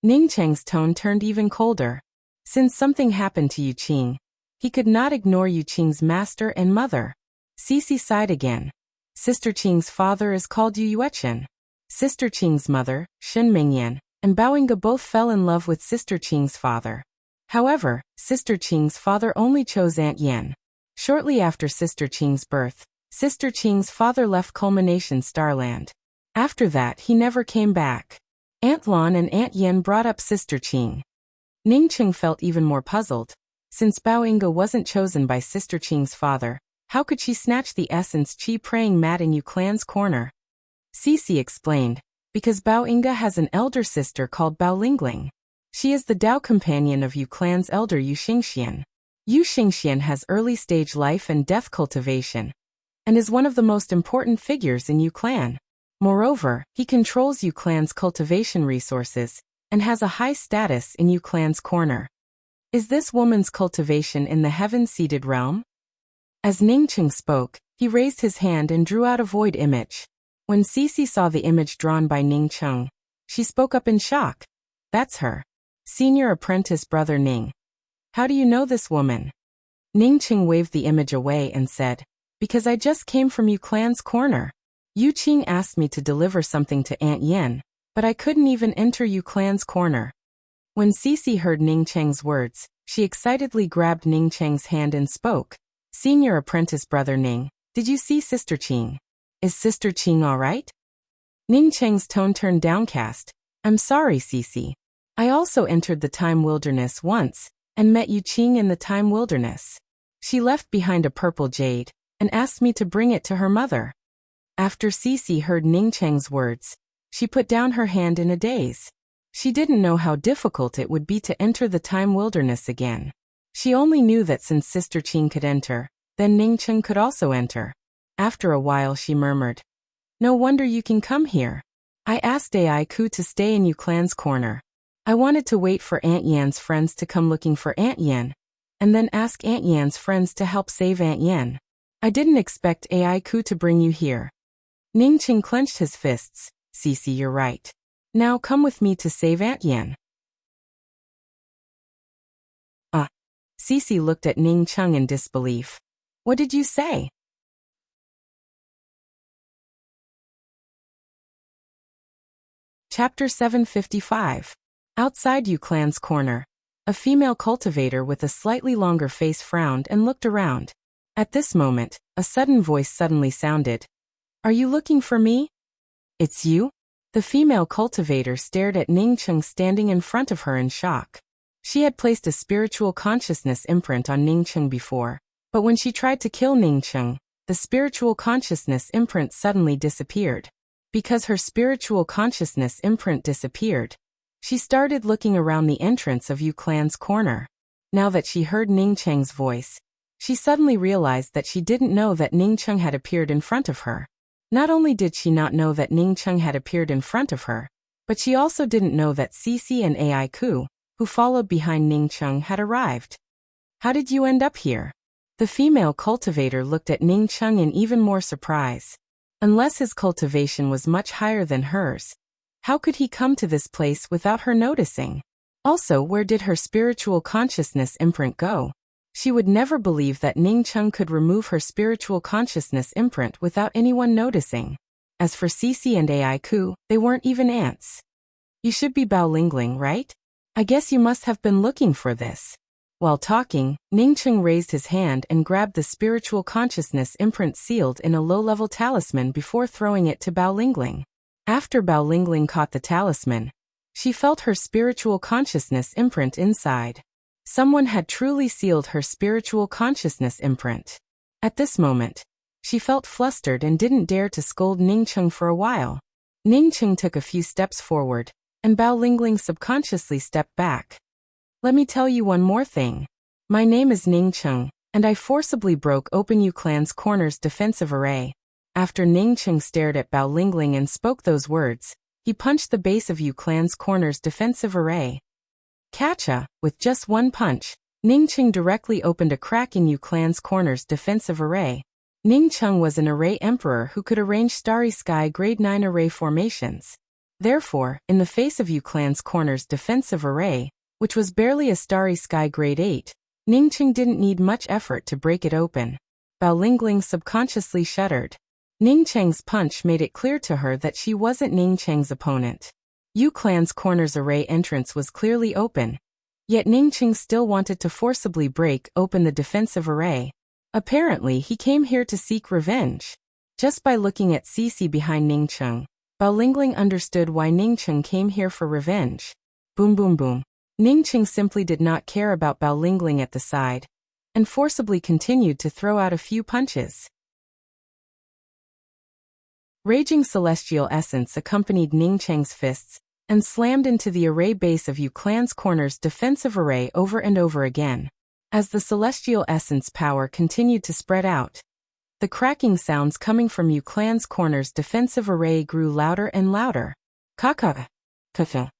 Ning Cheng's tone turned even colder. Since something happened to Yu Qing, he could not ignore Yu Qing's master and mother. Cici sighed again. Sister Qing's father is called Yu Yuechen. Sister Qing's mother, Shen Mingyan, and Baoinga both fell in love with Sister Qing's father. However, Sister Qing's father only chose Aunt Yan. Shortly after Sister Qing's birth, Sister Qing's father left Culmination Starland. After that he never came back. Aunt Lan and Aunt Yan brought up Sister Qing. Ning Cheng felt even more puzzled. Since Baoinga wasn't chosen by Sister Qing's father, how could she snatch the essence chi praying mat in Yu Clan's corner? Cici explained, because Baoinga has an elder sister called Bao Lingling. She is the Dao companion of Yu Clan's elder Yu Xingxian. Yu Xingxian has early-stage life and death cultivation, and is one of the most important figures in Yu Clan. Moreover, he controls Yu Clan's cultivation resources, and has a high status in Yu Clan's corner. Is this woman's cultivation in the heaven-seated realm? As Ning Cheng spoke, he raised his hand and drew out a void image. When Cici saw the image drawn by Ning Cheng, she spoke up in shock. That's her. Senior apprentice brother Ning. How do you know this woman? Ning Cheng waved the image away and said, because I just came from Yu Clan's corner. Yu Qing asked me to deliver something to Aunt Yan, but I couldn't even enter Yu Clan's corner. When Cici heard Ning Cheng's words, she excitedly grabbed Ning Cheng's hand and spoke. Senior apprentice brother Ning, did you see Sister Qing? Is Sister Qing all right? Ning Cheng's tone turned downcast. I'm sorry, Cici. I also entered the Time Wilderness once, and met Yu Qing in the Time Wilderness. She left behind a purple jade, and asked me to bring it to her mother. After Cici heard Ning Cheng's words, she put down her hand in a daze. She didn't know how difficult it would be to enter the Time Wilderness again. She only knew that since Sister Qing could enter, then Ning Cheng could also enter. After a while she murmured, no wonder you can come here. I asked Ai Ku to stay in Yu Clan's corner. I wanted to wait for Aunt Yan's friends to come looking for Aunt Yan, and then ask Aunt Yan's friends to help save Aunt Yan. I didn't expect Ai Ku to bring you here. Ning Cheng clenched his fists. Cici, you're right. Now come with me to save Aunt Yan. Cici looked at Ning Cheng in disbelief. What did you say? Chapter 755. Outside Yu Clan's corner, a female cultivator with a slightly longer face frowned and looked around. At this moment, a sudden voice suddenly sounded. Are you looking for me? It's you? The female cultivator stared at Ning Cheng standing in front of her in shock. She had placed a spiritual consciousness imprint on Ning Cheng before, but when she tried to kill Ning Cheng, the spiritual consciousness imprint suddenly disappeared. Because her spiritual consciousness imprint disappeared, she started looking around the entrance of Yu Clan's corner. Now that she heard Ning Cheng's voice, She suddenly realized that she didn't know that Ning Cheng had appeared in front of her. Not only did she not know that Ning Cheng had appeared in front of her, but she also didn't know that Cici and Ai Ku, who followed behind Ning Cheng, had arrived. How did you end up here? The female cultivator looked at Ning Cheng in even more surprise. Unless his cultivation was much higher than hers, how could he come to this place without her noticing? Also, where did her spiritual consciousness imprint go? She would never believe that Ning Cheng could remove her spiritual consciousness imprint without anyone noticing. As for Cici and Ai Ku, they weren't even ants. You should be Bao Lingling, right? I guess you must have been looking for this. While talking, Ning Cheng raised his hand and grabbed the spiritual consciousness imprint sealed in a low-level talisman before throwing it to Bao Lingling. After Bao Lingling caught the talisman, she felt her spiritual consciousness imprint inside. Someone had truly sealed her spiritual consciousness imprint. At this moment, she felt flustered and didn't dare to scold Ning Cheng for a while. Ning Cheng took a few steps forward, and Bao Lingling subconsciously stepped back. Let me tell you one more thing. My name is Ning Cheng, and I forcibly broke open Yu Clan's corner's defensive array. After Ning Cheng stared at Bao Lingling and spoke those words, he punched the base of Yu Clan's corner's defensive array. Catcha, with just one punch, Ning Cheng directly opened a crack in Yu Clan's corner's defensive array. Ning Cheng was an array emperor who could arrange Starry Sky Grade 9 array formations. Therefore, in the face of Yu Clan's corner's defensive array, which was barely a Starry Sky Grade 8, Ning Cheng didn't need much effort to break it open. Bao Lingling subconsciously shuddered. Ning Cheng's punch made it clear to her that she wasn't Ning Cheng's opponent. Yu Clan's corner's array entrance was clearly open, yet Ning Cheng still wanted to forcibly break open the defensive array. Apparently, he came here to seek revenge. Just by looking at Cici behind Ning Cheng, Bao Lingling understood why Ning Cheng came here for revenge. Boom boom boom. Ning Cheng simply did not care about Bao Lingling at the side, and forcibly continued to throw out a few punches. Raging celestial essence accompanied Ning Cheng's fists, and slammed into the array base of Yu Clan's corner's defensive array over and over again. As the celestial essence power continued to spread out, the cracking sounds coming from Yu Clan's corner's defensive array grew louder and louder. Kaka. Kaka.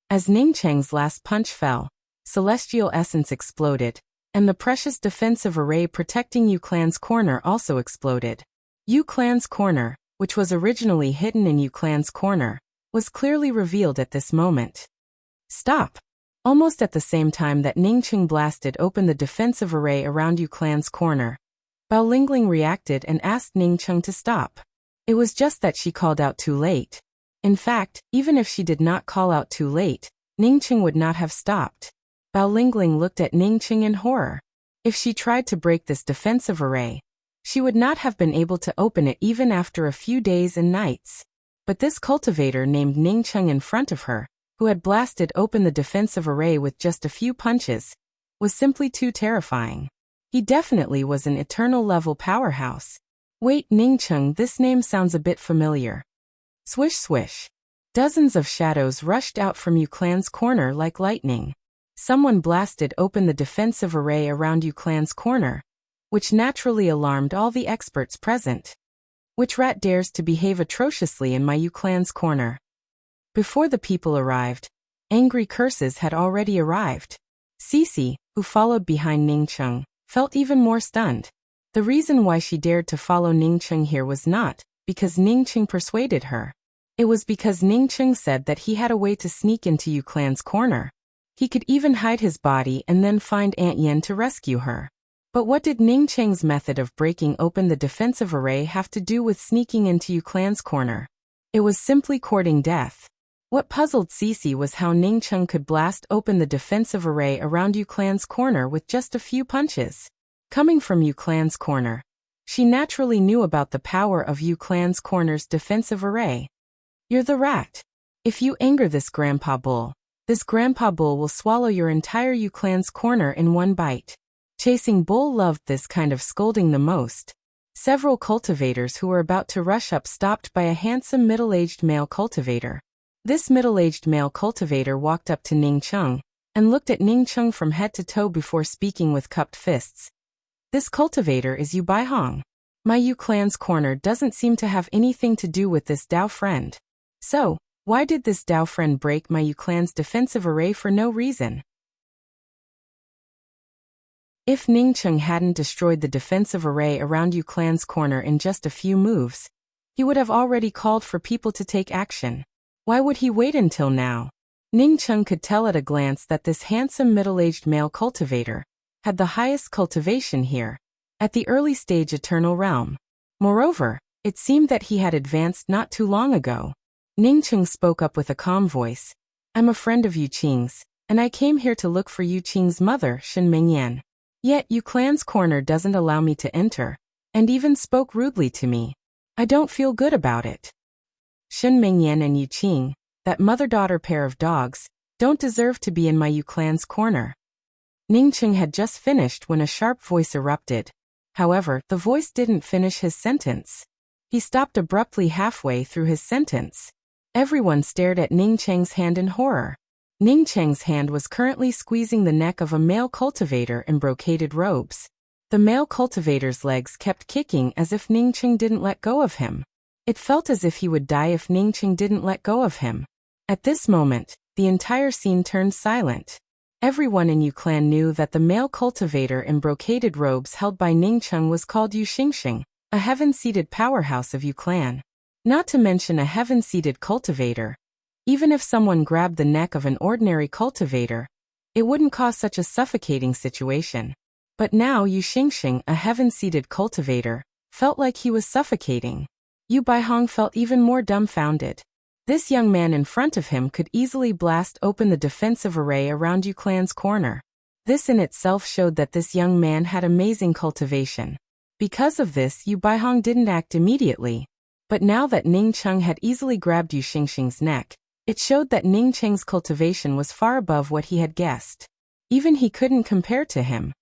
As Ning Cheng's last punch fell, celestial essence exploded, and the precious defensive array protecting Yu Clan's corner also exploded. Yu Clan's corner, which was originally hidden in Yu Clan's corner, was clearly revealed at this moment. Stop! Almost at the same time that Ning Cheng blasted open the defensive array around Yu Clan's corner, Bao Lingling reacted and asked Ning Cheng to stop. It was just that she called out too late. In fact, even if she did not call out too late, Ning Cheng would not have stopped. Bao Lingling looked at Ning Cheng in horror. If she tried to break this defensive array, she would not have been able to open it even after a few days and nights. But this cultivator named Ning Cheng in front of her, who had blasted open the defensive array with just a few punches, was simply too terrifying. He definitely was an eternal-level powerhouse. Wait, Ning Cheng, this name sounds a bit familiar. Swish swish. Dozens of shadows rushed out from Yu Clan's corner like lightning. Someone blasted open the defensive array around Yu Clan's corner, which naturally alarmed all the experts present. Which rat dares to behave atrociously in my Yu Clan's corner? Before the people arrived, angry curses had already arrived. Cici, who followed behind Ning Cheng, felt even more stunned. The reason why she dared to follow Ning Cheng here was not because Ning Cheng persuaded her. It was because Ning Cheng said that he had a way to sneak into Yu Clan's corner. He could even hide his body and then find Aunt Yen to rescue her. But what did Ning Cheng's method of breaking open the defensive array have to do with sneaking into Yu Clan's corner? It was simply courting death. What puzzled Cici was how Ning Cheng could blast open the defensive array around Yu Clan's corner with just a few punches. Coming from Yu Clan's corner, she naturally knew about the power of Yu Clan's corner's defensive array. You're the rat. If you anger this grandpa bull will swallow your entire Yu Clan's corner in one bite. Chasing Bull loved this kind of scolding the most. Several cultivators who were about to rush up stopped by a handsome middle-aged male cultivator. This middle-aged male cultivator walked up to Ning Cheng and looked at Ning Cheng from head to toe before speaking with cupped fists. This cultivator is Yu Baihong. My Yu clan's corner doesn't seem to have anything to do with this Dao friend. So, why did this Dao friend break my Yu clan's defensive array for no reason? If Ningcheng hadn't destroyed the defensive array around Yu clan's corner in just a few moves, he would have already called for people to take action. Why would he wait until now? Ningcheng could tell at a glance that this handsome middle-aged male cultivator had the highest cultivation here, at the early stage Eternal Realm. Moreover, it seemed that he had advanced not too long ago. Ningcheng spoke up with a calm voice. I'm a friend of Yu Qing's, and I came here to look for Yu Qing's mother, Shen Mingyan. Yet Yu clan's corner doesn't allow me to enter, and even spoke rudely to me. I don't feel good about it. Shen Mingyan and Yu Qing, that mother-daughter pair of dogs, don't deserve to be in my Yu clan's corner. Ningcheng had just finished when a sharp voice erupted. However, the voice didn't finish his sentence. He stopped abruptly halfway through his sentence. Everyone stared at Ningcheng's hand in horror. Ningcheng's hand was currently squeezing the neck of a male cultivator in brocaded robes. The male cultivator's legs kept kicking as if Ningcheng didn't let go of him. It felt as if he would die if Ningcheng didn't let go of him. At this moment, the entire scene turned silent. Everyone in Yu clan knew that the male cultivator in brocaded robes held by Ningcheng was called Yu Xingxing, a heaven-seated powerhouse of Yu clan. Not to mention a heaven-seated cultivator. Even if someone grabbed the neck of an ordinary cultivator, it wouldn't cause such a suffocating situation. But now Yu Xingxing, a heaven-seated cultivator, felt like he was suffocating. Yu Baihong felt even more dumbfounded. This young man in front of him could easily blast open the defensive array around Yu clan's corner. This in itself showed that this young man had amazing cultivation. Because of this, Yu Baihong didn't act immediately. But now that Ningcheng had easily grabbed Yu Xingxing's neck, it showed that Ningcheng's cultivation was far above what he had guessed. Even he couldn't compare to him.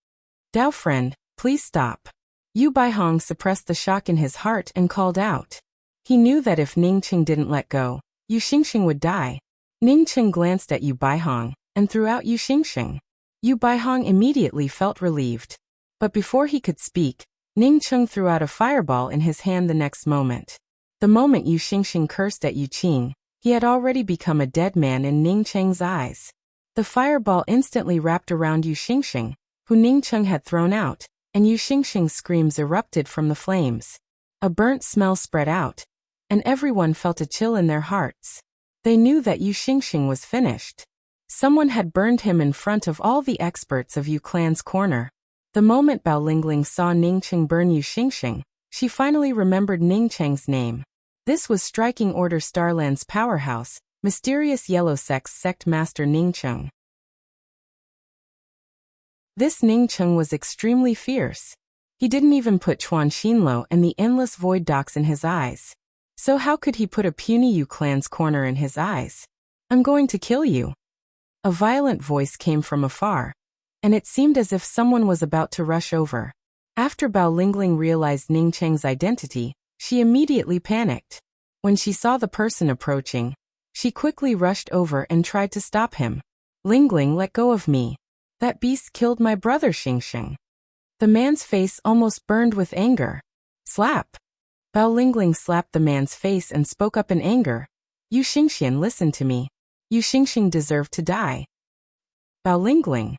Dao friend, please stop. Yu Baihong suppressed the shock in his heart and called out. He knew that if Ningcheng didn't let go, Yu Xingxing would die. Ningcheng glanced at Yu Baihong and threw out Yu Xingxing. Yu Baihong immediately felt relieved. But before he could speak, Ningcheng threw out a fireball in his hand the next moment. The moment Yu Xingxing cursed at Yu Qing, he had already become a dead man in Ningcheng's eyes. The fireball instantly wrapped around Yu Xingxing, who Ningcheng had thrown out, and Yu Xingxing's screams erupted from the flames. A burnt smell spread out, and everyone felt a chill in their hearts. They knew that Yu Xingxing was finished. Someone had burned him in front of all the experts of Yu clan's corner. The moment Bao Lingling saw Ningcheng burn Yu Xingxing, she finally remembered Ningcheng's name. This was Striking Order Starland's powerhouse, mysterious Yellow Sect Master Ningcheng. This Ningcheng was extremely fierce. He didn't even put Chuan Xinlo and the endless void docks in his eyes. So how could he put a puny Yu clan's corner in his eyes? I'm going to kill you. A violent voice came from afar, and it seemed as if someone was about to rush over. After Bao Lingling realized Ningcheng's identity, she immediately panicked. When she saw the person approaching, she quickly rushed over and tried to stop him. Lingling, let go of me. That beast killed my brother Xingxing. The man's face almost burned with anger. Slap! Bao Lingling slapped the man's face and spoke up in anger. Yu Xingxian, listen to me. Yu Xingxing deserved to die. Bao Lingling.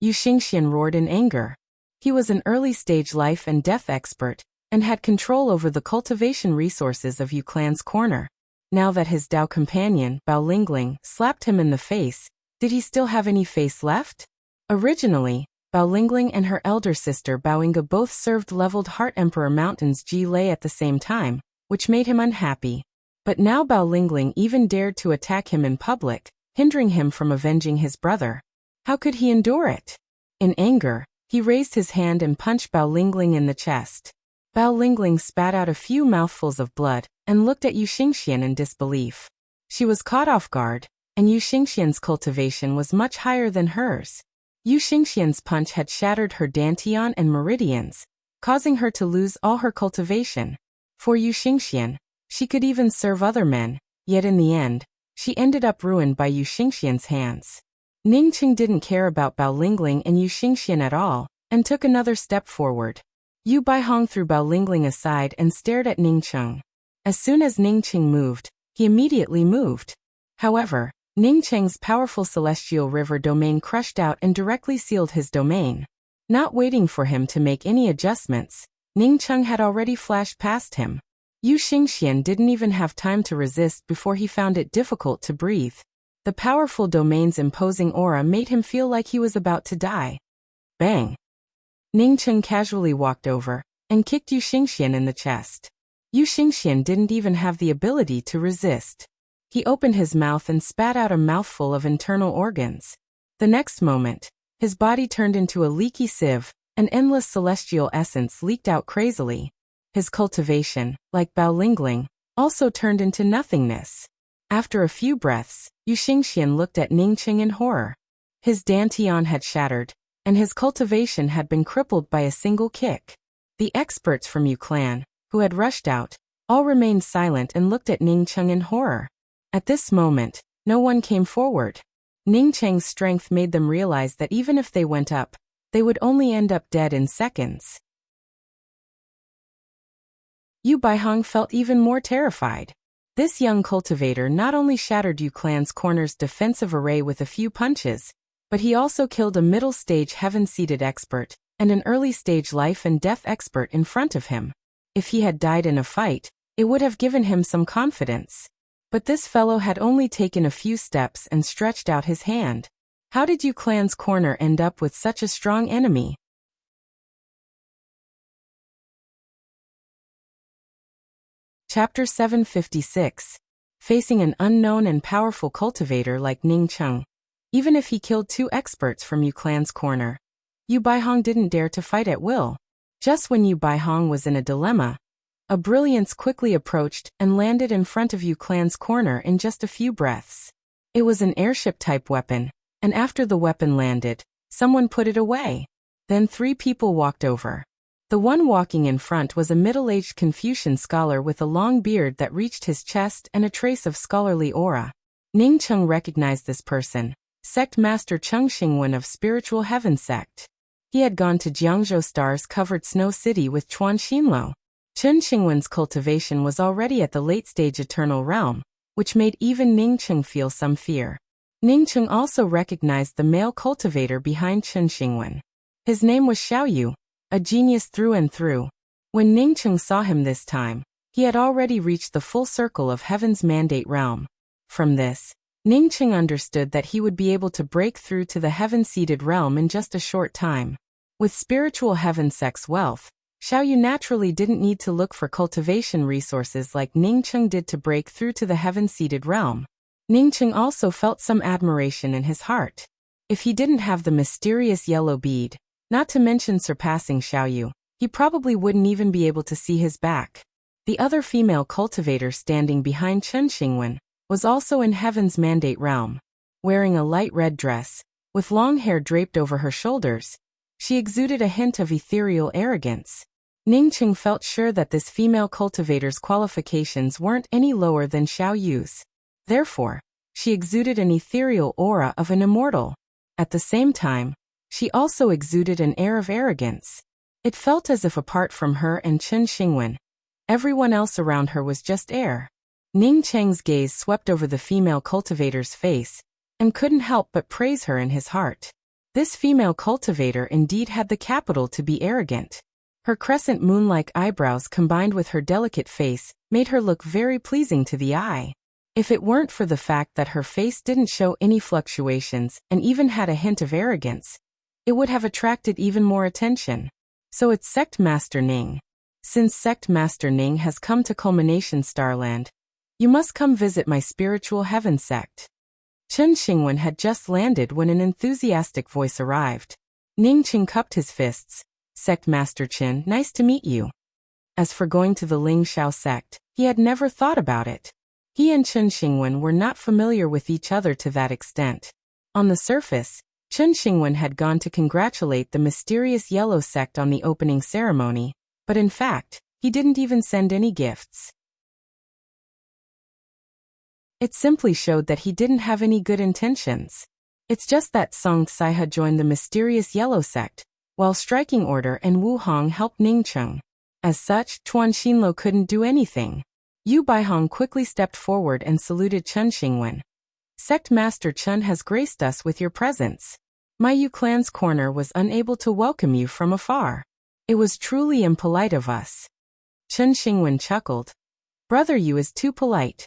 Yu Xingxian roared in anger. He was an early-stage life and death expert, and had control over the cultivation resources of Yu clan's corner. Now that his Dao companion, Bao Lingling, slapped him in the face, did he still have any face left? Originally, Bao Lingling and her elder sister Bao Inga both served leveled Heart Emperor Mountain's Ji Lei at the same time, which made him unhappy. But now Bao Lingling even dared to attack him in public, hindering him from avenging his brother. How could he endure it? In anger, he raised his hand and punched Bao Lingling in the chest. Bao Lingling spat out a few mouthfuls of blood and looked at Yu Xingxian in disbelief. She was caught off guard, and Yu Xingxian's cultivation was much higher than hers. Yu Xingxian's punch had shattered her dantian and meridians, causing her to lose all her cultivation. For Yu Xingxian, she could even serve other men, yet in the end, she ended up ruined by Yu Xingxian's hands. Ningcheng didn't care about Bao Lingling and Yu Xingxian at all. and took another step forward. Yu Baihong threw Bao Lingling aside and stared at Ningcheng. As soon as Ningcheng moved, he immediately moved. However, Ningcheng's powerful celestial river domain crushed out and directly sealed his domain. Not waiting for him to make any adjustments, Ningcheng had already flashed past him. Yu Xingxian didn't even have time to resist before he found it difficult to breathe. The powerful domain's imposing aura made him feel like he was about to die. Bang! Ningcheng casually walked over and kicked Yu Xingxian in the chest. Yu Xingxian didn't even have the ability to resist. He opened his mouth and spat out a mouthful of internal organs. The next moment, his body turned into a leaky sieve, and endless celestial essence leaked out crazily. His cultivation, like Bao Lingling, also turned into nothingness. After a few breaths, Yu Xingxian looked at Ningcheng in horror. His dantian had shattered, and his cultivation had been crippled by a single kick. The experts from Yu Clan, who had rushed out, all remained silent and looked at Ningcheng in horror. At this moment, no one came forward. Ningcheng's strength made them realize that even if they went up, they would only end up dead in seconds. Yu Baihong felt even more terrified. This young cultivator not only shattered Yu Clan's corner's defensive array with a few punches, but he also killed a middle-stage heaven-seated expert and an early-stage life and death expert in front of him. If he had died in a fight, it would have given him some confidence. But this fellow had only taken a few steps and stretched out his hand. How did Yu Clan's corner end up with such a strong enemy? Chapter 756. Facing an unknown and powerful cultivator like Ningcheng. Even if he killed two experts from Yu Clan's corner, Yu Baihong didn't dare to fight at will. Just when Yu Baihong was in a dilemma, a brilliance quickly approached and landed in front of Yu Clan's corner in just a few breaths. It was an airship-type weapon, and after the weapon landed, someone put it away. Then three people walked over. The one walking in front was a middle-aged Confucian scholar with a long beard that reached his chest and a trace of scholarly aura. Ningcheng recognized this person, Sect Master Cheng Xingwen of Spiritual Heaven Sect. He had gone to Jiangzhou stars-covered Snow City with Chuan Xinluo. Chen Xingwen's cultivation was already at the late-stage Eternal Realm, which made even Ningcheng feel some fear. Ningcheng also recognized the male cultivator behind Chen Xingwen. His name was Xiaoyu, a genius through and through. When Ningcheng saw him this time, he had already reached the full circle of Heaven's Mandate Realm. From this, Ningcheng understood that he would be able to break through to the heaven-seated realm in just a short time. With Spiritual Heaven Sect's wealth, Xiaoyu naturally didn't need to look for cultivation resources like Ningcheng did to break through to the heaven-seated realm. Ningcheng also felt some admiration in his heart. If he didn't have the mysterious yellow bead, not to mention surpassing Xiaoyu, he probably wouldn't even be able to see his back. The other female cultivator standing behind Chen Xingwen was also in Heaven's Mandate Realm. Wearing a light red dress, with long hair draped over her shoulders, she exuded a hint of ethereal arrogance. Ningcheng felt sure that this female cultivator's qualifications weren't any lower than Xiaoyu's. Therefore, she exuded an ethereal aura of an immortal. At the same time, she also exuded an air of arrogance. It felt as if apart from her and Chen Xingwen, everyone else around her was just air. Ningcheng's gaze swept over the female cultivator's face, and couldn't help but praise her in his heart. This female cultivator indeed had the capital to be arrogant. Her crescent moon-like eyebrows combined with her delicate face made her look very pleasing to the eye. If it weren't for the fact that her face didn't show any fluctuations and even had a hint of arrogance, it would have attracted even more attention. So it's Sect Master Ning. Since Sect Master Ning has come to Culmination Starland, you must come visit my Spiritual Heaven Sect. Chen Xingwen had just landed when an enthusiastic voice arrived. Ningcheng cupped his fists. Sect Master Chen, nice to meet you. As for going to the Ling Shao sect, he had never thought about it. He and Chen Xingwen were not familiar with each other to that extent. On the surface, Chen Xingwen had gone to congratulate the mysterious Yellow Sect on the opening ceremony, but in fact, he didn't even send any gifts. It simply showed that he didn't have any good intentions. It's just that Song Tsai had joined the mysterious Yellow Sect, while striking order and Wu Hong helped Ning Cheng. As such, Chuan Xinlo couldn't do anything. Yu Baihong quickly stepped forward and saluted Chen Xingwen. Sect Master Chen has graced us with your presence. My Yu clan's corner was unable to welcome you from afar. It was truly impolite of us. Chen Xingwen chuckled. Brother Yu is too polite.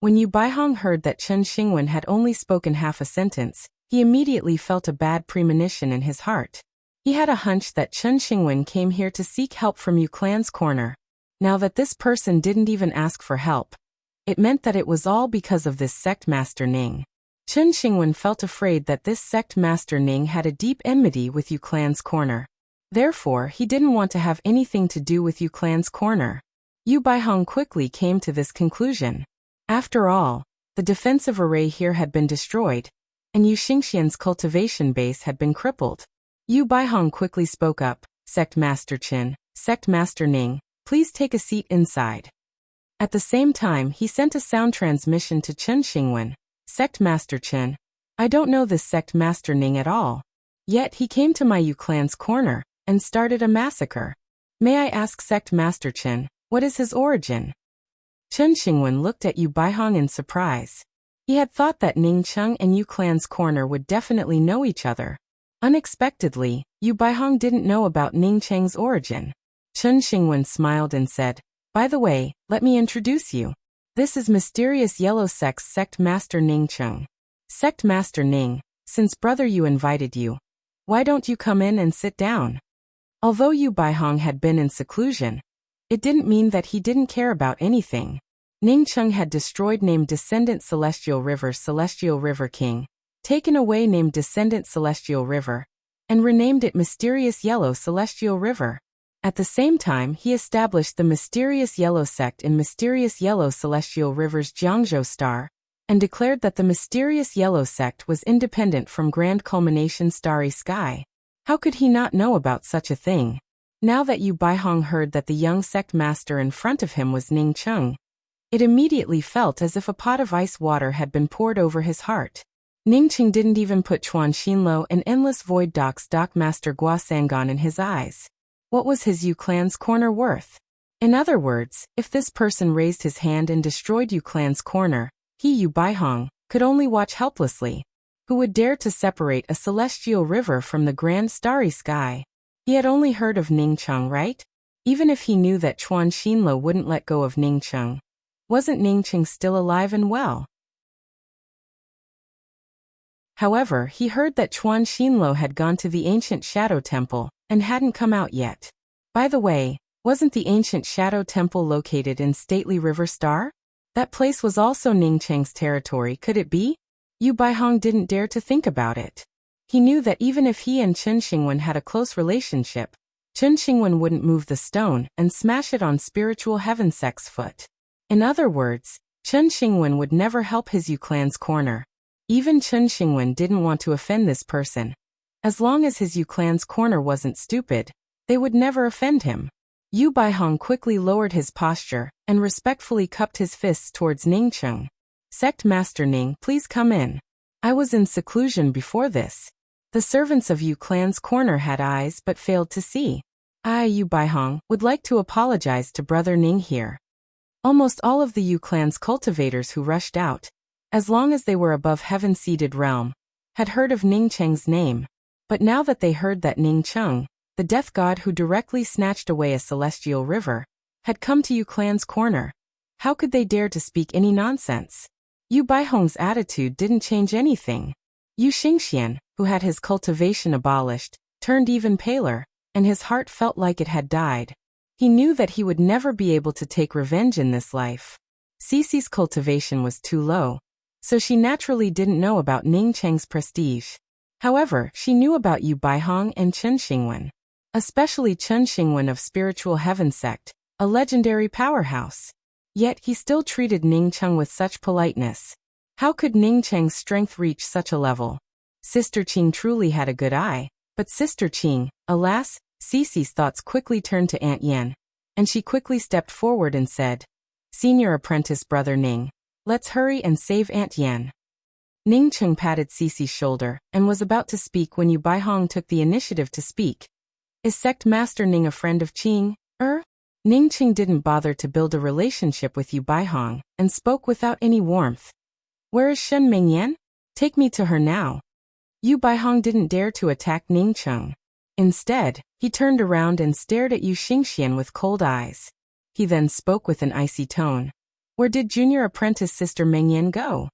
When Yu Baihong heard that Chen Xingwen had only spoken half a sentence, he immediately felt a bad premonition in his heart. He had a hunch that Chen Xingwen came here to seek help from Yu clan's corner. Now that this person didn't even ask for help, it meant that it was all because of this sect master Ning. Chen Xingwen felt afraid that this sect master Ning had a deep enmity with Yu clan's corner. Therefore, he didn't want to have anything to do with Yu clan's corner. Yu Baihong quickly came to this conclusion. After all, the defensive array here had been destroyed, and Yu Xingxian's cultivation base had been crippled. Yu Baihong quickly spoke up, Sect Master Qin, Sect Master Ning, please take a seat inside. At the same time, he sent a sound transmission to Chen Xingwen. Sect Master Qin, I don't know this Sect Master Ning at all. Yet he came to my Yu clan's corner and started a massacre. May I ask Sect Master Qin, what is his origin? Chen Xingwen looked at Yu Baihong in surprise. He had thought that Ning Cheng and Yu clan's corner would definitely know each other. Unexpectedly, Yu Baihong didn't know about Ning Cheng's origin. Chen Xingwen smiled and said, by the way, let me introduce you. This is Mysterious Yellow Sect's Sect Master Ning Cheng. Sect Master Ning, since Brother Yu invited you, why don't you come in and sit down? Although Yu Baihong had been in seclusion, it didn't mean that he didn't care about anything. Ning Cheng had destroyed named Descendant Celestial River King, taken away named Descendant Celestial River, and renamed it Mysterious Yellow Celestial River. At the same time, he established the Mysterious Yellow Sect in Mysterious Yellow Celestial River's Jiangzhou Star, and declared that the Mysterious Yellow Sect was independent from Grand Culmination Starry Sky. How could he not know about such a thing? Now that Yu Baihong heard that the young sect master in front of him was Ning Cheng, it immediately felt as if a pot of ice water had been poured over his heart. Ning Cheng didn't even put Chuan Xinlo and Endless Void Doc's Doc Master Gua Sangon in his eyes. What was his Yu clan's corner worth? In other words, if this person raised his hand and destroyed Yu clan's corner, he, Yu Baihong, could only watch helplessly. Who would dare to separate a celestial river from the grand starry sky? He had only heard of Ning Cheng, right? Even if he knew that Chuan Xinlo wouldn't let go of Ning Cheng, wasn't Ning Cheng still alive and well? However, he heard that Chuan Xinlo had gone to the ancient Shadow Temple and hadn't come out yet. By the way, wasn't the ancient Shadow Temple located in stately River Star? That place was also Ning Cheng's territory, could it be? Yu Baihong didn't dare to think about it. He knew that even if he and Chen Xingwen had a close relationship, Chen Xingwen wouldn't move the stone and smash it on Spiritual Heaven Sect's foot. In other words, Chen Xingwen would never help his Yu clan's corner. Even Chen Xingwen didn't want to offend this person. As long as his Yu clan's corner wasn't stupid, they would never offend him. Yu Baihong quickly lowered his posture and respectfully cupped his fists towards Ning Cheng. Sect Master Ning, please come in. I was in seclusion before this. The servants of Yu clan's corner had eyes but failed to see. I, Yu Baihong, would like to apologize to Brother Ning here. Almost all of the Yu clan's cultivators who rushed out, as long as they were above heaven-seated realm, had heard of Ning Cheng's name. But now that they heard that Ning Cheng, the death god who directly snatched away a celestial river, had come to Yu clan's corner, how could they dare to speak any nonsense? Yu Baihong's attitude didn't change anything. Yu Xingxian, who had his cultivation abolished, turned even paler, and his heart felt like it had died. He knew that he would never be able to take revenge in this life. Cece's cultivation was too low, so she naturally didn't know about Ning Cheng's prestige. However, she knew about Yu Baihong and Chen Xingwen, especially Chen Xingwen of Spiritual Heaven Sect, a legendary powerhouse. Yet he still treated Ning Cheng with such politeness. How could Ning Cheng's strength reach such a level? Sister Qing truly had a good eye, but Sister Qing, alas, Cece's thoughts quickly turned to Aunt Yan, and she quickly stepped forward and said, Senior Apprentice Brother Ning, let's hurry and save Aunt Yan. Ning Cheng patted Cece's shoulder and was about to speak when Yu Baihong took the initiative to speak. Is Sect Master Ning a friend of Qing? Ning Qing didn't bother to build a relationship with Yu Baihong, and spoke without any warmth. Where is Shen Mingyan? Take me to her now. Yu Baihong didn't dare to attack Ning Qing. Instead, he turned around and stared at Yu Xingxian with cold eyes. He then spoke with an icy tone. Where did junior apprentice sister Mingyan go?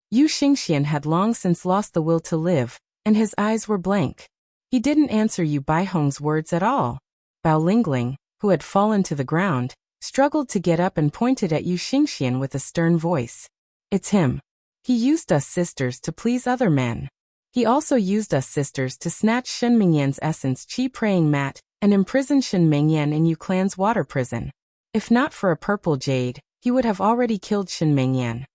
Yu Xingxian had long since lost the will to live, and his eyes were blank. He didn't answer Yu Baihong's words at all. Bao Lingling, who had fallen to the ground, struggled to get up and pointed at Yu Xingxian with a stern voice. It's him. He used us sisters to please other men. He also used us sisters to snatch Shen Mingyan's essence qi praying mat and imprison Shen Mingyan in Yu clan's water prison. If not for a purple jade, he would have already killed Shen Mingyan.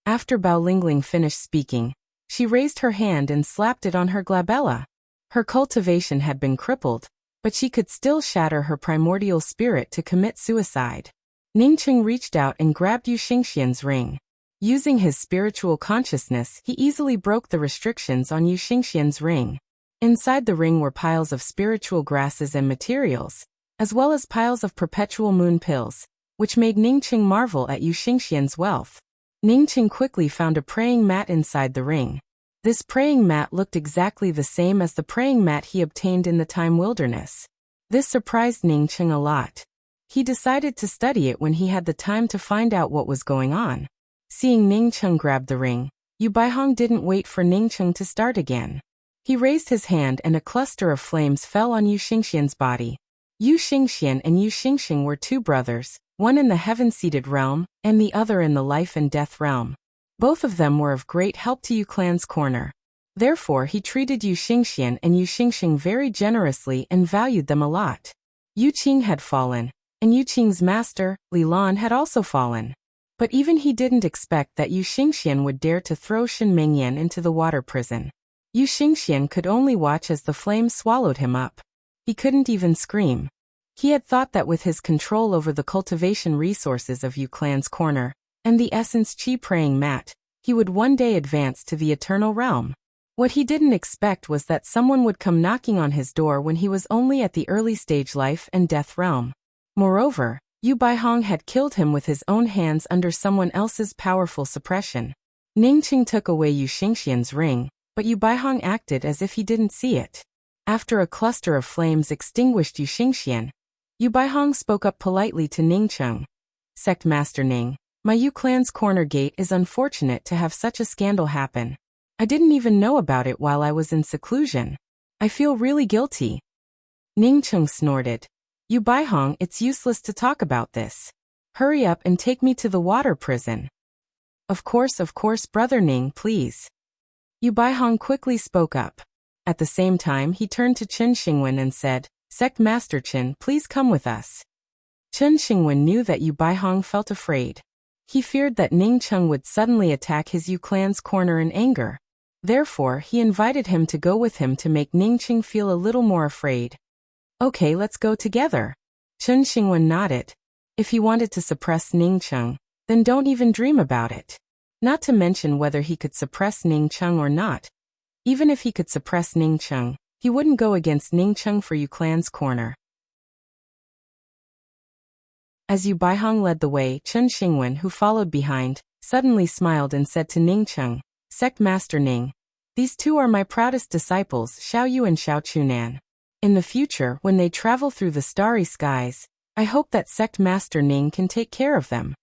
After Bao Lingling finished speaking, she raised her hand and slapped it on her glabella. Her cultivation had been crippled, but she could still shatter her primordial spirit to commit suicide. Ning Qing reached out and grabbed Yu Xingxian's ring. Using his spiritual consciousness, he easily broke the restrictions on Yu Xingxian's ring. Inside the ring were piles of spiritual grasses and materials, as well as piles of perpetual moon pills, which made Ning Qing marvel at Yu Xingxian's wealth. Ning Qing quickly found a praying mat inside the ring. This praying mat looked exactly the same as the praying mat he obtained in the Time Wilderness. This surprised Ning Qing a lot. He decided to study it when he had the time to find out what was going on. Seeing Ning Qing grab the ring, Yu Baihong didn't wait for Ning Qing to start again. He raised his hand and a cluster of flames fell on Yu Xingxian's body. Yu Xingxian and Yu Xingxing were two brothers, one in the heaven-seated realm, and the other in the life and death realm. Both of them were of great help to Yu Clan's corner. Therefore he treated Yu Xingxian and Yu Xingxing very generously and valued them a lot. Yu Qing had fallen, and Yu Qing's master, Li Lan, had also fallen. But even he didn't expect that Yu Xingxian would dare to throw Shen Mingyan into the water prison. Yu Xingxian could only watch as the flames swallowed him up. He couldn't even scream. He had thought that with his control over the cultivation resources of Yu Clan's corner, and the essence qi praying mat, he would one day advance to the eternal realm. What he didn't expect was that someone would come knocking on his door when he was only at the early stage life and death realm. Moreover, Yu Baihong had killed him with his own hands under someone else's powerful suppression. Ning Qing took away Yu Xingxian's ring, but Yu Baihong acted as if he didn't see it. After a cluster of flames extinguished Yu Xingxian, Yu Baihong spoke up politely to Ning Qing. Sect Master Ning, my Yu Clan's corner gate is unfortunate to have such a scandal happen. I didn't even know about it while I was in seclusion. I feel really guilty. Ning Qing snorted. Yu Baihong, it's useless to talk about this. Hurry up and take me to the water prison. Of course, Brother Ning, please. Yu Baihong quickly spoke up. At the same time, he turned to Chen Xingwen and said, Sect Master Chen, please come with us. Chen Xingwen knew that Yu Baihong felt afraid. He feared that Ning Qing would suddenly attack his Yu Clan's corner in anger. Therefore, he invited him to go with him to make Ning Qing feel a little more afraid. Okay, let's go together. Chen Xingwen nodded. If he wanted to suppress Ning Qing, then don't even dream about it. Not to mention whether he could suppress Ning Qing or not. Even if he could suppress Ning Qing, he wouldn't go against Ning Qing for Yu Clan's corner. As Yu Baihong led the way, Chen Xingwen, who followed behind, suddenly smiled and said to Ning Qing, Sect Master Ning, these two are my proudest disciples, Xiao Yu and Xiao Chunan. In the future, when they travel through the starry skies, I hope that Sect Master Ning can take care of them.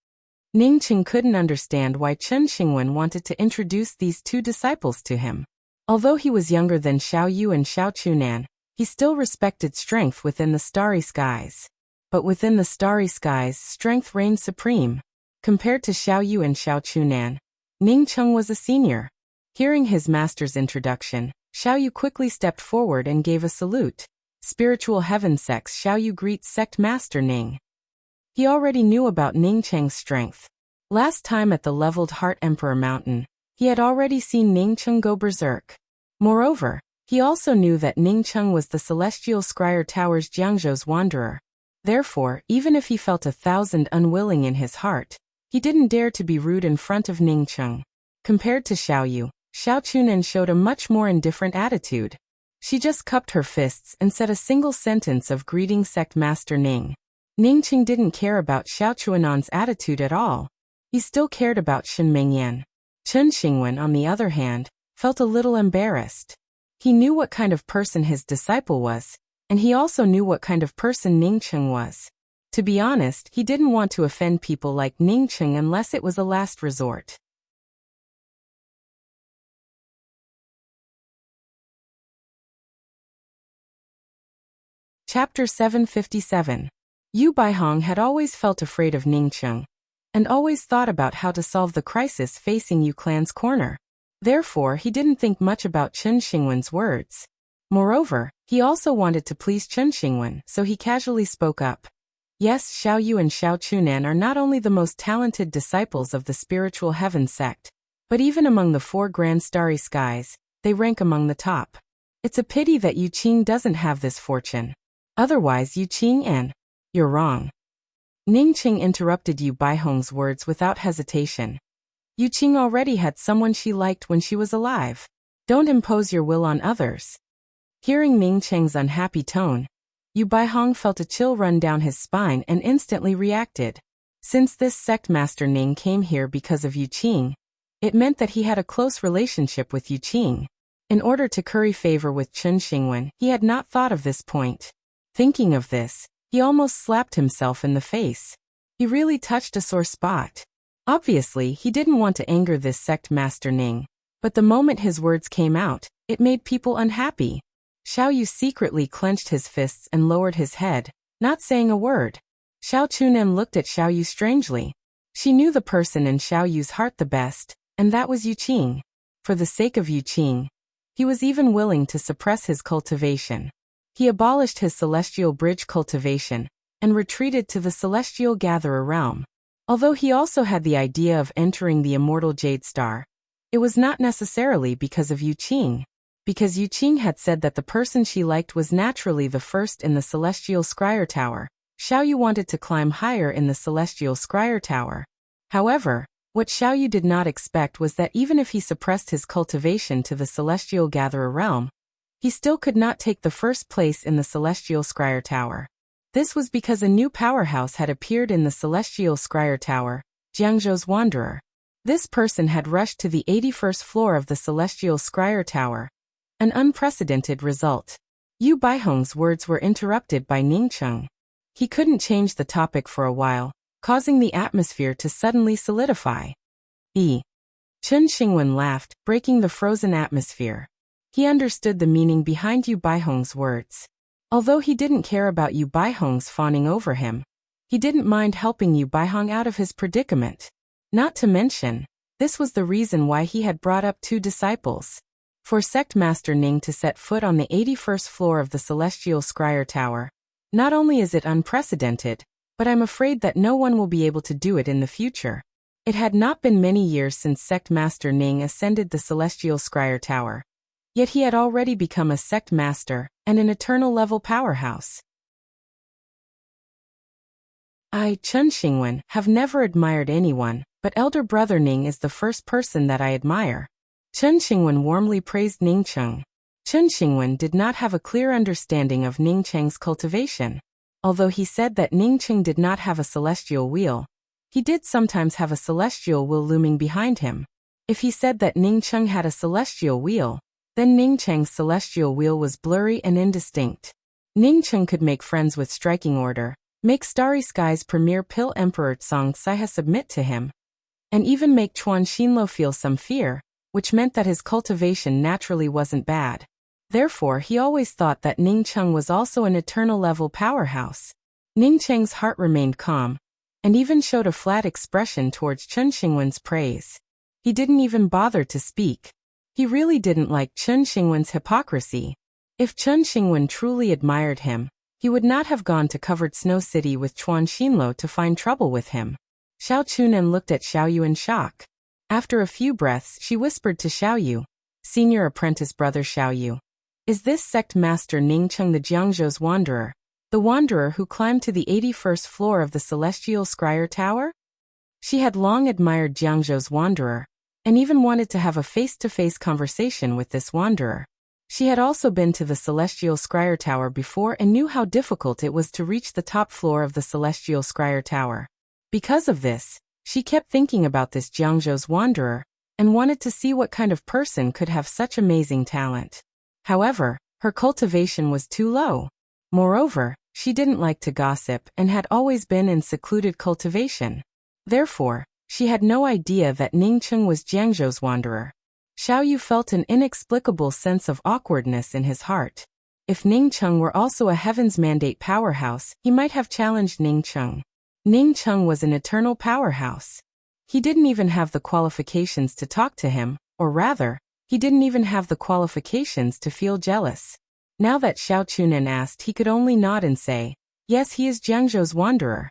Ning Qing couldn't understand why Chen Xingwen wanted to introduce these two disciples to him. Although he was younger than Xiao Yu and Xiao Chunan, he still respected strength within the starry skies. But within the starry skies, strength reigned supreme. Compared to Xiao Yu and Xiao Chunan, Ning Qing was a senior. Hearing his master's introduction, Xiao Yu quickly stepped forward and gave a salute. Spiritual Heaven Sex Xiao Yu greets Sect Master Ning. He already knew about Ning Qing's strength. Last time at the leveled Heart Emperor Mountain, he had already seen Ning Qing go berserk. Moreover, he also knew that Ning Qing was the Celestial Scryer Tower's Jiangzhou's wanderer. Therefore, even if he felt 1,000 unwilling in his heart, he didn't dare to be rude in front of Ning Qing. Compared to Xiao Yu, Xiao Chunan showed a much more indifferent attitude. She just cupped her fists and said a single sentence of greeting sect master Ning. Ningqing didn't care about Xiao Chuanan's attitude at all. He still cared about Shen Mingyan. Chen Xingwen, on the other hand, felt a little embarrassed. He knew what kind of person his disciple was, and he also knew what kind of person Ningqing was. To be honest, he didn't want to offend people like Ningqing unless it was a last resort. Chapter 757. Yu Baihong had always felt afraid of Ningqing, and always thought about how to solve the crisis facing Yu Clan's corner. Therefore, he didn't think much about Chen Xingwen's words. Moreover, he also wanted to please Chen Xingwen, so he casually spoke up. Yes, Xiao Yu and Xiao Chunan are not only the most talented disciples of the spiritual heaven sect, but even among the 4 grand starry skies, they rank among the top. It's a pity that Yu Qing doesn't have this fortune. Otherwise, Yu Qing and... You're wrong. Ningqing interrupted Yu Baihong's words without hesitation. Yu Qing already had someone she liked when she was alive. Don't impose your will on others. Hearing Ningqing's unhappy tone, Yu Baihong felt a chill run down his spine and instantly reacted. Since this sect master Ning came here because of Yu Qing, it meant that he had a close relationship with Yu Qing. In order to curry favor with Chen Xingwen, he had not thought of this point. Thinking of this, he almost slapped himself in the face. He really touched a sore spot. Obviously, he didn't want to anger this sect master Ning, but the moment his words came out, it made people unhappy. Xiao Yu secretly clenched his fists and lowered his head, not saying a word. Xiao Chunan looked at Xiao Yu strangely. She knew the person in Xiao Yu's heart the best, and that was Yu Qing. For the sake of Yu Qing, he was even willing to suppress his cultivation. He abolished his celestial bridge cultivation and retreated to the celestial gatherer realm. Although he also had the idea of entering the immortal Jade Star, it was not necessarily because of Yu Qing. Because Yu Qing had said that the person she liked was naturally the first in the celestial scryer tower, Xiao Yu wanted to climb higher in the celestial scryer tower. However, what Xiao Yu did not expect was that even if he suppressed his cultivation to the celestial gatherer realm, he still could not take the first place in the celestial scryer tower. This was because a new powerhouse had appeared in the celestial scryer tower, Jiangzhou's Wanderer. This person had rushed to the 81st floor of the celestial scryer tower. An unprecedented result. Yu Baihong's words were interrupted by Ningqing. He couldn't change the topic for a while, causing the atmosphere to suddenly solidify. Chen Xingwen laughed, breaking the frozen atmosphere. He understood the meaning behind Yu Baihong's words. Although he didn't care about Yu Baihong's fawning over him, he didn't mind helping Yu Baihong out of his predicament. Not to mention, this was the reason why he had brought up 2 disciples. For Sect Master Ning to set foot on the 81st floor of the Celestial Scryer Tower, not only is it unprecedented, but I'm afraid that no one will be able to do it in the future. It had not been many years since Sect Master Ning ascended the Celestial Scryer Tower. Yet he had already become a sect master and an eternal level powerhouse. I, Chen Xingwen, have never admired anyone, but elder brother Ning is the first person that I admire. Chen Xingwen warmly praised Ningqing. Chen Xingwen did not have a clear understanding of Ningqing's cultivation. Although he said that Ningqing did not have a celestial wheel, he did sometimes have a celestial wheel looming behind him. If he said that Ningqing had a celestial wheel, then Ningqing's celestial wheel was blurry and indistinct. Ningqing could make friends with striking order, make Starry Sky's premier pill Emperor Tsang Saiha submit to him, and even make Chuan Xinlo feel some fear, which meant that his cultivation naturally wasn't bad. Therefore, he always thought that Ningqing was also an eternal level powerhouse. Ningqing's heart remained calm, and even showed a flat expression towards Chen Xingwen's praise. He didn't even bother to speak. He really didn't like Chen Xingwen's hypocrisy. If Chen Xingwen truly admired him, he would not have gone to Covered Snow City with Chuan Xinlo to find trouble with him. Xiao Chunan looked at Xiao Yu in shock. After a few breaths, she whispered to Xiao Yu, "Senior apprentice brother Xiao Yu, is this sect master Ningqing the Jiangzhou's Wanderer, the Wanderer who climbed to the 81st floor of the Celestial Scryer Tower?" She had long admired Jiangzhou's Wanderer, and even wanted to have a face-to-face conversation with this wanderer. She had also been to the Celestial Scryer Tower before and knew how difficult it was to reach the top floor of the Celestial Scryer Tower. Because of this, she kept thinking about this Jiangzhou's wanderer, and wanted to see what kind of person could have such amazing talent. However, her cultivation was too low. Moreover, she didn't like to gossip and had always been in secluded cultivation. Therefore, she had no idea that Ningcheng was Jiangzhou's wanderer. Xiao Yu felt an inexplicable sense of awkwardness in his heart. If Ningcheng were also a Heaven's Mandate powerhouse, he might have challenged Ningcheng. Ningcheng was an eternal powerhouse. He didn't even have the qualifications to talk to him, or rather, he didn't even have the qualifications to feel jealous. Now that Xiao Chunan asked, he could only nod and say, "Yes, he is Jiangzhou's wanderer."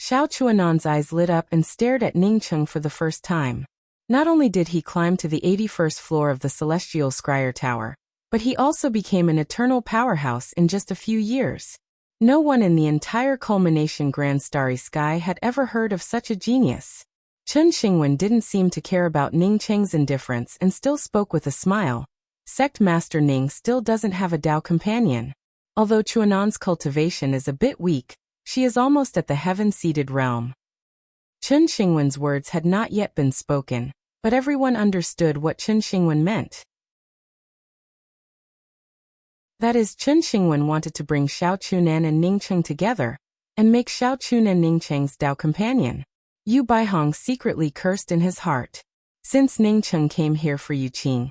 Xiao Chuanan's eyes lit up and stared at Ningcheng for the first time. Not only did he climb to the 81st floor of the Celestial Scryer Tower, but he also became an eternal powerhouse in just a few years. No one in the entire Culmination Grand Starry Sky had ever heard of such a genius. Chen Xingwen didn't seem to care about Ningcheng's indifference and still spoke with a smile. Sect Master Ning still doesn't have a Dao companion. Although Chuanan's cultivation is a bit weak, she is almost at the heaven-seated realm. Chen Xingwen's words had not yet been spoken, but everyone understood what Chen Xingwen meant. That is, Chen Xingwen wanted to bring Xiao Chunan and Ningcheng together, and make Xiao Chunan Ningcheng's Dao companion. Yu Baihong secretly cursed in his heart. Since Ningcheng came here for Yu Qing,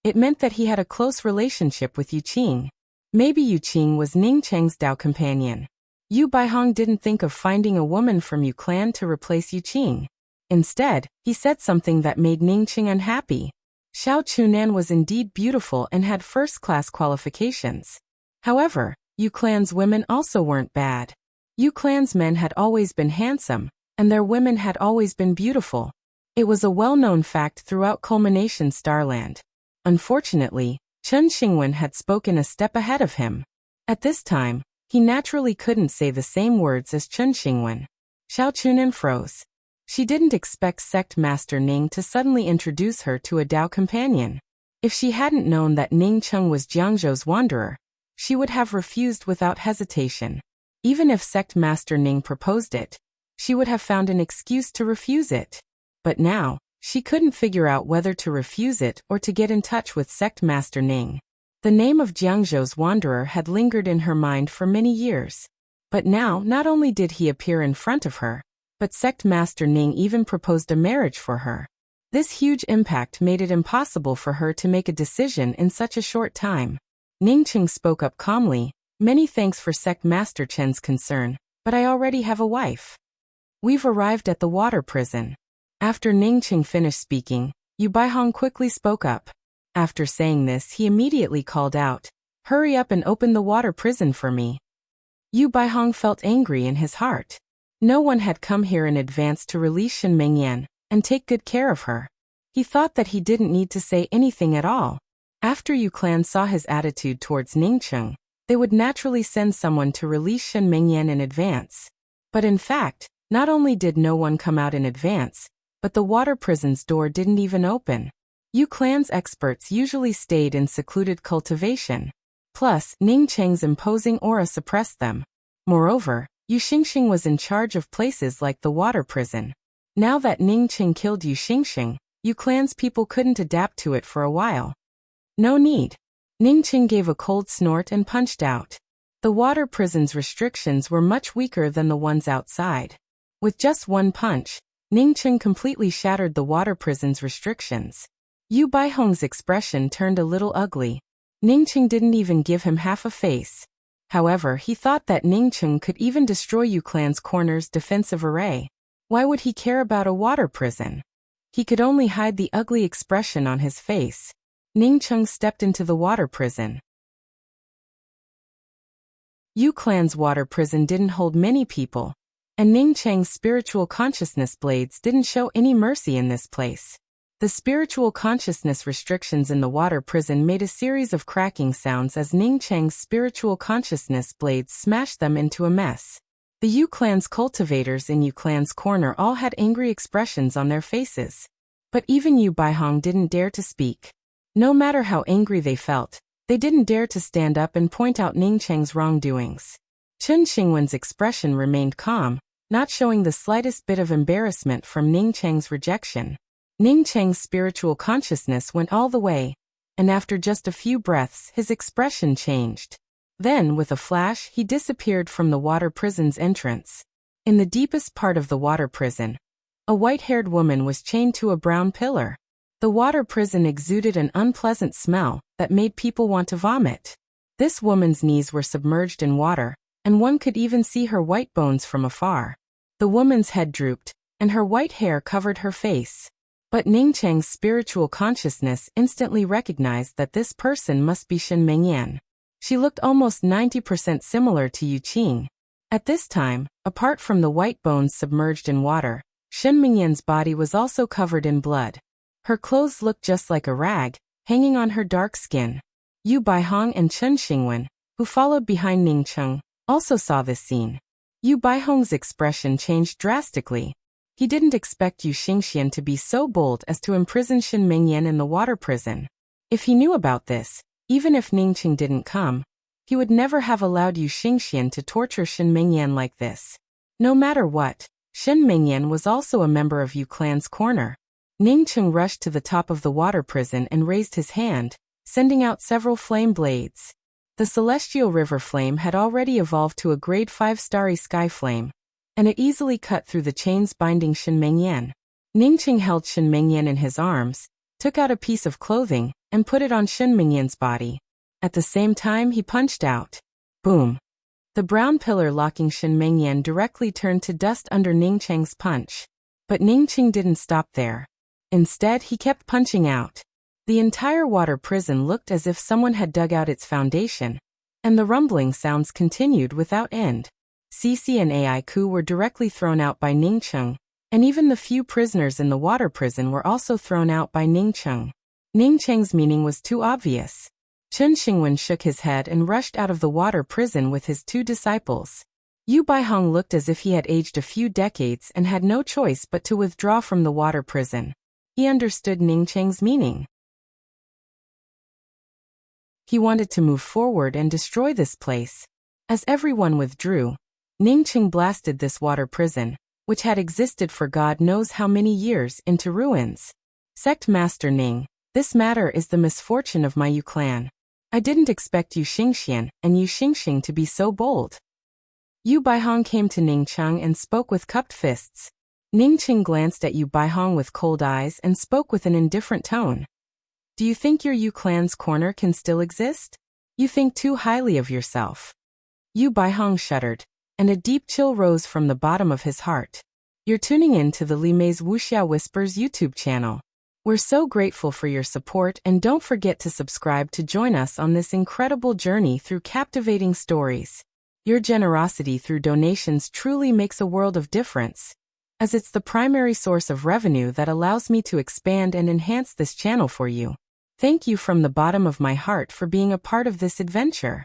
it meant that he had a close relationship with Yu Qing. Maybe Yu Qing was Ningcheng's Dao companion. Yu Baihong didn't think of finding a woman from Yu clan to replace Yu Qing. Instead, he said something that made Ningcheng unhappy. Xiao Chunan was indeed beautiful and had first-class qualifications. However, Yu clan's women also weren't bad. Yu clan's men had always been handsome, and their women had always been beautiful. It was a well-known fact throughout Culmination Starland. Unfortunately, Chen Xingwen had spoken a step ahead of him. At this time, he naturally couldn't say the same words as Chen Xingwen. Xiao Chunan froze. She didn't expect Sect Master Ning to suddenly introduce her to a Dao companion. If she hadn't known that Ningcheng was Jiangzhou's wanderer, she would have refused without hesitation. Even if Sect Master Ning proposed it, she would have found an excuse to refuse it. But now, she couldn't figure out whether to refuse it or to get in touch with Sect Master Ning. The name of Jiangzhou's wanderer had lingered in her mind for many years. But now, not only did he appear in front of her, but Sect Master Ning even proposed a marriage for her. This huge impact made it impossible for her to make a decision in such a short time. Ningcheng spoke up calmly, "Many thanks for Sect Master Chen's concern, but I already have a wife. We've arrived at the water prison." After Ningcheng finished speaking, Yu Baihong quickly spoke up. After saying this, he immediately called out, "Hurry up and open the water prison for me." Yu Baihong felt angry in his heart. No one had come here in advance to release Shen Mengyan and take good care of her. He thought that he didn't need to say anything at all. After Yu clan saw his attitude towards Ningcheng, they would naturally send someone to release Shen Mengyan in advance. But in fact, not only did no one come out in advance, but the water prison's door didn't even open. Yu clan's experts usually stayed in secluded cultivation. Plus, Ningcheng's imposing aura suppressed them. Moreover, Yu Xingxing was in charge of places like the water prison. Now that Ningcheng killed Yu Xingxing, Yu clan's people couldn't adapt to it for a while. No need. Ningcheng gave a cold snort and punched out. The water prison's restrictions were much weaker than the ones outside. With just one punch, Ningcheng completely shattered the water prison's restrictions. Yu Baihong's expression turned a little ugly. Ningcheng didn't even give him half a face. However, he thought that Ningcheng could even destroy Yu clan's corner's defensive array. Why would he care about a water prison? He could only hide the ugly expression on his face. Ningcheng stepped into the water prison. Yu clan's water prison didn't hold many people, and Ningcheng's spiritual consciousness blades didn't show any mercy in this place. The spiritual consciousness restrictions in the water prison made a series of cracking sounds as Ningcheng's spiritual consciousness blades smashed them into a mess. The Yu clan's cultivators in Yu clan's corner all had angry expressions on their faces. But even Yu Baihong didn't dare to speak. No matter how angry they felt, They didn't dare to stand up and point out Ning Cheng's wrongdoings. Chen Xingwen's expression remained calm, not showing the slightest bit of embarrassment from Ning Cheng's rejection. Ning Cheng's spiritual consciousness went all the way, and after just a few breaths his expression changed. Then, with a flash, he disappeared from the water prison's entrance. In the deepest part of the water prison, a white-haired woman was chained to a brown pillar. The water prison exuded an unpleasant smell that made people want to vomit. This woman's knees were submerged in water, and one could even see her white bones from afar. The woman's head drooped, and her white hair covered her face. But Ning Cheng's spiritual consciousness instantly recognized that this person must be Shen Mengyan. She looked almost 90% similar to Yu Qing. At this time, apart from the white bones submerged in water, Shen Mengyan's body was also covered in blood. Her clothes looked just like a rag, hanging on her dark skin. Yu Baihong and Chen Xingwen, who followed behind Ning Cheng, also saw this scene. Yu Baihong's expression changed drastically. He didn't expect Yu Xingxian to be so bold as to imprison Shen Mengyan in the water prison. If he knew about this, even if Ning Cheng didn't come, he would never have allowed Yu Xingxian to torture Shen Mengyan like this. No matter what, Shen Mengyan was also a member of Yu clan's corner. Ning Cheng rushed to the top of the water prison and raised his hand, sending out several flame blades. The celestial river flame had already evolved to a grade 5 starry sky flame, and it easily cut through the chains binding Shen Mengyan. Ning Cheng held Shen Mengyan in his arms, took out a piece of clothing, and put it on Shen Mengyan's body. At the same time he punched out. Boom! The brown pillar locking Shen Mengyan directly turned to dust under Ning Cheng's punch. But Ning Cheng didn't stop there. Instead, he kept punching out. The entire water prison looked as if someone had dug out its foundation, and the rumbling sounds continued without end. Cici and Ai Ku were directly thrown out by Ning Cheng, and even the few prisoners in the water prison were also thrown out by Ning Cheng. Ning Cheng's meaning was too obvious. Chen Xingwen shook his head and rushed out of the water prison with his 2 disciples. Yu Baihong looked as if he had aged a few decades and had no choice but to withdraw from the water prison. He understood Ning Cheng's meaning. He wanted to move forward and destroy this place. As everyone withdrew, Ning Cheng blasted this water prison, which had existed for God knows how many years, into ruins. Sect Master Ning, this matter is the misfortune of my Yu clan. I didn't expect Yu Xingxian and Yu Xingxing to be so bold. Yu Baihong came to Ning Cheng and spoke with cupped fists. Ning Cheng glanced at Yu Baihong with cold eyes and spoke with an indifferent tone. Do you think your Yu clan's corner can still exist? You think too highly of yourself. Yu Baihong shuddered, and a deep chill rose from the bottom of his heart. You're tuning in to the Li Mei's Wuxia Whispers YouTube channel. We're so grateful for your support, and don't forget to subscribe to join us on this incredible journey through captivating stories. Your generosity through donations truly makes a world of difference, as it's the primary source of revenue that allows me to expand and enhance this channel for you. Thank you from the bottom of my heart for being a part of this adventure.